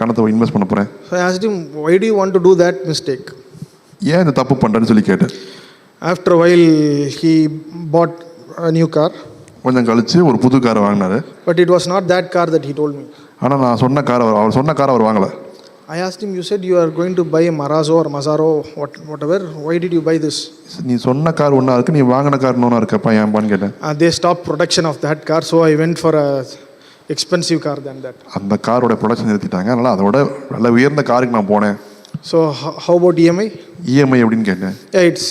கணத்தை இன்வெஸ்ட் பண்ண போறேன். So I asked him, why do you want to do that mistake? ஏன் இந்த தப்பு பண்றேன்னு சொல்லி கேட்டேன். After a while he bought a new car. கொஞ்சம் கழிச்சு ஒரு புது கார் வாங்கினாரு. But it was not that car that he told me. ஆனா நான் சொன்ன கார் அவர் சொன்ன கார் அவர் வாங்கல. I asked him, you said you are going to buy a Marazzo or Mazzaro whatever, why did you buy this? நீ சொன்ன கார் ஒண்ணா இருக்கு, நீ வாங்கின கார் இன்னொன்னா இருக்குப்பா, ஏன்பான்னு கேட்டேன். They stopped production of that car, so I went for a expensive car than that. அந்த காரோட ப்ரொடக்ஷன் நிறுத்திட்டாங்க, அதனால அதோட நல்ல உயர்ந்த காருக்கு நான் போனேன். So how about EMI? EMI எப்படின்னு கேட்டேன். Yeah, it's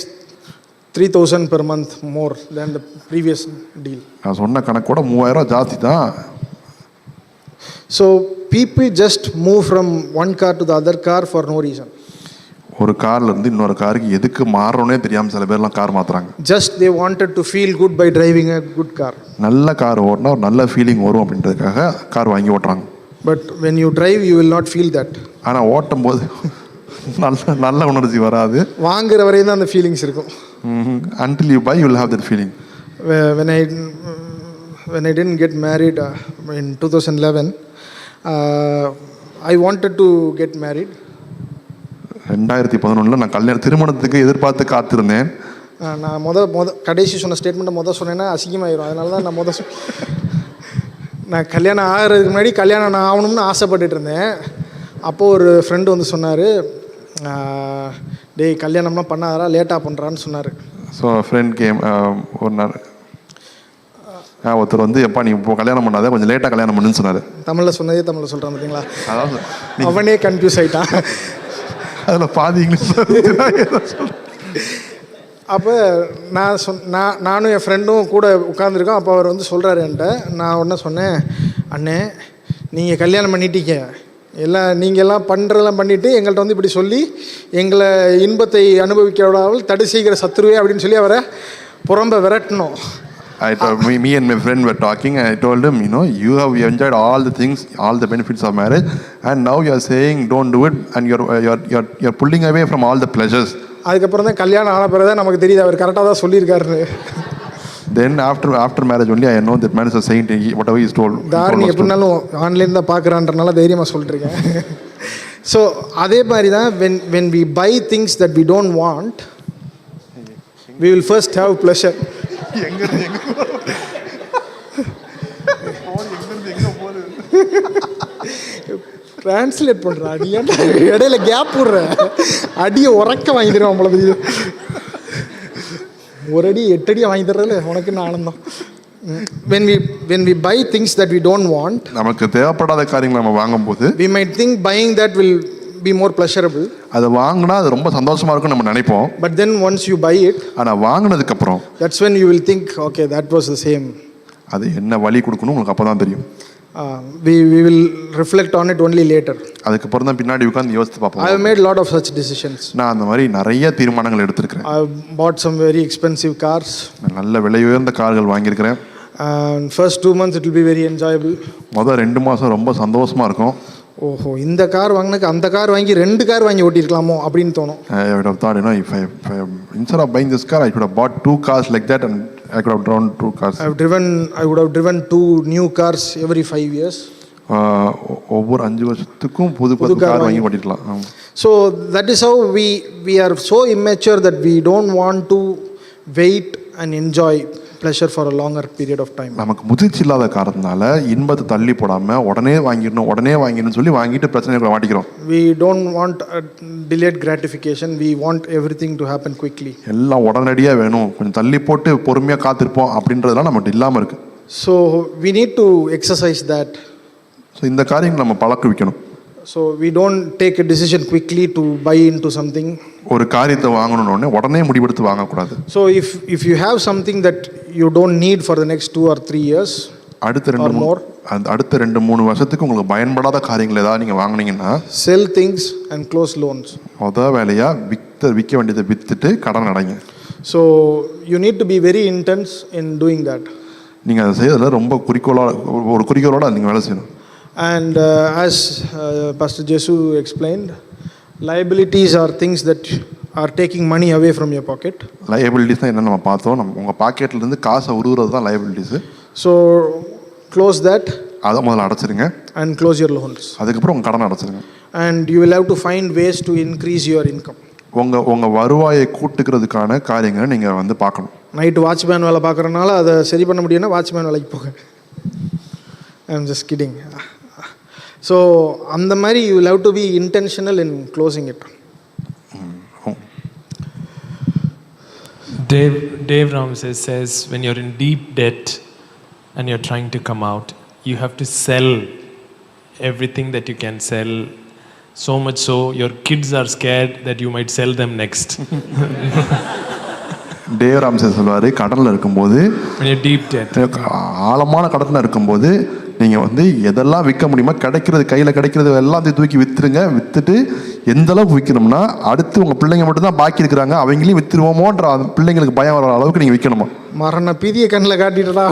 3,000 per month more than the previous deal. நான் சொன்ன கணக்கோட 3000 ஜாஸ்தி தான். So people just move from one car to the other car for no reason. ஒரு கார்ல இருந்து இன்னொரு காருக்கு எதுக்கு மாறணும்னே தெரியாம சில பேர்லாம் கார் மாத்துறாங்க. Just they wanted to feel good by driving a good car. நல்ல கார் ஓட்டினா ஒரு நல்ல ஃபீலிங் வரும் அப்படின்றதுக்காக கார் வாங்கி ஓட்டுறாங்க. But when you drive you will not feel that. ஆனா ஓட்டும் போது நல்ல உணர்ச்சி வராது. வாங்குற வரையும் தான் அந்த ஃபீலிங்ஸ் இருக்கும். Until you buy you will have that feeling. When I didn't get married in 2011, I wanted to get married. 2011ல நான் திருமணத்துக்கு எதிர்பார்த்து காத்திருந்தேன். நான் கடைசி சொன்ன ஸ்டேட்மெண்ட்டை சொன்னேன்னா அசிங்கமாயிரும். அதனால தான் நான் கல்யாணம் ஆகிறதுக்கு முன்னாடி கல்யாணம் நான் ஆகணும்னு ஆசைப்பட்டுட்டு இருந்தேன். அப்போது ஒரு ஃப்ரெண்டு வந்து சொன்னார், டேய் கல்யாணம்லாம் பண்ணாதரா, லேட்டாக பண்ணுறான்னு சொன்னார். ஸோ ஃப்ரெண்ட் கேம் ஒரு நாள் ஒருத்தர் வந்து எப்பா நீ இப்போ கல்யாணம் பண்ணாத, கொஞ்சம் லேட்டாக கல்யாணம் பண்ணுன்னு சொன்னார். தமிழில் சொன்னதே தமிழில் சொல்கிறான் பார்த்தீங்களா? அதாவது அவனே கன்ஃபியூஸ் ஆகிட்டான். அதில் பாதி இங்கிலீஷ். அப்போ நானும் என் ஃப்ரெண்டும் கூட உட்காந்துருக்கோம். அப்போ அவர் வந்து சொல்கிறாரு என்கிட்ட. நான் உடனே சொன்னேன், அண்ணே நீங்கள் கல்யாணம் பண்ணிட்டீங்க, நீங்கள்லாம் பண்ணுறதெல்லாம் பண்ணிவிட்டு எங்கள்கிட்ட வந்து இப்படி சொல்லி எங்களை இன்பத்தை அனுபவிக்க விடாமல் தடை செய்கிற சத்துருவே அப்படின்னு சொல்லி அவரை புறம்ப விரட்டணும். Me and my friend were talking and I told him, you have enjoyed all the things, all the benefits of marriage, and now you are saying don't do it, and you're pulling away from all the pleasures. அதுக்கப்புறம் தான் கல்யாணம் ஆன பிறகு தான் நமக்கு தெரியுது அவர் கரெக்டாக தான் சொல்லியிருக்காரு. Then after marriage only I know that man is a saint, whatever he is told. Dharani எப்படினாலும் ஆன்லைன் தான் பார்க்குறான்றனால தைரியமாக சொல்லிட்டுருக்கேன். ஸோ அதே மாதிரி தான் when we buy things that we don't want, we will first have pleasure. Translate பண்ணுறா, நீ ஏன்டா இடையில கேப் விடுற, அடியை உறக்க வாங்கி தருவான் அவ்வளோ. ஒரு அடி 8 அடியை வாங்கி தர்றதுல உனக்கு என்ன ஆனந்தம். when we buy things that we don't want, நமக்கு தேவைப்படாத காரியங்களை நம்ம வாங்கும்போது we might think buying that will be more pleasurable. அதை வாங்கினா அது ரொம்ப சந்தோஷமா இருக்கும்னு நம்ம நினைப்போம். But then once you buy it, ஆனா வாங்குனதுக்கு அப்புறம் that's when you will think, okay, that was the same. அது என்ன வலி கொடுக்கணும் உங்களுக்கு அப்பதான் தெரியும். We will reflect on it only later. அதுக்கு அப்புறம் தான் பின்னாடி உட்கார்ந்து யோசித்து பார்ப்போம். I have made a lot of such decisions. நான் அந்த மாதிரி நிறைய தீர்மானங்கள் எடுத்திருக்கிறேன். I have bought some very expensive cars. நல்ல விலை உயர்ந்த கார்கள் வாங்கி இருக்கிறேன். And first 2 months it will be very enjoyable. முதல் 2 மாதம் ரொம்ப சந்தோஷமாக இருக்கும். ஓஹோ, இந்த கார் வாங்கினக்கு அந்த கார் வாங்கி 2 கார் வாங்கி ஓட்டியிருக்கலாமோ அப்படின்னு தோணும். I would have thought, if I instead of buying this car, I could have bought 2 cars like that and I could have driven 2 cars. I would have driven 2 new cars every 5 years. ஒவ்வொரு 5 வருஷத்துக்கும் புது கார் வாங்கி ஓட்டிக்கலாம். So that is how we are so immature that we don't want to wait and enjoy pleasure for a longer period of time. நமக்கு முதிர்ச்சி இல்லாத காரணத்தினால இன்பத்தை தள்ளி போடாம உடனே வாங்கிடணும் சொல்லி வாங்கிட்டு பிரச்சனைகளை மாட்டிக்கிறோம். We don't want a delayed gratification. We want everything to happen quickly. எல்லாம் உடனடியா வேணும், கொஞ்சம் தள்ளி போட்டு பொறுமையா காத்திருப்போம் அப்படின்றதெல்லாம் நம்மகிட்ட இல்லாம இருக்கு. So we need to exercise that. So இந்த காரியங்களை நம்ம பழக்க வைக்கணும். So we don't take a decision quickly to buy into something. ஒரு காரியத்தை வாங்கணும்னு உடனே முடிவெடுத்து வாங்கக்கூடாது. So if you have something that you don't need for the next 2 or 3 years, அடுத்த 2-3 வருஷத்துக்கு உங்களுக்கு பயன்படாத காரியங்கள் ஏதாவது நீங்க வாங்குனீங்கன்னா sell things and close loans. முதல் வேலையா விற்க வேண்டியதை வித்துட்டு கடன் அடைங்க. So you need to be very intense in doing that. நீங்க அதை செய்யறதுல ரொம்ப குறிக்கோளோட நீங்க வேலை செய்யணும். And as Pastor Jesu explained, liabilities are things that are taking money away from your pocket. Liabilities என்ன நம்ம பார்த்தோம், உங்க பாக்கெட்ல இருந்து காசை உருவுறது தான் liabilities. So close that. அத முதல்ல அடைச்சிருங்க. And close your loans. அதுக்கப்புறம் உங்க கடனை அடைச்சிருங்க. And you will have to find ways to increase your income. உங்க வருவாயை கூட்டுக்கிறதுக்கான காரியங்களை நீங்க பார்க்கணும். நைட் வாட்ச்மேன் வேலை பார்க்கறனால அதை சரி பண்ண முடியும்னா வாட்ச்மேன் வேலைக்கு போங்க. I am just kidding. So அந்த மாதிரி you will have to be intentional in closing it. Dave Ramses says when you're in deep debt and you're trying to come out, you have to sell everything that you can sell, so much so your kids are scared that you might sell them next. Dave Ramsey சொல்வாரு, கடனில் இருக்கும்போது ஆழமான கடனில் இருக்கும்போது நீங்கள் எதெல்லாம் விற்க முடியுமோ கையில் கிடைக்கிறது எல்லாம் தூக்கி விற்றுட்டு எந்த அளவுக்கு விற்கணும்னா அடுத்து உங்கள் பிள்ளைங்க மட்டும்தான் பாக்கி இருக்கிறாங்க, அவங்களையும் விற்றுருவோமோன்ற பிள்ளைங்களுக்கு பயம் வர அளவுக்கு நீங்கள் விற்கணுமா. மரண பீதியை கண்ணில் காட்டிட்டா.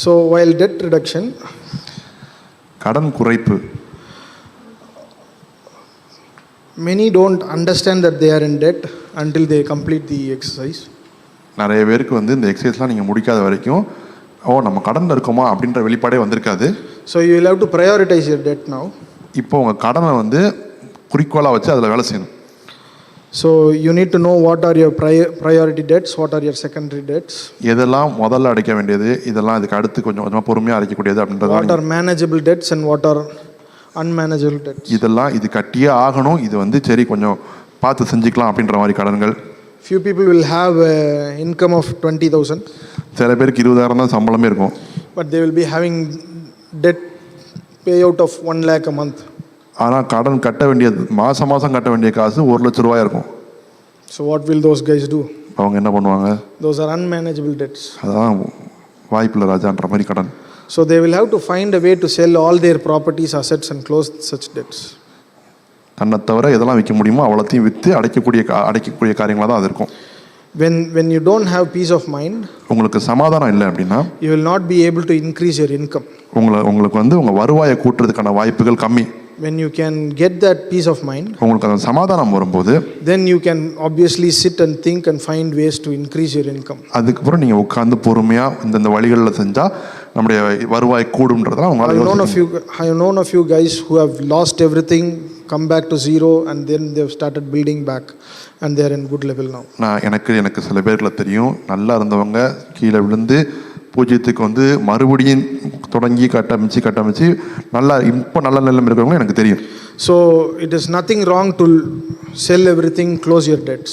So while debt reduction, கடன் குறைப்பு, many don't understand that they are in debt until they complete the exercise. நிறைய பேருக்கு இந்த எக்ஸசைஸ்லாம் நீங்கள் முடிக்காத வரைக்கும் நம்ம கடனில் இருக்கோமா அப்படின்ற வெளிப்பாடே வந்திருக்காது. So you will have to prioritize your debt now. இப்போ உங்கள் கடனை குறிக்கோளாக வச்சு அதில் வேலை செய்யணும். So you need to know what are your priority debts, what are your secondary debts. எதெல்லாம் முதல்ல அடைக்க வேண்டியது, இதெல்லாம் இதுக்கு அடுத்து கொஞ்சம் கொஞ்சமாக பொறுமையாக அடைக்கக்கூடியது அப்படின்றது. What are manageable debts and what are unmanageable debts. இதெல்லாம் இது கட்டியே ஆகணும், இது சரி கொஞ்சம் பார்த்து செஞ்சுக்கலாம் அப்படின்ற மாதிரி கடன்கள். Few people will have income of 20,000. சில பேருக்கு 20,000 தான் சம்பளமே இருக்கும். But they will be having debt payout of 1 lakh a month. ஆனால் கடன் கட்ட வேண்டியது மாதம் கட்ட வேண்டிய காசு 1 லட்ச ரூபாய் இருக்கும். So what will those guys do? அவங்க என்ன பண்ணுவாங்க? Those are unmanageable debts. அதான் வாய்ப்பில்லை ராஜான்ற மாதிரி கடன். So they will have to find a way to sell all their properties, assets and close such debts. தன்னை தவிர எதெல்லாம் விற்க முடியுமோ அவ்வளோத்தையும் விற்று அடைக்கக்கூடிய காரியங்களாக தான் அது இருக்கும். When you don't have peace of mind, உங்களுக்கு சமாதானம் இல்லை அப்படின்னா you will not be able to increase your income. உங்களுக்கு உங்கள் வருவாயை கூட்டுறதுக்கான வாய்ப்புகள் கம்மி. When you can get that peace of mind, உங்களுக்கு அந்த சமாதானம் வரும்போது then you can obviously sit and think and find ways to increase your income. அதுக்கப்புறம் நீங்கள் உட்கார்ந்து பொறுமையாக இந்த வழிகளில் செஞ்சால் நம்முடைய வருவாய் கூடும்ன்றதெல்லாம் I have known a few guys who have lost everything, come back to zero and then they have started building back and they are in good level now. எனக்கு சில பேர்களை தெரியும், நல்லா இருந்தவங்க கீழே விழுந்து பூஜ்ஜியத்துக்கு மறுபடியும் தொடங்கி கட்டமைச்சு நல்லா இப்போ நல்ல நிலைமை இருக்கிறவங்க எனக்கு தெரியும். So it is nothing wrong to sell everything, close your debts.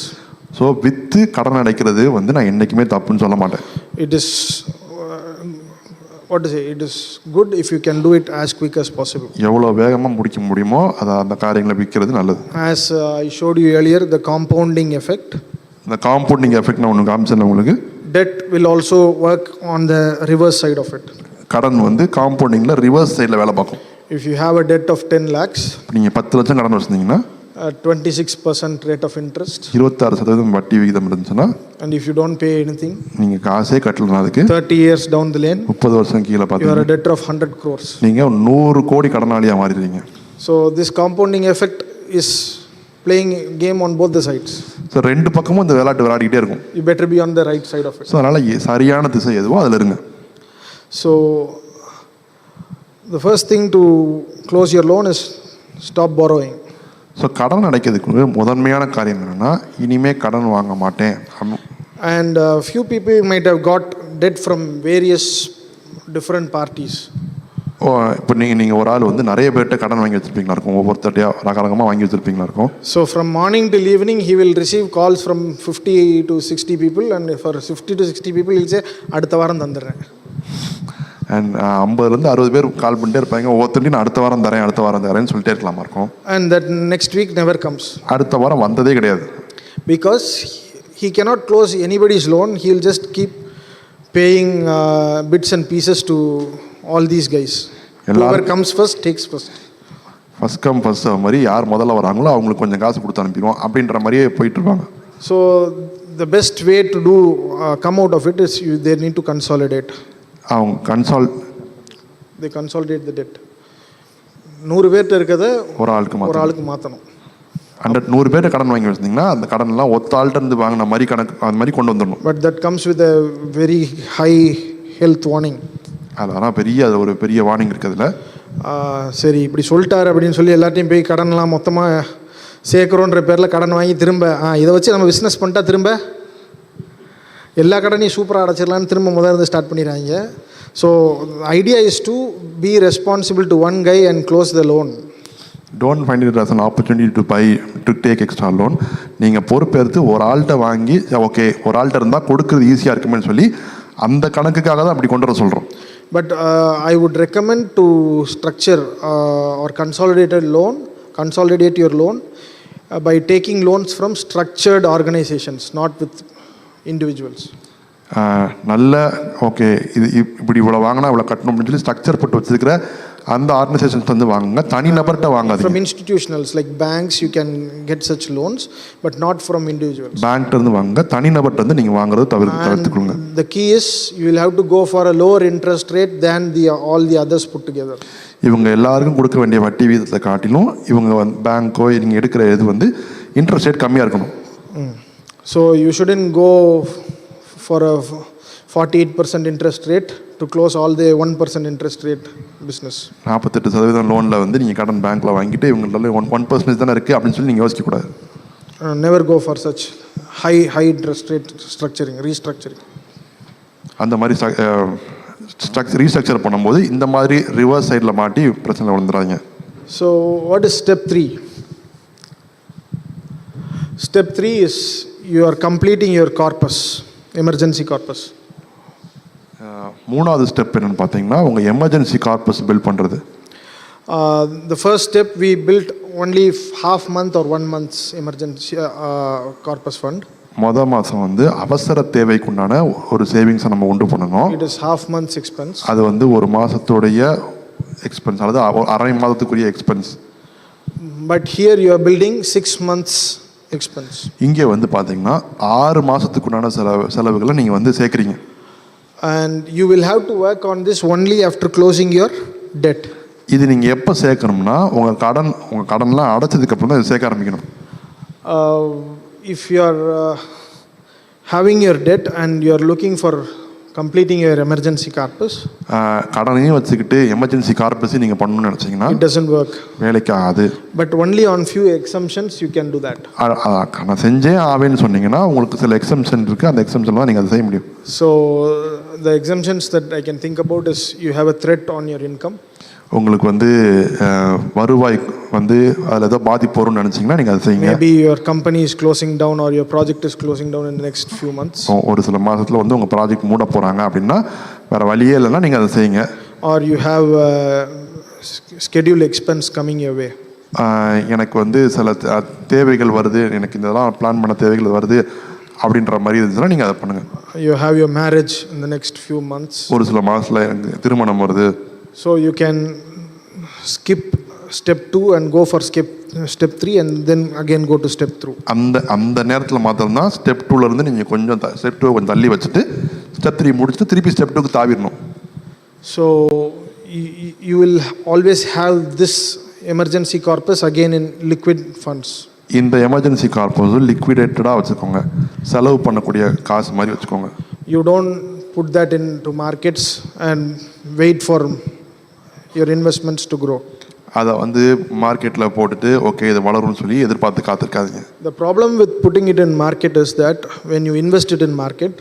So விற்று கடன் அடைக்கிறது நான் என்றைக்குமே தப்புன்னு சொல்ல மாட்டேன். It is it is good if you can do it as quick as possible. எவ்வளோ வேகமாக முடிக்க முடியுமோ அந்த காரியங்களை விற்கிறது நல்லது. As I showed you earlier, the compounding effect. இந்த காம்பவுண்டிங் எஃபெக்ட் நான் ஒன்று காமிச்சேன் உங்களுக்கு. Debt will also work on the reverse side of it. கடன் காம்பவுண்டிங்கில் ரிவர்ஸ் சைடில் வேலை பார்க்கும். If you have a debt of 10 lakhs, நீங்கள் 10 லட்சம் கடன் வச்சிருந்தீங்கன்னா 26% rate of interest. 26% வட்டி விகிதம் இருந்துச்சுன்னா, And if you don't pay anything, நீங்க காசே கட்டலனா அதுக்கு 30 years down the lane, 30 வருஷம் கீழ you are பாத்தீங்கன்னா a debtor of 100 crores. நீங்க 100 கோடி கடனாளியா மாறிடுவீங்க. So this compounding effect is playing game on both the sides. So ரெண்டு பக்கமும் இந்த விளையாட்டு விளையாடிக்கிட்டே இருக்கும். You better be on the right side of it. So அதனால சரியான திசை எதுவோ அதில் இருங்க. So the first thing to close your loan is stop borrowing. So கடன் அடைக்கிறதுக்கு முதன்மையான காரியம் என்னென்னா, இனிமே கடன் வாங்க மாட்டேன். And few people might have got debt from various different parties. இப்போ நீங்கள் ஒரு ஆள் வந்து நிறைய பேர்கிட்ட கடன் வாங்கி வச்சுருப்பீங்களா இருக்கும், ஒவ்வொருத்தட்டையாக ரகரகமாக வாங்கி வச்சுருப்பீங்களா இருக்கும். So from morning till evening he will receive calls from 50 to 60 people, and for 50 to 60 people he'll say அடுத்த வாரம் தந்துடுறேன். அண்ட் 50 to 60 பேர் கால் பண்ணிட்டே இருப்பாங்க, ஒவ்வொருத்தரையும் நான் அடுத்த வாரம் தரேன்னு சொல்லிட்டே இருக்கலாமா இருக்கும். And that next week never comes. அடுத்த வாரம் வந்ததே கிடையாது. Because he cannot close anybody's loan, he'll just keep paying bits and pieces to all these guys. Whoever comes first takes first. First come first மாதிரி யார் முதல்ல வராங்களோ அவங்களுக்கு கொஞ்சம் காசு கொடுத்து அனுப்பிடுவோம் அப்படின்ற மாதிரியே போயிட்டு இருப்பாங்க. So the best way to do come out of it is they need to consolidate. அவங்க they consolidate the debt. 100 பேர்ட்ட இருக்கத ஒரு ஆளுக்கு மாத்தணும். 100 பேர்ட்ட கடன் வாங்கி வச்சிருந்தீங்கன்னா அந்த கடன் எல்லாம் ஒத்த ஆள்கிட்ட இருந்து வாங்கின மாதிரி கணக்கு அந்த மாதிரி கொண்டு வந்துடணும். But that comes with a very high health warning. அதனால் ஒரு பெரிய வார்னிங் இருக்குதுல. சரி இப்படி சொல்லிட்டாரு அப்படின்னு சொல்லி எல்லாத்தையும் போய் கடன்லாம் மொத்தமாக சேர்க்குறோன்ற பேரில் கடன் வாங்கி திரும்ப இதை வச்சு நம்ம பிஸ்னஸ் பண்ணிட்டா திரும்ப எல்லா கடனையும் சூப்பராக அடைச்சிடலான்னு திரும்ப முதல்ல ஸ்டார்ட் பண்ணிடுறாங்க. So idea is to be responsible to one guy and close the loan. Don't find it as an opportunity to take extra loan. நீங்கள் பொறுப்பேற்று ஒரு ஆள்கிட்ட வாங்கி ஓகே ஒரு ஆள்கிட்ட இருந்தால் கொடுக்குறது ஈஸியாக இருக்குமே சொல்லி அந்த கணக்குக்காக தான் அப்படி கொண்டு வர சொல்கிறோம். But I would recommend to structure or consolidate your loan by taking loans from structured organizations, not with individuals. நல்ல ஓகே இது இப்படி இவ்வளோ வாங்கினா இவ்வளோ கட்டணும் அப்படின்னு சொல்லி ஸ்ட்ரக்சர் போட்டு வச்சிருக்கிற அந்த ஆர்கனைசேஷன்ஸ் வந்து வாங்குங்க, தனி நபர்கிட்ட வாங்காதீங்க. From institutionals like banks you can get such loans, but not from individuals. பேங்க்ல இருந்து வாங்குங்க, தனி நபர்கிட்ட இருந்து நீங்கள் வாங்குறது தவிர்த்துக்கொள்ளுங்க. The key is you will have to go for a lower interest rate than all the others put together. இவங்க எல்லாருக்கும் கொடுக்க வேண்டிய வட்டி வீதத்தை காட்டிலும் இவங்க பேங்க்கோ நீங்கள் எடுக்கிற இது வந்து இன்ட்ரெஸ்ட் ரேட் கம்மியாக இருக்கணும். So you shouldn't go for a 48% interest rate to close all the 1% interest rate business. 48% லோனில் வந்து நீங்கள் கடன் பேங்க்கில் வாங்கிட்டு இவங்களால 1% தானே இருக்குது அப்படின்னு சொல்லி நீங்கள் யோசிக்கக்கூடாது. Never go for such high interest rate restructuring. அந்த மாதிரி ரீஸ்ட்ரக்சர் பண்ணும்போது இந்த மாதிரி ரிவர்ஸ் சைடில் மாட்டி பிரச்சனை வந்துடுறாங்க. So what is step 3? Step 3 is you are completing your corpus, emergency corpus. மூணாவது ஸ்டெப் என்னன்னு பார்த்தீங்கன்னா உங்கள் எமர்ஜென்சி கார்பஸ் பில்ட் பண்ணுறது. The first step we built only half month or 1 month's emergency corpus fund. மாதம் வந்து அவசர தேவைக்குண்டான ஒரு சேவிங்ஸை நம்ம உண்டு பண்ணணும். It is half month's expense. அது வந்து ஒரு மாதத்துடைய எக்ஸ்பென்ஸ், அதாவது அரை மாதத்துக்குரிய expense. But here you are building 6 months expense. இங்கே வந்து பார்த்தீங்கன்னா 6 மாதத்துக்குண்டான செலவுகளை நீங்கள் வந்து சேர்க்குறீங்க. And you will have to work on this only after closing your debt. இது நீங்கள் எப்போ சேர்க்கணும்னா உங்கள் கடன்லாம் அடைச்சதுக்கப்புறம் தான் இது சேர்க்க ஆரம்பிக்கணும். If you are having your debt and you are looking for completing your emergency corpus, கடனையும் வச்சுக்கிட்டு எமர்ஜென்சி கார்பஸையும் நீங்கள் பண்ணணும்னு நினச்சிங்கன்னா it doesn't work. வேலைக்கு ஆகாது. But only on few exemptions you can do that. நான் செஞ்சே ஆவேன்னு சொன்னீங்கன்னா உங்களுக்கு சில எக்ஸம்ஷன் இருக்குது, அந்த எக்ஸம்ஷன் தான் நீங்கள் அதை செய்ய முடியும். So the exemptions that I can think about is you have a threat on your income. உங்களுக்கு வந்து வருவாய் வந்து அதில் ஏதோ பாதிப்பு வரும்னு நினச்சிங்கன்னா நீங்கள் அதை செய்யுங்க. Maybe your company is closing down or your project is closing down in the next few months. ஒரு சில மாதத்தில் வந்து உங்கள் ப்ராஜெக்ட் மூட போகிறாங்க அப்படின்னா வேறு வழியே இல்லைன்னா நீங்கள் அதை செய்யுங்க. Or you have scheduled expense coming your way. எனக்கு வந்து சில தேவைகள் வருது, எனக்கு இதெல்லாம் பிளான் பண்ண தேவைகள் வருது அப்படின்ற மாதிரி இருந்துச்சுன்னா நீங்கள் அதை பண்ணுங்கள். You have your marriage in the next few months. ஒரு சில மாதத்தில் எனக்கு திருமணம் வருது. So you can skip step 2 and go for step 3 and then again go to step 2. அந்த நேரத்தில் மாத்திரம் தான் ஸ்டெப் 2ல இருந்து நீங்கள் கொஞ்சம் ஸ்டெப் 2 கொஞ்சம் தள்ளி வச்சுட்டு ஸ்டெப் 3 முடிச்சுட்டு திருப்பி ஸ்டெப் 2க்கு தாவிடணும். So you will always have this emergency corpus again in liquid funds. இந்த எமர்ஜென்சி கார்பஸ் லிக்விடேட்டடாக வச்சுக்கோங்க, செலவு பண்ணக்கூடிய காசு மாதிரி வச்சுக்கோங்க. You don't put that into markets and wait for your investments to grow. அதை வந்து மார்க்கெட்டில் போட்டுட்டு ஓகே இது வளரும்னு சொல்லி எதிர்பார்த்து காத்திருக்காதீங்க. The problem with putting it in market is that when you invest it in market,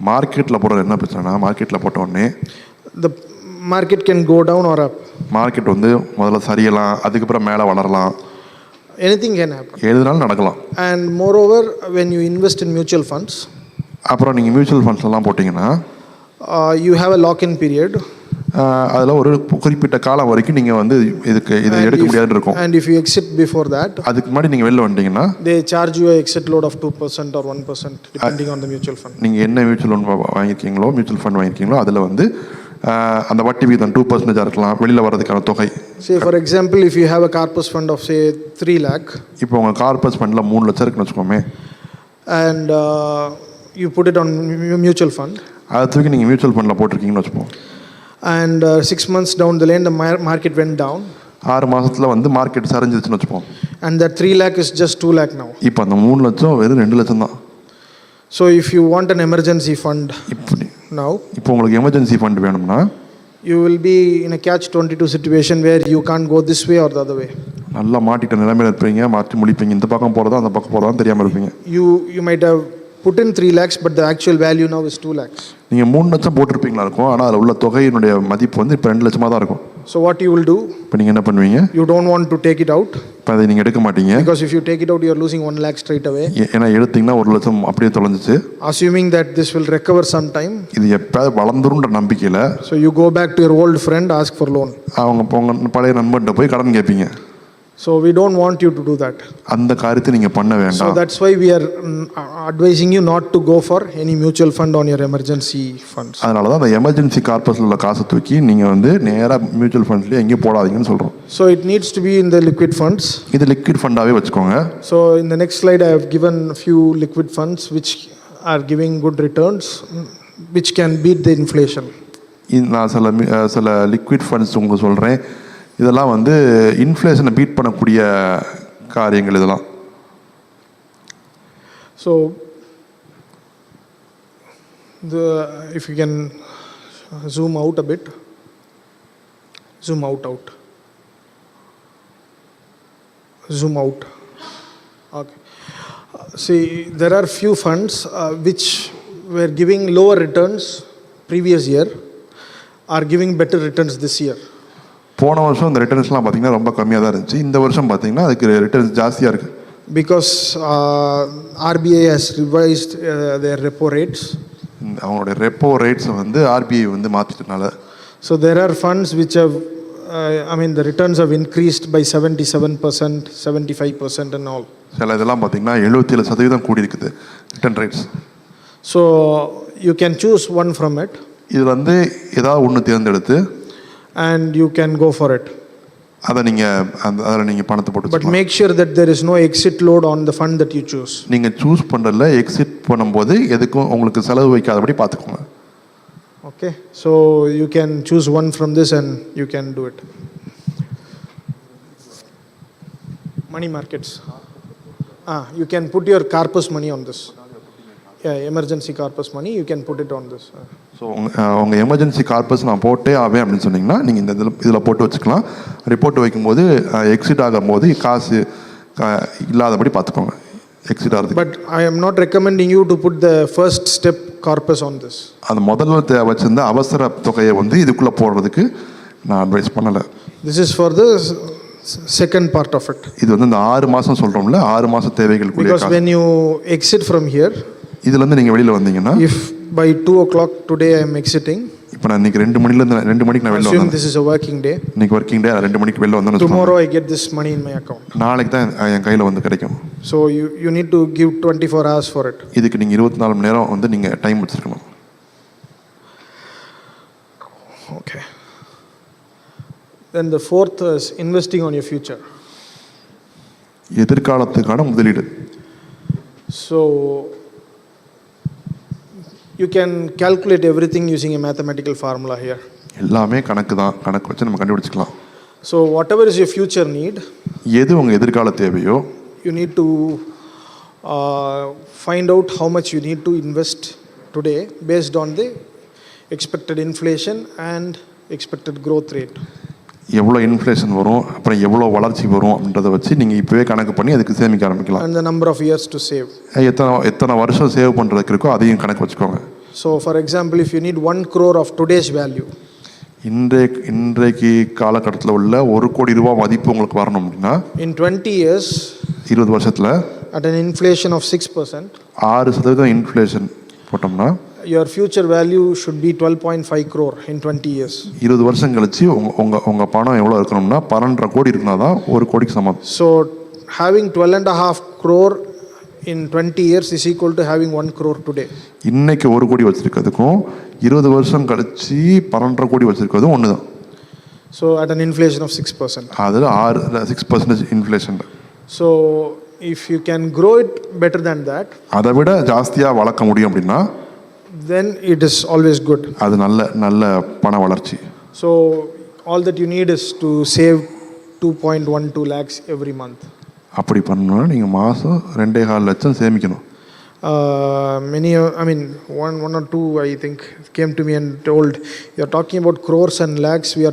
மார்க்கெட்டில் போடுறது என்ன பிரச்சனைனா, மார்க்கெட்டில் போட்ட உடனே the market can go down or up. Market வந்து முதல்ல சரியலாம், அதுக்கப்புறம் மேலே வளரலாம், Anything can happen. எதுனாலும் நடக்கலாம். And moreover, when you invest in mutual funds, அப்புறம் நீங்கள் மியூச்சுவல் ஃபண்ட்ஸ் எல்லாம் போட்டிங்கன்னா you have a lock-in period. அதில் ஒரு குறிப்பிட்ட காலம் வரைக்கும் நீங்கள் வந்து இதை எடுக்க முடியாதுன்னு இருக்கும். And if you exit before that, அதுக்கு முன்னாடி நீங்கள் வெளில வந்துட்டீங்கன்னா they charge you a exit load of 2% or 1% depending on the mutual fund. நீங்கள் என்ன மியூச்சுவல் வாங்கியிருக்கீங்களோ, மியூச்சுவல் ஃபண்ட் வாங்கியிருக்கீங்களோ அதில் வந்து அந்த வட்டி வீதம் 2% இருக்கலாம், வெளியில் வர்றதுக்கான தொகை. Say for example, if you have a corpus fund of say 3 lakh, இப்போ உங்கள் கார்பஸ் ஃபண்டில் 3 லட்சம் இருக்குன்னு வச்சுக்கோமே, and you put it on mutual fund, அதை தூக்கி நீங்கள் மியூச்சுவல் ஃபண்டில் போட்டிருக்கீங்கன்னு வச்சுப்போம், and 6 months down the lane the market went down, 6 மாதத்தில் வந்து மார்க்கெட் சரிஞ்சிருச்சுன்னு வச்சுப்போம், and that 3 lakh is just 2 lakh now. இப்போ அந்த 3 லட்சம் வெறும் 2 லட்சம் தான். So if you want an emergency fund now, இப்போ உங்களுக்கு எமர்ஜென்சி ஃபண்ட் வேணும்னா you will be in a catch-22 situation where you can't go this way or the other way. நல்லா மாட்டிட்ட நிலைமையில் இருப்பீங்க, மாற்றி முடிப்பீங்க, இந்த பக்கம் போகிறதா அந்த பக்கம் போகிறதா தெரியாமல் இருப்பீங்க. You might have put in 3 lakhs but the actual value now is 2 lakhs. நீங்கள் 3 லட்சம் போட்டிருப்பீங்களா இருக்கும், ஆனால் அதில் உள்ள தொகையினுடைய மதிப்பு வந்து இப்போ 2 லட்சமாக தான் இருக்கும். So what you will do? இப்போ நீங்கள் என்ன பண்ணுவீங்க? You don't want to take it out. இப்போ அதை நீங்கள் எடுக்க மாட்டீங்க. Because if you take it out, you are losing 1 lakh straight away. ஏன்னா எடுத்தீங்கன்னா 1 லட்சம் அப்படியே தொலைஞ்சிச்சு. Assuming that this will recover sometime. இது எப்போ வளர்ந்துருன்ற நம்பிக்கையில். So you go back to your old friend, ask for loan. அவங்க பழைய நண்பர்கிட்ட போய் கடன் கேட்பீங்க. So we don't want you to do that. அந்த காரியத்தை நீங்கள் பண்ண வேண்டாம். So that's why we are advising you not to go for any mutual fund on your emergency funds. அதனால தான் அந்த எமர்ஜென்சி கார்பஸில் உள்ள காசை தூக்கி நீங்கள் வந்து நேராக மியூச்சுவல் ஃபண்ட்ஸ்லேயே எங்கேயும் போடாதீங்கன்னு சொல்கிறோம். So it needs to be in the liquid funds. இது லிக்விட் ஃபண்டாகவே வச்சுக்கோங்க. So in the next slide I have given a few liquid funds which are giving good returns which can beat the inflation. நான் சில லிக்விட் ஃபண்ட்ஸ் உங்களுக்கு சொல்கிறேன். இதெல்லாம் வந்து இன்ஃப்ளேஷனை பீட் பண்ணக்கூடிய காரியங்கள் இதெல்லாம். So if you can zoom out a bit, zoom out, zoom out. Okay. See, there are few funds which were giving lower returns previous year are giving better returns this year. போன வருஷம் இந்த ரிட்டர்ன்ஸ்லாம் பார்த்தீங்கன்னா ரொம்ப கம்மியாக தான் இருந்துச்சு. இந்த வருஷம் பார்த்தீங்கன்னா அதுக்கு ரிட்டர்ன்ஸ் ஜாஸ்தியாக இருக்குது. Because RBI has revised their repo rates. அவங்களுடைய ரெப்போ ரேட்ஸை வந்து RBI வந்து மாற்றிட்டனால. So there are funds which have, the returns have increased by 77%, 75% and all. சில இதெல்லாம் பார்த்தீங்கன்னா 77% கூடி இருக்குது return rates. So you can choose one from it. இது வந்து ஏதாவது ஒன்று தேர்ந்தெடுத்து and you can go for it. அதில் நீங்கள் பணத்தை போட்டு. But make sure that there is no exit load on the fund that you choose. நீங்கள் சூஸ் பண்ணுறதுல எக்ஸிட் பண்ணும்போது எதுக்கும் உங்களுக்கு செலவு வைக்காதபடி பார்த்துக்கோங்க. Okay, so you can choose one from this and you can do it. Money markets. You can put your corpus money on this. Yeah, emergency corpus money, you can put it on this. So உங்கள் எமர்ஜென்சி கார்பஸ் நான் போட்டே ஆவேன் அப்படின்னு சொன்னீங்கன்னா நீங்கள் இந்த இதில் போட்டு வச்சுக்கலாம். ரிப்போர்ட் வைக்கும்போது எக்ஸிட் ஆகும்போது காசு இல்லாதபடி பார்த்துக்கோங்க எக்ஸிட் ஆகுது. But I am not recommending you to put the first step corpus on this. அந்த முதல்ல வச்சிருந்த அவசர தொகையை வந்து இதுக்குள்ளே போடுறதுக்கு நான் அட்வைஸ் பண்ணலை. This is for the second part of it. இது வந்து இந்த 6 மாதம் சொல்கிறோம்ல, 6 மாதம் தேவைகளுக்குள்ளே. Because when you exit from here, இதுலேருந்து நீங்கள் வெளியில் வந்தீங்கன்னா, if by 2 o'clock today I am exiting, இப்போ நான் இன்னைக்கு 2 மணிக்கு நான் வெளில வந்தேன். Assume this is a working day. இன்னைக்கு ஒர்க்கிங் டே, 2 மணிக்கு வெளில வந்தேன்னு Tomorrow I get this money in my account. நாளைக்கு தான் என் கையில் வந்து கிடைக்கும். So you need to give 24 hours for it. இதுக்கு நீங்கள் 24 மணி நேரம் வந்து நீங்கள் டைம் வச்சுருக்கணும். Okay. Then the fourth is investing on your future. எதிர்காலத்துக்கான முதலீடு. So you can calculate everything using a mathematical formula here. எல்லாமே கணக்கு தான், கணக்கு வச்சு நம்ம கண்டுபிடிச்சிக்கலாம். So whatever is your future need, எது உங்கள் எதிர்கால தேவையோ, you need to find out how much you need to invest today based on the expected inflation and expected growth rate. எவ்வளோ இன்ஃப்ளேஷன் வரும், அப்புறம் எவ்வளோ வளர்ச்சி வரும் அப்படின்றத வச்சு நீங்கள் இப்போவே கணக்கு பண்ணி அதுக்கு சேமிக்க ஆரம்பிக்கலாம். And the number of years to save. எத்தனை வருஷம் சேவ் பண்ணுறதுக்கு இருக்கோ அதையும் கணக்கு வச்சுக்கோங்க. So for example, if you need 1 crore of today's value, இன்றைக்கு காலகட்டத்தில் உள்ள 1 கோடி ரூபாய் மதிப்பு உங்களுக்கு வரணும் அப்படின்னா, in 20 years, 20 வருஷத்தில் at an inflation of 6%, 6% inflation போட்டோம்னா your future value should be 12.5 crore in 20 years. 20 வருஷம் கழிச்சு உங்க பணம் எவ்வளோ இருக்கணும்னா 12.5 கோடி இருக்குன்னா தான் 1 கோடிக்கு சமம். So having 12.5 crore in 20 years is equal to having 1 crore today. இன்னைக்கு 1 கோடி வச்சிருக்கிறதுக்கும் 20 வருஷம் கழிச்சு 12.5 கோடி வச்சிருக்கிறதும் ஒன்று தான். So at an inflation of 6%. அதில் 6% inflation. So if you can grow it better than that, அதை விட ஜாஸ்தியாக வளர்க்க முடியும் அப்படின்னா, then it is always good. அது நல்ல பண வளர்ச்சி. So all that you need is to save 2.12 lakhs every month. அப்படி பண்ணணும்னா நீங்கள் மாதம் 2.5 லட்சம் சேமிக்கணும். One or two I think came to me and told, you are talking about crores and lakhs, we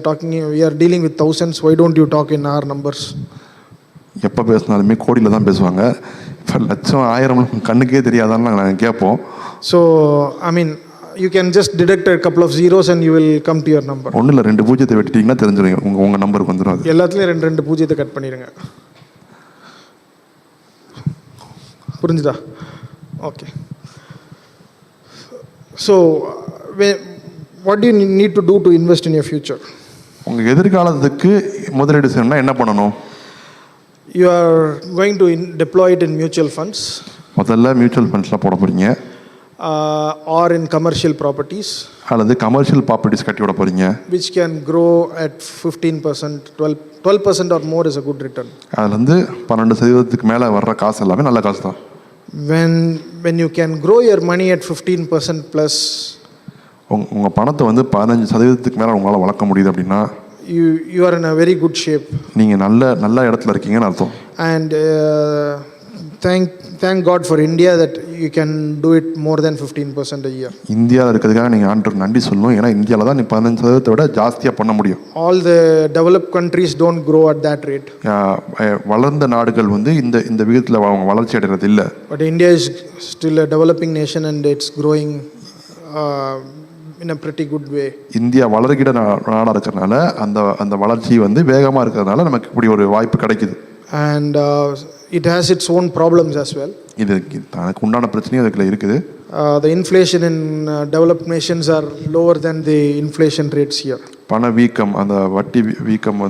are dealing with thousands, why don't you talk in our numbers? எப்போ பேசினாலுமே கோடியில் தான் பேசுவாங்க. இப்போ லட்சம் 1000 கண்ணுக்கே தெரியாதான்னு நாங்கள் கேட்போம். So you can just deduct a couple of zeros and you will come to your number. ஒன்றும் இல்லை, 2 பூஜ்ஜியத்தை வெட்டிட்டீங்கன்னா தெரிஞ்சிடும், உங்கள் நம்பருக்கு வந்துடும். அது எல்லாத்துலேயும் 2 பூஜ்ஜியத்தை கட் பண்ணிடுங்க. புரிஞ்சுதா? Okay. So what do you need to do to invest in your future? உங்கள் எதிர்காலத்துக்கு முதலீடு செய்யணும்னா என்ன பண்ணணும்? You are going to deploy it in mutual funds. முதல்ல மியூச்சுவல் ஃபண்ட்ஸில் போட போகிறீங்க. Or in commercial properties. அல்லது கமர்ஷியல் ப்ராப்பர்ட்டிஸ் கட்டி விட போகிறீங்க. Which can grow at 15%, 12% or more is a good return. அதுலேருந்து 12% மேலே வர்ற காசு எல்லாமே நல்ல காசு தான். When you can grow your money at 15% plus, உங்கள் பணத்தை 15% மேலே உங்களால் வளர்க்க முடியுது அப்படின்னா, you are in a very good shape. நீங்கள் நல்ல இடத்துல இருக்கீங்கன்னு அர்த்தம். And thank God for India that you can do it more than 15% a year. இந்தியாவில் இருக்கிறதுக்காக நீங்கள் ஆண்டவருக்கு நன்றி சொல்லணும். ஏன்னா இந்தியாவில் தான் நீ 15% விட ஜாஸ்தியாக பண்ண முடியும். All the developed countries don't grow at that rate. வளர்ந்த நாடுகள் இந்த விகிதத்தில் அவங்க வளர்ச்சி அடைகிறது இல்லை. But India is still a developing nation and it's growing in a pretty good way. India வளர்கிற நாடாக இருக்கிறதுனால அந்த வளர்ச்சி வேகமாக இருக்கிறதுனால நமக்கு இப்படி ஒரு வாய்ப்பு கிடைக்குது. And it has its own problems as well. இது தனக்கு உண்டான பிரச்சனையும் அதுக்குள்ள இருக்குது. The inflation in developed nations are lower than the inflation rates here. பண வீக்கம், அந்த வட்டி வீக்கம்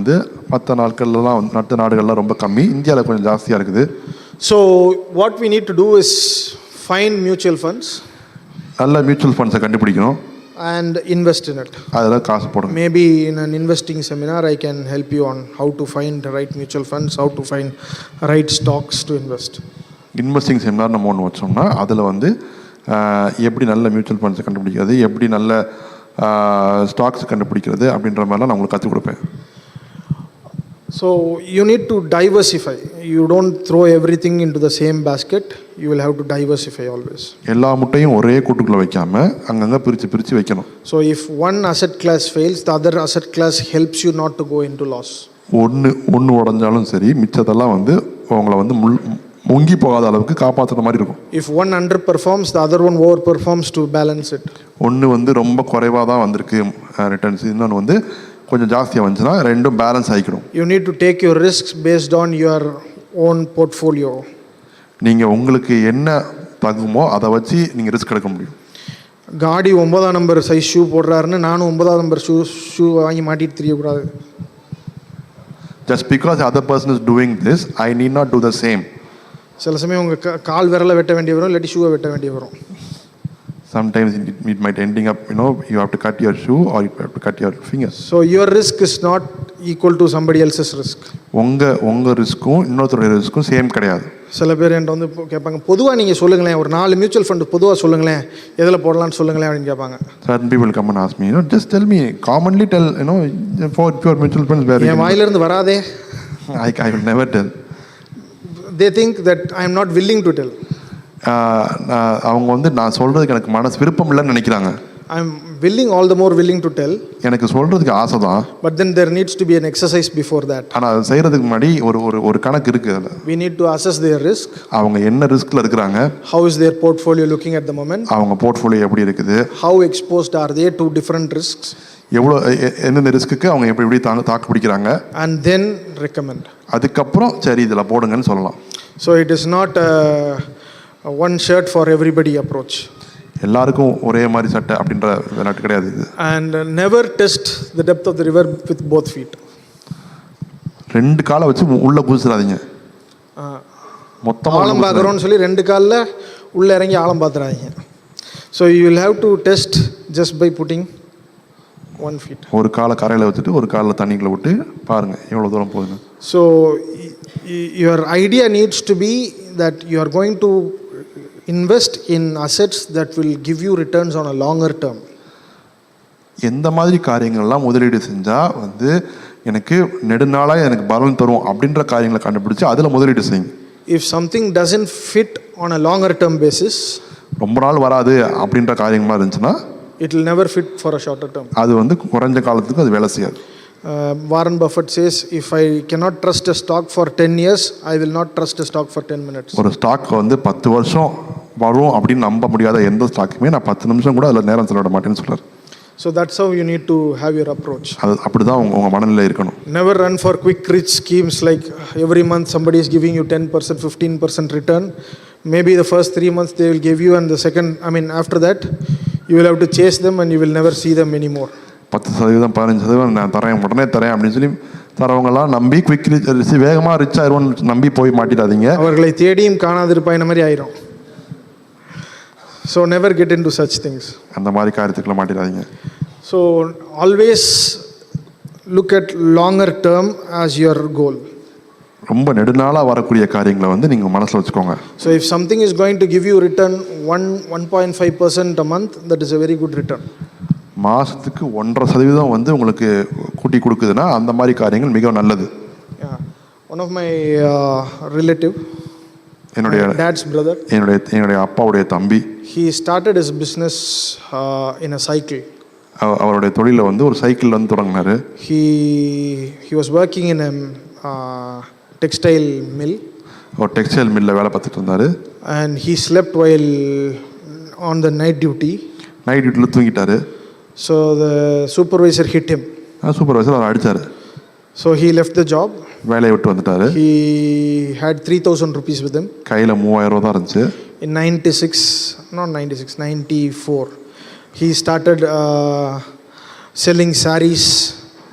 மற்ற நாடுகள்லாம் ரொம்ப கம்மி, இந்தியாவில் கொஞ்சம் ஜாஸ்தியாக இருக்குது. So what we need to do is find mutual funds. நல்ல மியூச்சுவல் ஃபண்ட்ஸை கண்டுபிடிக்கணும். And invest in it. அதில் காசு போடணும். Maybe in an investing seminar I can help you on how to find the right mutual funds, how to find right stocks to invest. Investing seminar நம்ம ஒன்று வச்சோம்னா அதில் எப்படி நல்ல மியூச்சுவல் ஃபண்ட்ஸை கண்டுபிடிக்கிறது, எப்படி நல்ல ஸ்டாக்ஸ் கண்டுபிடிக்கிறது அப்படின்ற மாதிரிலாம் நான் உங்களுக்கு கற்றுக் கொடுப்பேன். So you need to diversify. You don't throw everything into the same basket. You will have to diversify always. எல்லா முட்டையும் ஒரே கூட்டுக்குள்ள வைக்காம அங்கங்க பிரிச்சு வைக்கணும். So if one asset class fails, the other asset class helps you not to go into loss. ஒன்று உடைஞ்சாலும் சரி, மிச்சதெல்லாம் உங்களை முங்கி போகாத அளவுக்கு காப்பாற்றுற மாதிரி இருக்கும். If one underperforms, the other one overperforms to balance it. ஒன்று ரொம்ப குறைவாக தான் வந்திருக்கு ரிட்டர்ன்ஸ், இன்னொன்று கொஞ்சம் ஜாஸ்தியாக வந்துச்சுன்னா ரெண்டும் balance ஆகிக்கணும். You need to take your risks based on your own portfolio. நீங்கள் உங்களுக்கு என்ன தகுமோ அதை வச்சு நீங்கள் ரிஸ்க் எடுக்க முடியும். காடி 9ஆம் நம்பர் சைஸ் ஷூ போடுறாருன்னு நானும் 9ஆம் நம்பர் ஷூ வாங்கி மாட்டிட்டு தெரியக்கூடாது. Just because the other person is doing this, I need not do the same. சில சமயம் உங்கள் கால் விரலை வெட்ட வேண்டிய வரும், இல்லாட்டி ஷூவை வெட்ட வேண்டிய வரும். Sometimes it might ending up, you have to cut your shoe or you have to cut your fingers. So your risk is not equal to somebody else's risk. உங்கள் ரிஸ்க்கும் இன்னொருத்தருடைய ரிஸ்க்கும் சேம் கிடையாது. சில பேர் என்கிட்ட வந்து கேட்பாங்க, பொதுவாக நீங்கள் சொல்லுங்களேன், ஒரு 4 மியூச்சுவல் ஃபண்டு பொதுவாக சொல்லுங்களேன், எதில் போடலான்னு சொல்லுங்களேன் அப்படின்னு கேட்பாங்க. Certain people come and ask me, just tell me, commonly tell, for pure mutual funds where என் வாயிலிருந்து வராதே. I will never tell. They think that I am not willing to tell. அவங்க வந்து நான் சொல்கிறதுக்கு எனக்கு மனசு விருப்பம் இல்லைன்னு நினைக்கிறாங்க. I am willing, all the more willing to tell. எனக்கு சொல்கிறதுக்கு ஆசை தான். But then there needs to be an exercise before that. ஆனால் அது செய்கிறதுக்கு முன்னாடி ஒரு கணக்கு இருக்குது அதில். We need to assess their risk. அவங்க என்ன ரிஸ்கில் இருக்கிறாங்க. How is their portfolio looking at the moment? அவங்க போர்ட்ஃபோலியோ எப்படி இருக்குது. How exposed are they to different risks? எவ்வளோ எந்தெந்த ரிஸ்க்குக்கு அவங்க எப்படி தாக்கு பிடிக்கிறாங்க. And then recommend. அதுக்கப்புறம் சரி இதில் போடுங்கன்னு சொல்லலாம். So it is not a one shirt for everybody approach. எல்லாருக்கும் ஒரே மாதிரி சட்டை அப்படின்ற விளையாட்டு கிடையாது இது. And never test the depth of the river with both feet. 2 காலை வச்சு உள்ள குதிச்சிடாதீங்க. மொத்தமாக ஆழம் பார்க்குறோன்னு சொல்லி 2 காலில் உள்ளே இறங்கி ஆழம் பார்த்துறாதீங்க. So you will have to test just by putting 1 feet. ஒரு காலை கரையில் வச்சுட்டு ஒரு காலில் தண்ணிக்குள்ள விட்டு பாருங்க எவ்வளோ தூரம் போகுதுன்னு. So your idea needs to be that you are going to invest in assets that will give you returns on a longer term. எந்த மாதிரி காரியங்கள்லாம் முதலீடு செஞ்சால் வந்து எனக்கு நெடுநாளாக எனக்கு பலன் தரும் அப்படின்ற காரியங்களை கண்டுபிடிச்சு அதில் முதலீடு செய்யுங்க. If something doesn't fit on a longer term basis, ரொம்ப நாள் வராது அப்படின்ற காரியமாக இருந்துச்சுன்னா it will never fit for a shorter term. அது வந்து குறைஞ்ச காலத்துக்கு அது வேலை செய்யாது. Warren Buffett says, if I cannot trust a stock for 10 years, I will not trust a stock for 10 minutes. ஒரு ஸ்டாக் வந்து 10 வருஷம் வரும் அப்படின்னு நம்ப முடியாத எந்த ஸ்டாக்குமே நான் 10 நிமிஷம் கூட அதில் நேரம் செலவிட மாட்டேன்னு சொல்கிறார். So that's how you need to have your approach. அது அப்படி தான் உங்கள் மனநிலை இருக்கணும். Never run for quick rich schemes like every month somebody is giving you 10%, 15% return. Maybe the first 3 months they will give you, and the second, after that, you will have to chase them and you will never see them anymore. 10%, 15% நான் தரேன், உடனே தரேன் அப்படின்னு சொல்லி தரவங்கெல்லாம் நம்பி குவிக் ரிச் வேகமாக ரிச் ஆயிடுவோன்னு நம்பி போய் மாட்டிடாதீங்க. அவர்களை தேடியும் காணாதிருப்பாயின மாதிரி ஆயிரும். So never get into such things. அந்த மாதிரி காரியத்துக்குள்ள மாட்டிடாதீங்க. So always look at longer term as your goal. ரொம்ப நெடுநாளாக வரக்கூடிய காரியங்களை வந்து நீங்கள் மனசில் வச்சுக்கோங்க. So if something is going to give you return 1.5% a month, that is a very good return. மாதத்துக்கு 1.5% வந்து உங்களுக்கு கூட்டி கொடுக்குதுன்னா அந்த மாதிரி காரியங்கள் மிக நல்லது. One of my relative, என்னுடைய dad's brother, என்னுடைய அப்பாவுடைய தம்பி, he started his business in a cycle. அவருடைய தொழிலை வந்து ஒரு சைக்கிள் வந்து தொடங்கினாரு. He was working in a textile mill. ஒரு டெக்ஸ்டைல் மில்ல வேலை பார்த்துட்டு இருந்தாரு. And he slept while on the night duty. Night டியூட்டியில் தூங்கிட்டாரு. So the supervisor hit him. Supervisor அவர் அடித்தார். So he left the job. வேலையை விட்டு வந்துட்டாரு. He had 3,000 rupees with him. கையில் 3000 தான் இருந்துச்சு. In 94, he started selling sarees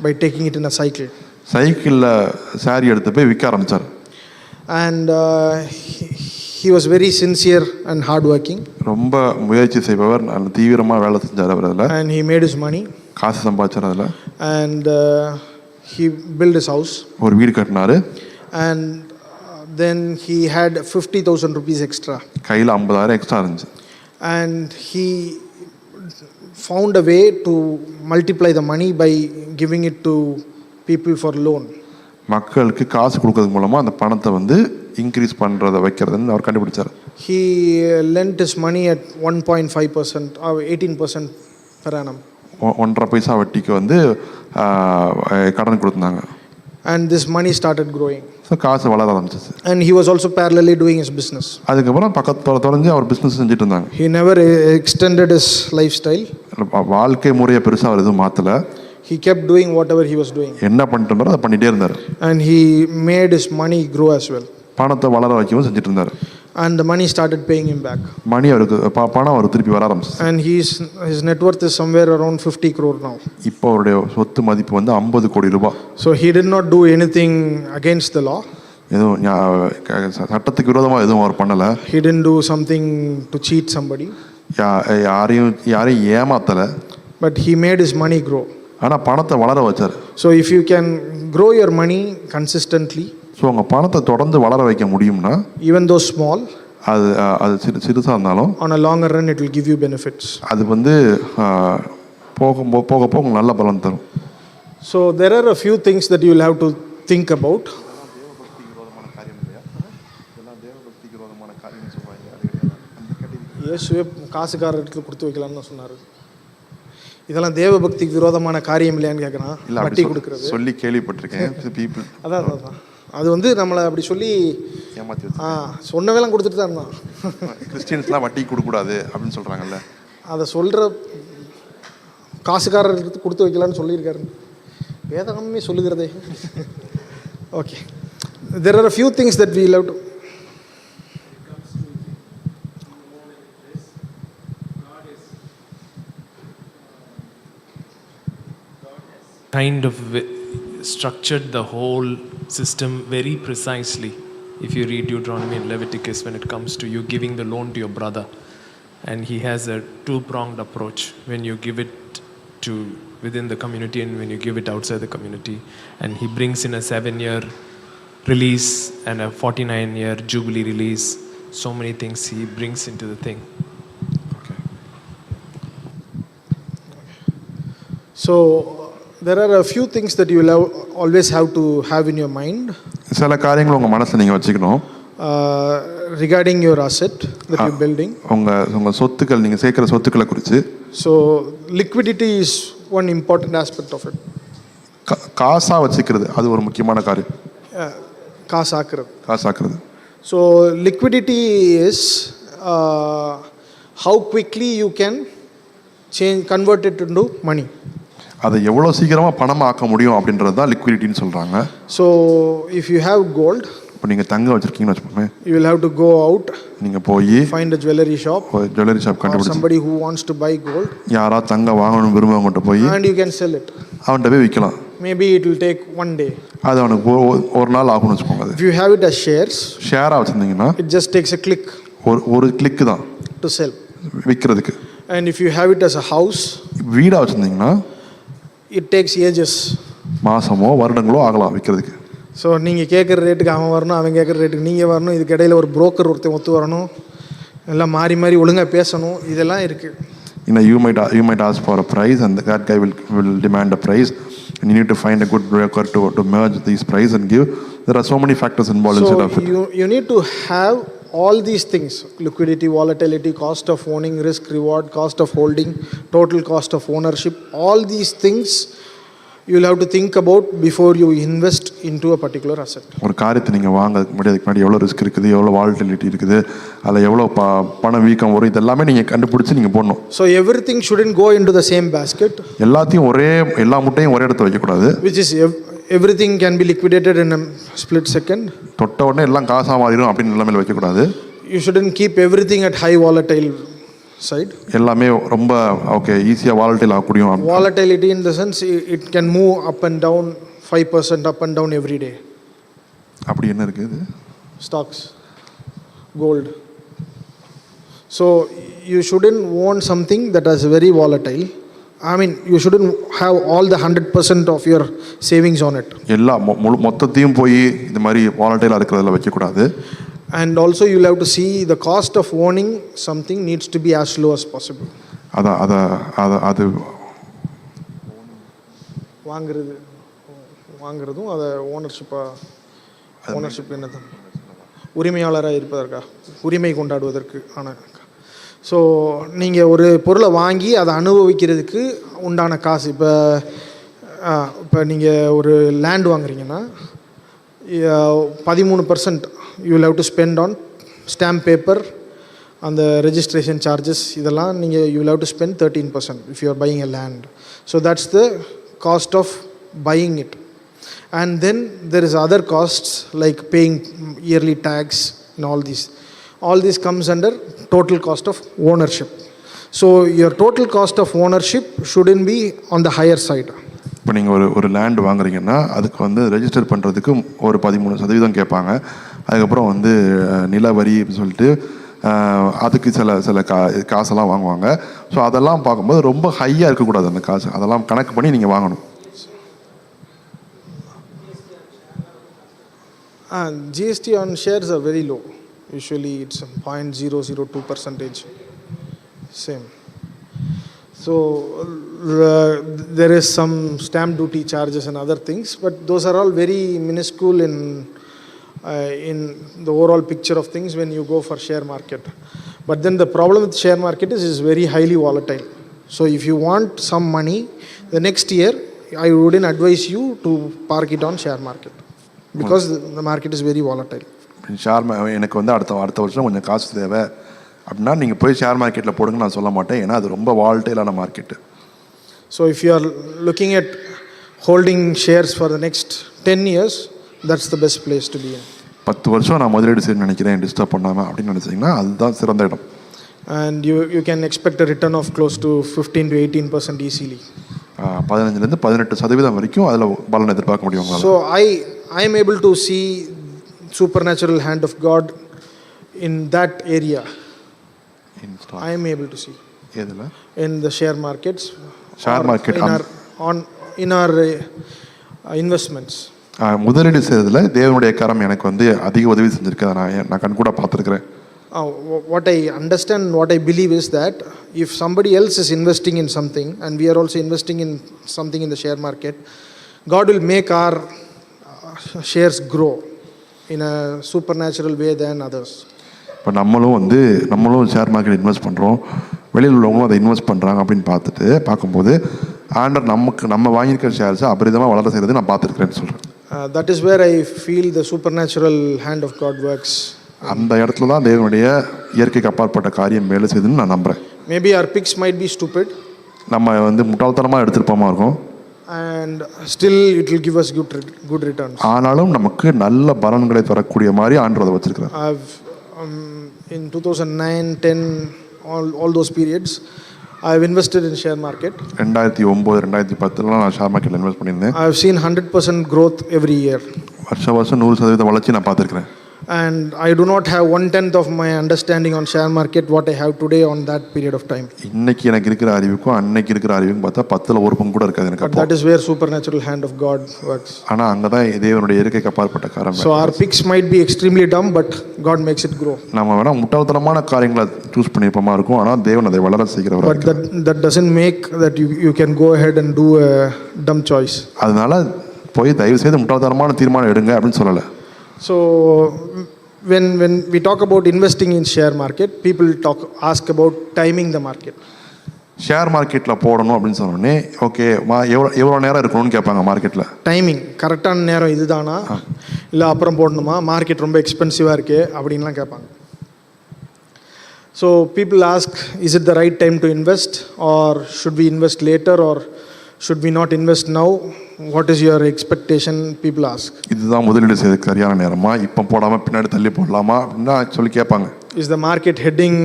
by taking it in a cycle. சைக்கிளில் சாரி எடுத்து போய் விற்க ஆரம்பித்தார். And he was very sincere and hardworking. ரொம்ப முயற்சி செய்பவர், நல்ல தீவிரமாக வேலை செஞ்சார் அவர் அதில். And he made his money. காசு சம்பாதிச்சார் அதில். And he built his house. ஒரு வீடு கட்டினார். And then he had 50,000 rupees extra. கையில் 50,000 எக்ஸ்ட்ரா இருந்துச்சு. And he found a way to multiply the money by giving it to people for loan. மக்களுக்கு காசு கொடுக்கறது மூலமாக அந்த பணத்தை வந்து இன்க்ரீஸ் பண்ணுறதை வைக்கிறதுன்னு அவர் கண்டுபிடிச்சார். He lent his money at 1.5% or 18% per annum. 1.5 பைசா வட்டிக்கு வந்து கடன் கொடுத்தாங்க. And this money started growing. So காசு வளர ஆரம்பிச்சிச்சு. And he was also parallelly doing his business. அதுக்கப்புறம் பக்கத்தில் தொலைஞ்சு அவர் பிஸ்னஸ் செஞ்சுட்டு இருந்தாங்க. He never extended his lifestyle. வாழ்க்கை முறையை பெருசாக அவர் எதுவும் மாற்றலை. He kept doing whatever he was doing. என்ன பண்ணிட்டு இருந்தாரோ அதை பண்ணிகிட்டே இருந்தார். And he made his money grow as well. பணத்தை வளர வைக்கவும் செஞ்சுட்டு இருந்தார். And the money started paying him back. மணி அவருக்கு பணம் அவர் திருப்பி வர ஆரம்பிச்சு. And his net worth is somewhere around 50 crore now. இப்போ அவருடைய சொத்து மதிப்பு வந்து 50 கோடி ரூபாய். So he did not do anything against the law. எதுவும் சட்டத்துக்கு விரோதமாக எதுவும் அவர் பண்ணலை. He didn't do something to cheat somebody. யாரையும் ஏமாத்தலை. But he made his money grow. ஆனால் பணத்தை வளர வச்சார். So if you can grow your money consistently, so உங்கள் பணத்தை தொடர்ந்து வளர வைக்க முடியும்னா, even though small, அது அது சிறுசாக இருந்தாலும் on a longer run it will give you benefits. அது வந்து போக போக நல்ல பலன் தரும். So there are a few things that you will have to think about. இயேசுவே காசுக்காரருக்கு கொடுத்து வைக்கலாம்னு தான் சொன்னார். இதெல்லாம் தேவ பக்திக்கு விரோதமான காரியம் இல்லையான்னு கேட்குறான். வட்டி கொடுக்குறது சொல்லி கேள்விப்பட்டிருக்கேன். பீப்புள் அதான் அது வந்து நம்மளை அப்படி சொல்லி ஏமாற்றி சொன்னவேலாம் கொடுத்துட்டு தான் இருந்தான். கிறிஸ்டியன்ஸ்லாம் வட்டி கொடுக்கூடாது அப்படின்னு சொல்கிறாங்கல்ல, அதை சொல்கிற காசுக்காரருக்கு கொடுத்து வைக்கலான்னு சொல்லியிருக்காரு. வேதமே சொல்லுகிறதே. Okay, there are a few things that we love to. Kind of structured the whole system very precisely. If you read Deuteronomy and Leviticus, when it comes to you giving the loan to your brother, and he has a two-pronged approach when you give it to within the community and when you give it outside the community, and he brings in a 7-year release and a 49-year jubilee release. So many things he brings into the thing. Okay. So there are a few things that you will always have to have in your mind. சில காரியங்கள் உங்கள் மனசில் நீங்கள் வச்சுக்கணும். Regarding your asset that you're building. உங்கள் சொத்துக்கள், நீங்கள் சேர்க்குற சொத்துக்களை குறித்து. So liquidity is one important aspect of it. காசாக வச்சுக்கிறது அது ஒரு முக்கியமான காரியம். காசாக்குறது. So liquidity is how quickly you can convert it into money. அதை எவ்வளோ சீக்கிரமாக பணமாக ஆக்க முடியும் அப்படின்றது தான் லிக்விடிட்டின்னு சொல்கிறாங்க. So if you have gold, இப்போ நீங்கள் தங்கம் வச்சுருக்கீங்கன்னு வச்சுக்கோங்க, you will have to go out, நீங்கள் போய் find a jewelry shop, கண்டுபிடிச்சு somebody who wants to buy gold, யாராவது தங்கம் வாங்கணும் விரும்பவங்கிட்ட போய் and you can sell it. அவன்கிட்ட போய் விற்கலாம். Maybe it will take one day. அது அவனுக்கு ஒரு நாள் ஆகும்னு வச்சுக்கோங்க. If you have it as shares, ஷேராக வச்சுருந்தீங்கன்னா it just takes a click, ஒரு கிளிக்கு தான் to sell, விற்கிறதுக்கு. and if you have it as a house, வீடாக வச்சுருந்தீங்கன்னா it takes ages, மாதமோ வருடங்களோ ஆகலாம் விற்கிறதுக்கு. ஸோ நீங்கள் கேட்குற ரேட்டுக்கு அவன் வரணும், அவன் கேட்குற ரேட்டுக்கு நீங்கள் வரணும், இதுக்கு இடையில ஒரு புரோக்கர் ஒருத்தன் ஒத்து வரணும், எல்லாம் மாறி மாறி ஒழுங்காக பேசணும், இதெல்லாம் இருக்குது. You might ask for a price and that guy will demand a price and you need to find a good broker to merge these price and give. There are so many factors involved inside of it. You need to have all these things: liquidity, volatility, cost of owning, risk reward, cost of holding, total cost of ownership. All these things you will have to think about before you invest into a particular asset. ஒரு காரியத்தை நீங்கள் வாங்கிறதுக்கு முன்னாடி எவ்வளோ ரிஸ்க் இருக்குது, எவ்வளோ வாலட்டிலிட்டி இருக்குது, அதில் எவ்வளோ பணம் வீக்கம் வரும், இதெல்லாமே நீங்கள் கண்டுபிடிச்சி நீங்கள் போடணும். So everything shouldn't go into the same basket. எல்லாத்தையும் எல்லா முட்டையும் ஒரே இடத்துல வைக்கக்கூடாது. Which is everything can be liquidated in a split second. தொட்ட உடனே எல்லாம் காசாக மாறிடும் அப்படின்னு நிலைமையில் வைக்கக்கூடாது. You shouldn't keep everything at high volatile side. எல்லாமே ரொம்ப ஈஸியாக volatile ஆகக்கூடியும். Volatility in the sense it can move up and down 5% up and down every day. அப்படி என்ன இருக்குது? Stocks, gold. So you shouldn't own something that is very volatile. I mean, you shouldn't have all the 100% of your savings on it. எல்லா மொத்தத்தையும் போய் இந்த மாதிரி வாலட்டைலாக இருக்கிறதுல வைக்கக்கூடாது. And also you will have to see the cost of owning something needs to be as low as possible. அது வாங்குறதும் அதை ஓனர்ஷிப் என்னது உரிமையாளராக இருப்பதற்கா உரிமை கொண்டாடுவதற்கு ஆனால். ஸோ நீங்கள் ஒரு பொருளை வாங்கி அதை அனுபவிக்கிறதுக்கு உண்டான காசு, இப்போ நீங்கள் ஒரு லேண்ட் வாங்குறீங்கன்னா 13% you will have to spend on stamp paper, அந்த registration charges, இதெல்லாம் நீங்கள் you will have to spend 13% if you are buying a land. So that's the cost of buying it. And then there is other costs like paying yearly tax and all this comes under total cost of ownership. So your total cost of ownership shouldn't be on the higher side. இப்போ நீங்கள் ஒரு லேண்ட் வாங்குறீங்கன்னா அதுக்கு ரெஜிஸ்டர் பண்ணுறதுக்கு ஒரு 13% கேட்பாங்க. அதுக்கப்புறம் நில வரி சொல்லிட்டு அதுக்கு சில காசெல்லாம் வாங்குவாங்க. ஸோ அதெல்லாம் பார்க்கும்போது ரொம்ப ஹையாக இருக்கக்கூடாது அந்த காசு, அதெல்லாம் கணக்கு பண்ணி நீங்கள் வாங்கணும். GST on shares are very low. Usually it's 0.002%. Same. So there is some stamp duty charges and other things, but those are all very minuscule in the overall picture of things when you go for share market. But then the problem with share market is it's very highly volatile. So if you want some money the next year, I wouldn't advise you to park it on share market because the market is very volatile. எனக்கு வந்து அடுத்த வருஷம் கொஞ்சம் காசு தேவை அப்படின்னா நீங்கள் போய் ஷேர் மார்க்கெட்டில் போடுங்க நான் சொல்ல மாட்டேன், ஏன்னா அது ரொம்ப வால்டைலான market. So if you are looking at holding shares for the next 10 years, that's the best place to be in. 10 வருஷம் நான் முதலீடு செய்ய நினைக்கிறேன் டிஸ்டர்ப் பண்ணாமல் அப்படின்னு நினச்சிங்கன்னா அதுதான் சிறந்த இடம். And you can expect a return of close to 15 to 18% easily. 15% வரைக்கும் அதில் பலன் எதிர்பார்க்க முடியும். So I am able to see supernatural hand of God in that area. I am able to see in the share markets, in our investments. முதலீடு செய்யறதுல தேவனுடைய கரம் எனக்கு வந்து அதிக உதவி செஞ்சிருக்கு, நான் கண் கூட பார்த்துருக்கிறேன். What I understand, what I believe is that if somebody else is investing in something and we are also investing in something in the share market, God will make our shares grow in a supernatural way than others. இப்போ நம்மளும் ஷேர் மார்க்கெட் இன்வெஸ்ட் பண்ணுறோம், வெளியில் உள்ளவங்களும் அதை இன்வெஸ்ட் பண்ணுறாங்க அப்படின்னு பார்க்கும்போது ஆண்டர் நம்ம வாங்கியிருக்கிற ஷேர்ஸை அபரிதமாக வளர செய்கிறது நான் பார்த்துருக்கிறேன்னு சொல்கிறேன். That is where I feel the supernatural hand of God works. அந்த இடத்துல தான் தேவனுடைய இயற்கைக்கு அப்பாற்பட்ட காரியம் வேலை செய்யுதுன்னு நான் நம்புகிறேன். Maybe our picks might be stupid. நம்ம முட்டாள்தனமாக எடுத்துருப்போமா இருக்கும். And still it will give us good returns. ஆனாலும் நமக்கு நல்ல பலன்களை தரக்கூடிய மாதிரி ஆண்டவர் அதை வச்சிருக்கிறார். In 2009, 10, all those periods, I have invested in share market. 2009, 2010 நான் ஷேர் மார்க்கெட்ல இன்வெஸ்ட் பண்ணியிருந்தேன். I have seen 100% growth every year. வருஷம் 100% வளர்ச்சி நான் பார்த்திருக்கிறேன். And I do not have 1/10 of my understanding on share market what I have today on that period of time. இன்னைக்கு எனக்கு இருக்கிற அறிவுக்கும் அன்னைக்கு இருக்கிற அறிவுக்கும் பார்த்தா 10ல ஒரு பங்கு கூட இருக்காது எனக்கு. But that is where supernatural hand of God works. ஆனா அங்க தான் தேவனுடைய இயற்கைக்கு அப்பாற்பட்ட காரியம். So our picks might be extremely dumb, but God makes it grow. நாம வேணா முட்டாள்தனமான காரியங்களை சூஸ் பண்ணிருப்போமா இருக்கும், ஆனா தேவன் அதை வளர செய்கிறவர். But that doesn't make that you can go ahead and do a dumb choice. அதனால போய் தயவு செய்து முட்டாள்தனமான தீர்மானம் எடுங்க அப்படின்னு சொல்லல. So when we talk about investing in share market, people ask about timing the market. Share மார்க்கெட்டில் போடணும் அப்படின்னு சொன்னோடனே ஓகே எவ்வளோ நேரம் இருக்கணும்னு கேட்பாங்க மார்க்கெட்டில். டைமிங் கரெக்டான நேரம் இதுதானா இல்லை அப்புறம் போடணுமா, மார்க்கெட் ரொம்ப எக்ஸ்பென்சிவாக இருக்கே அப்படின்லாம் கேட்பாங்க. So people ask, is it the right time to invest or should we invest later or should we not invest now? What is your expectation? People ask. இதுதான் முதலீடு செய்ய சரியான நேரமா, இப்போ போடாம பின்னாடி தள்ளி போடலாமா அப்படினா சொல்லி கேட்பாங்க. Is the market heading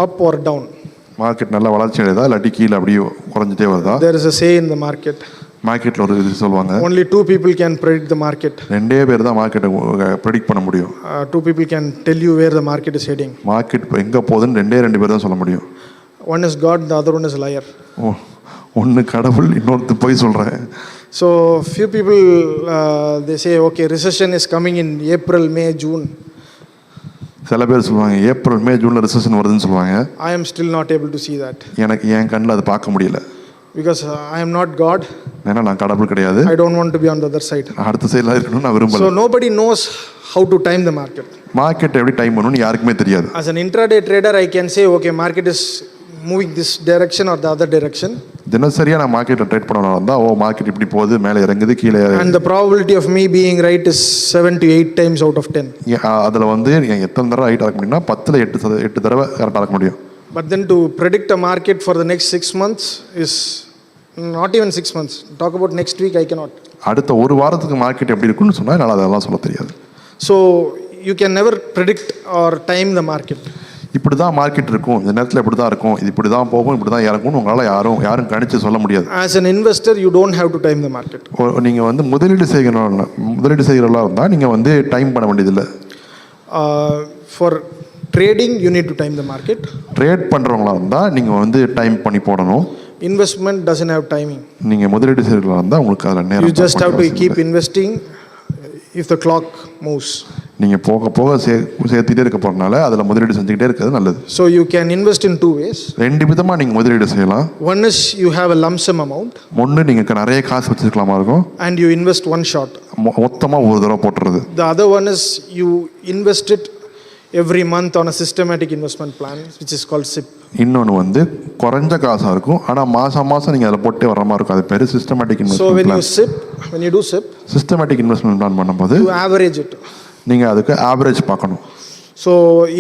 up or down? Market நல்ல வளர்ச்சி அடையுதா இல்லாட்டி கீழ அப்படியே குறைஞ்சிட்டே வருதா? There is a say in the market. மார்க்கெட்ல ஒரு இது சொல்வாங்க. Only 2 people can predict the market. ரெண்டே பேர் தான் மார்க்கெட்டை ப்ரெடிக்ட் பண்ண முடியும். 2 people can tell you where the market is heading. Market எங்க போகுதுன்னு ரெண்டு பேர் தான் சொல்ல முடியும். One is God, the other one is liar. ஒன்று கடவுள், இன்னொருத்து போய் சொல்கிறேன். So few people they say okay, recession is coming in April, May, June. சில பேர் சொல்லுவாங்க ஏப்ரல் மே ஜூனில் ரிசெஷன் வருதுன்னு சொல்லுவாங்க. I am still not able to see that. எனக்கு என் கண்ணில் அதை பார்க்க முடியல. Because I am not God. ஏன்னா நான் கடவுள் கிடையாது. I don't want to be on the other side. அடுத்த சைடில் இருக்கணும்னு நான் விரும்பல. So nobody knows how to time the market. Market எப்படி டைம் பண்ணணும்னு யாருக்குமே தெரியாது. As an intraday trader I can say okay, market is moving this direction or the other direction. தினசரியா நான் மார்க்கெட்ல ட்ரேட் பண்ணறதா இருந்தா மார்க்கெட் இப்படி போகுது, மேலே இறங்குது, கீழே. And the probability of me being right is 7 to 8 times out of 10. அதுல வந்து எத்தனை தடவை ரைட் ஆக முடியும்னா 10ல 8 தடவை கரெக்ட்டா ஆக முடியும். But then to predict a market for the next 6 months is not even 6 months. Talk about next week, I cannot. அடுத்த ஒரு வாரத்துக்கு மார்க்கெட் எப்படி இருக்குன்னு சொன்னா என்னால அதெல்லாம் சொல்ல தெரியாது. So you can never predict or time the market. இப்படி தான் மார்க்கெட் இருக்கும், இந்த நேரத்தில் இப்படி தான் இருக்கும், இது இப்படி தான் போகும், இப்படி தான் இறங்கும்னு உங்களால் யாரும் கணிச்சு சொல்ல முடியாது. As an investor you don't have to time the market. நீங்கள் வந்து முதலீடு செய்கிறவங்களா இருந்தால் நீங்கள் வந்து டைம் பண்ண வேண்டியதில்லை. For trading, you need to time the market. Trade பண்ணுறவங்களா இருந்தால் நீங்கள் வந்து டைம் பண்ணி போடணும். Investment doesn't have timing. நீங்கள் முதலீடு செய்கிறவங்களா இருந்தால் உங்களுக்கு அதில் நேரம். You just have to keep investing if the clock moves. நீங்கள் போக போக சேர்த்துக்கிட்டே இருக்க போகிறனால அதில் முதலீடு செஞ்சுக்கிட்டே இருக்கிறது நல்லது. So you can invest in two ways. ரெண்டு விதமாக நீங்கள் முதலீடு செய்யலாம். One is you have a lump sum amount. ஒன்று நீங்கள் நிறைய காசு வச்சுருக்கலாமா இருக்கும். And you invest one shot. மொத்தமாக ஒரு தடவை போட்டுறது. The other one is you invest it every month on a systematic investment plan which is called SIP. இன்னொன்று வந்து குறைஞ்ச காசாக இருக்கும், ஆனால் மாதம் நீங்கள் அதில் போட்டே வர மாதிரி இருக்கும். அது பேர் systematic investment plan. So when you do SIP, systematic investment plan பண்ணும்போது you average it. நீங்கள் அதுக்கு ஆவரேஜ் பார்க்கணும். So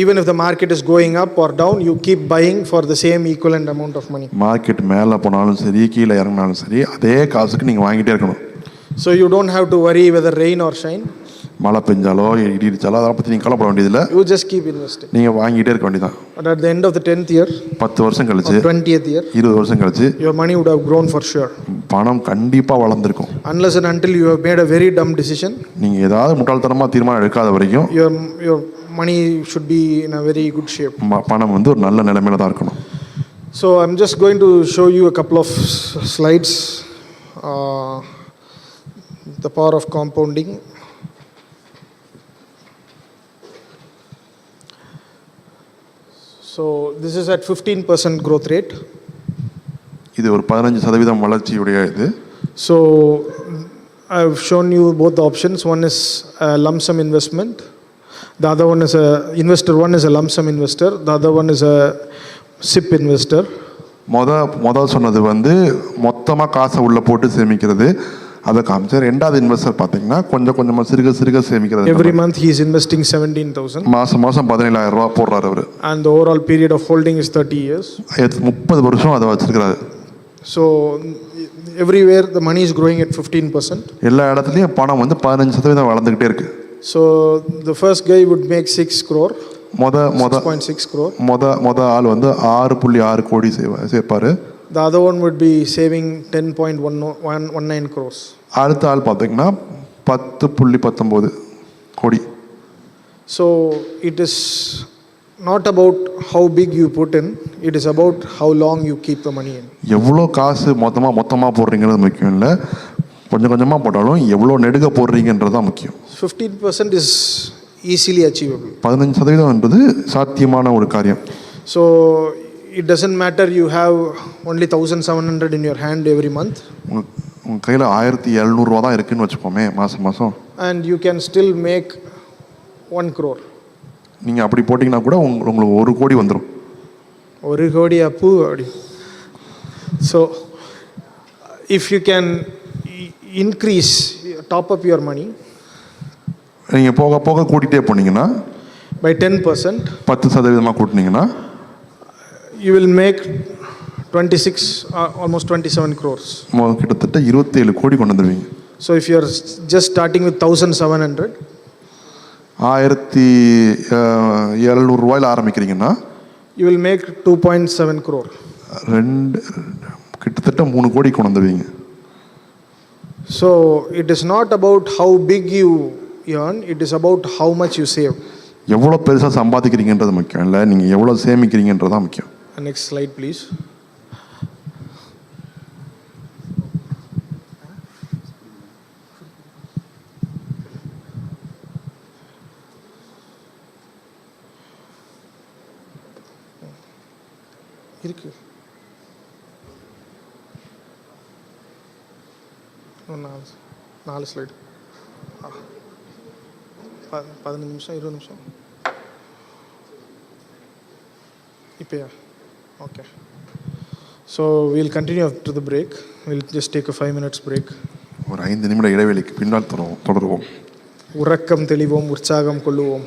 even if the market is going up or down, you keep buying for the same equivalent amount of money. Market மேலே போனாலும் சரி கீழே இறங்கினாலும் சரி அதே காசுக்கு நீங்கள் வாங்கிட்டே இருக்கணும். So you don't have to worry whether rain or shine. மழை பெஞ்சாலோ இடி இடிச்சாலோ அதை பற்றி நீங்கள் கவலைப்பட வேண்டியதில்லை. You just keep investing. நீங்கள் வாங்கிட்டே இருக்க வேண்டியதான். But at the end of the 10th year, 10 வருஷம் கழிச்சு, 20th year, 20 வருஷம் கழிச்சு, your money would have grown for sure. பணம் கண்டிப்பாக வளர்ந்துருக்கும். Unless and until you have made a very dumb decision. நீங்கள் ஏதாவது முட்டாள்தனமாக தீர்மானம் எடுக்காத வரைக்கும் your money should be in a very good shape. பணம் வந்து ஒரு நல்ல நிலைமையில தான் இருக்கணும். So I'm just going to show you a couple of slides. The power of compounding. So this is at 15% growth rate. இது ஒரு 15% வளர்ச்சியுடைய இது. So I've shown you both the options. One is a lump sum investment. The other one is one is a lump sum investor. The other one is a SIP investor. முதல் சொன்னது வந்து மொத்தமாக காசை உள்ள போட்டு சேமிக்கிறது, அதை காமிச்சார். ரெண்டாவது இன்வெஸ்டர் பார்த்தீங்கன்னா கொஞ்சம் கொஞ்சமாக சிறுக சேமிக்கிறது. Every month he is investing 17,000. மாதம் 17,000 ரூபா போடுறாரு அவர். And the overall period of holding is 30 years. 30 வருஷம் அதை வச்சிருக்கிறாரு. So everywhere the money is growing at 15%. எல்லா இடத்துலையும் பணம் வந்து 15% வளர்ந்துக்கிட்டே இருக்கு. So the first guy would make 6 crore. 6.6 crore. மொத ஆள் வந்து 6.6 கோடி சேர்ப்பாரு. The other one would be saving 10.19 crores. அடுத்த ஆள் பார்த்தீங்கன்னா 10.19 கோடி. So it is not about how big you put in, it is about how long you keep the money in. எவ்வளோ காசு மொத்தமாக போடுறீங்கிறது முக்கியம் இல்லை, கொஞ்சம் கொஞ்சமாக போட்டாலும் எவ்வளோ நெடுக போடுறீங்கன்றது தான் முக்கியம். 15% is easily achievable. 15% என்பது சாத்தியமான ஒரு காரியம். So it doesn't matter you have only 1,700 in your hand every month. உங்கள் கையில் 1,700 ரூபா தான் இருக்குன்னு வச்சுக்கோமே மாதம். And you can still make 1 crore. நீங்கள் அப்படி போட்டிங்கன்னா கூட உங்களுக்கு 1 கோடி வந்துடும். 1 கோடி அப்பு அப்படி. So if you can increase, top up your money. நீங்கள் போக போக கூட்டிகிட்டே போனீங்கன்னா by 10%, 10% கூட்டினீங்கன்னா you will make 26 almost 27 crores. கிட்டத்தட்ட 27 கோடி கொண்டு வந்துடுவீங்க. So if you are just starting with 1,700, 1,700 ரூபாயில ஆரம்பிக்கிறீங்கன்னா you will make 2.7 crore. கிட்டத்தட்ட 3 கோடி கொண்டு வந்துடுவீங்க. So it is not about how big you earn, it is about how much you save. எவ்வளோ பெருசாக சம்பாதிக்கிறீங்கன்றது முக்கியம் இல்லை, நீங்கள் எவ்வளோ சேமிக்கிறீங்கன்றது தான் முக்கியம். Next slide please. இருக்கு 4 ஸ்லைடு, 15 நிமிஷம் 20 நிமிஷம் இப்போயா? Okay. So we'll continue after the break. We'll just take a 5 minutes break. ஒரு 5 நிமிட இடைவெளிக்கு பின்னால் தொடருவோம். உறக்கம் தெளிவோம், உற்சாகம் கொள்ளுவோம்.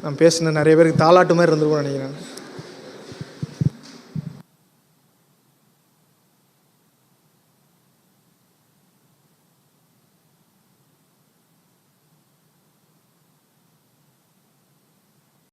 நான் பேசின நிறைய பேருக்கு தாலாட்டு மாதிரி இருந்திருக்கும்னு நினைக்கிறேன்.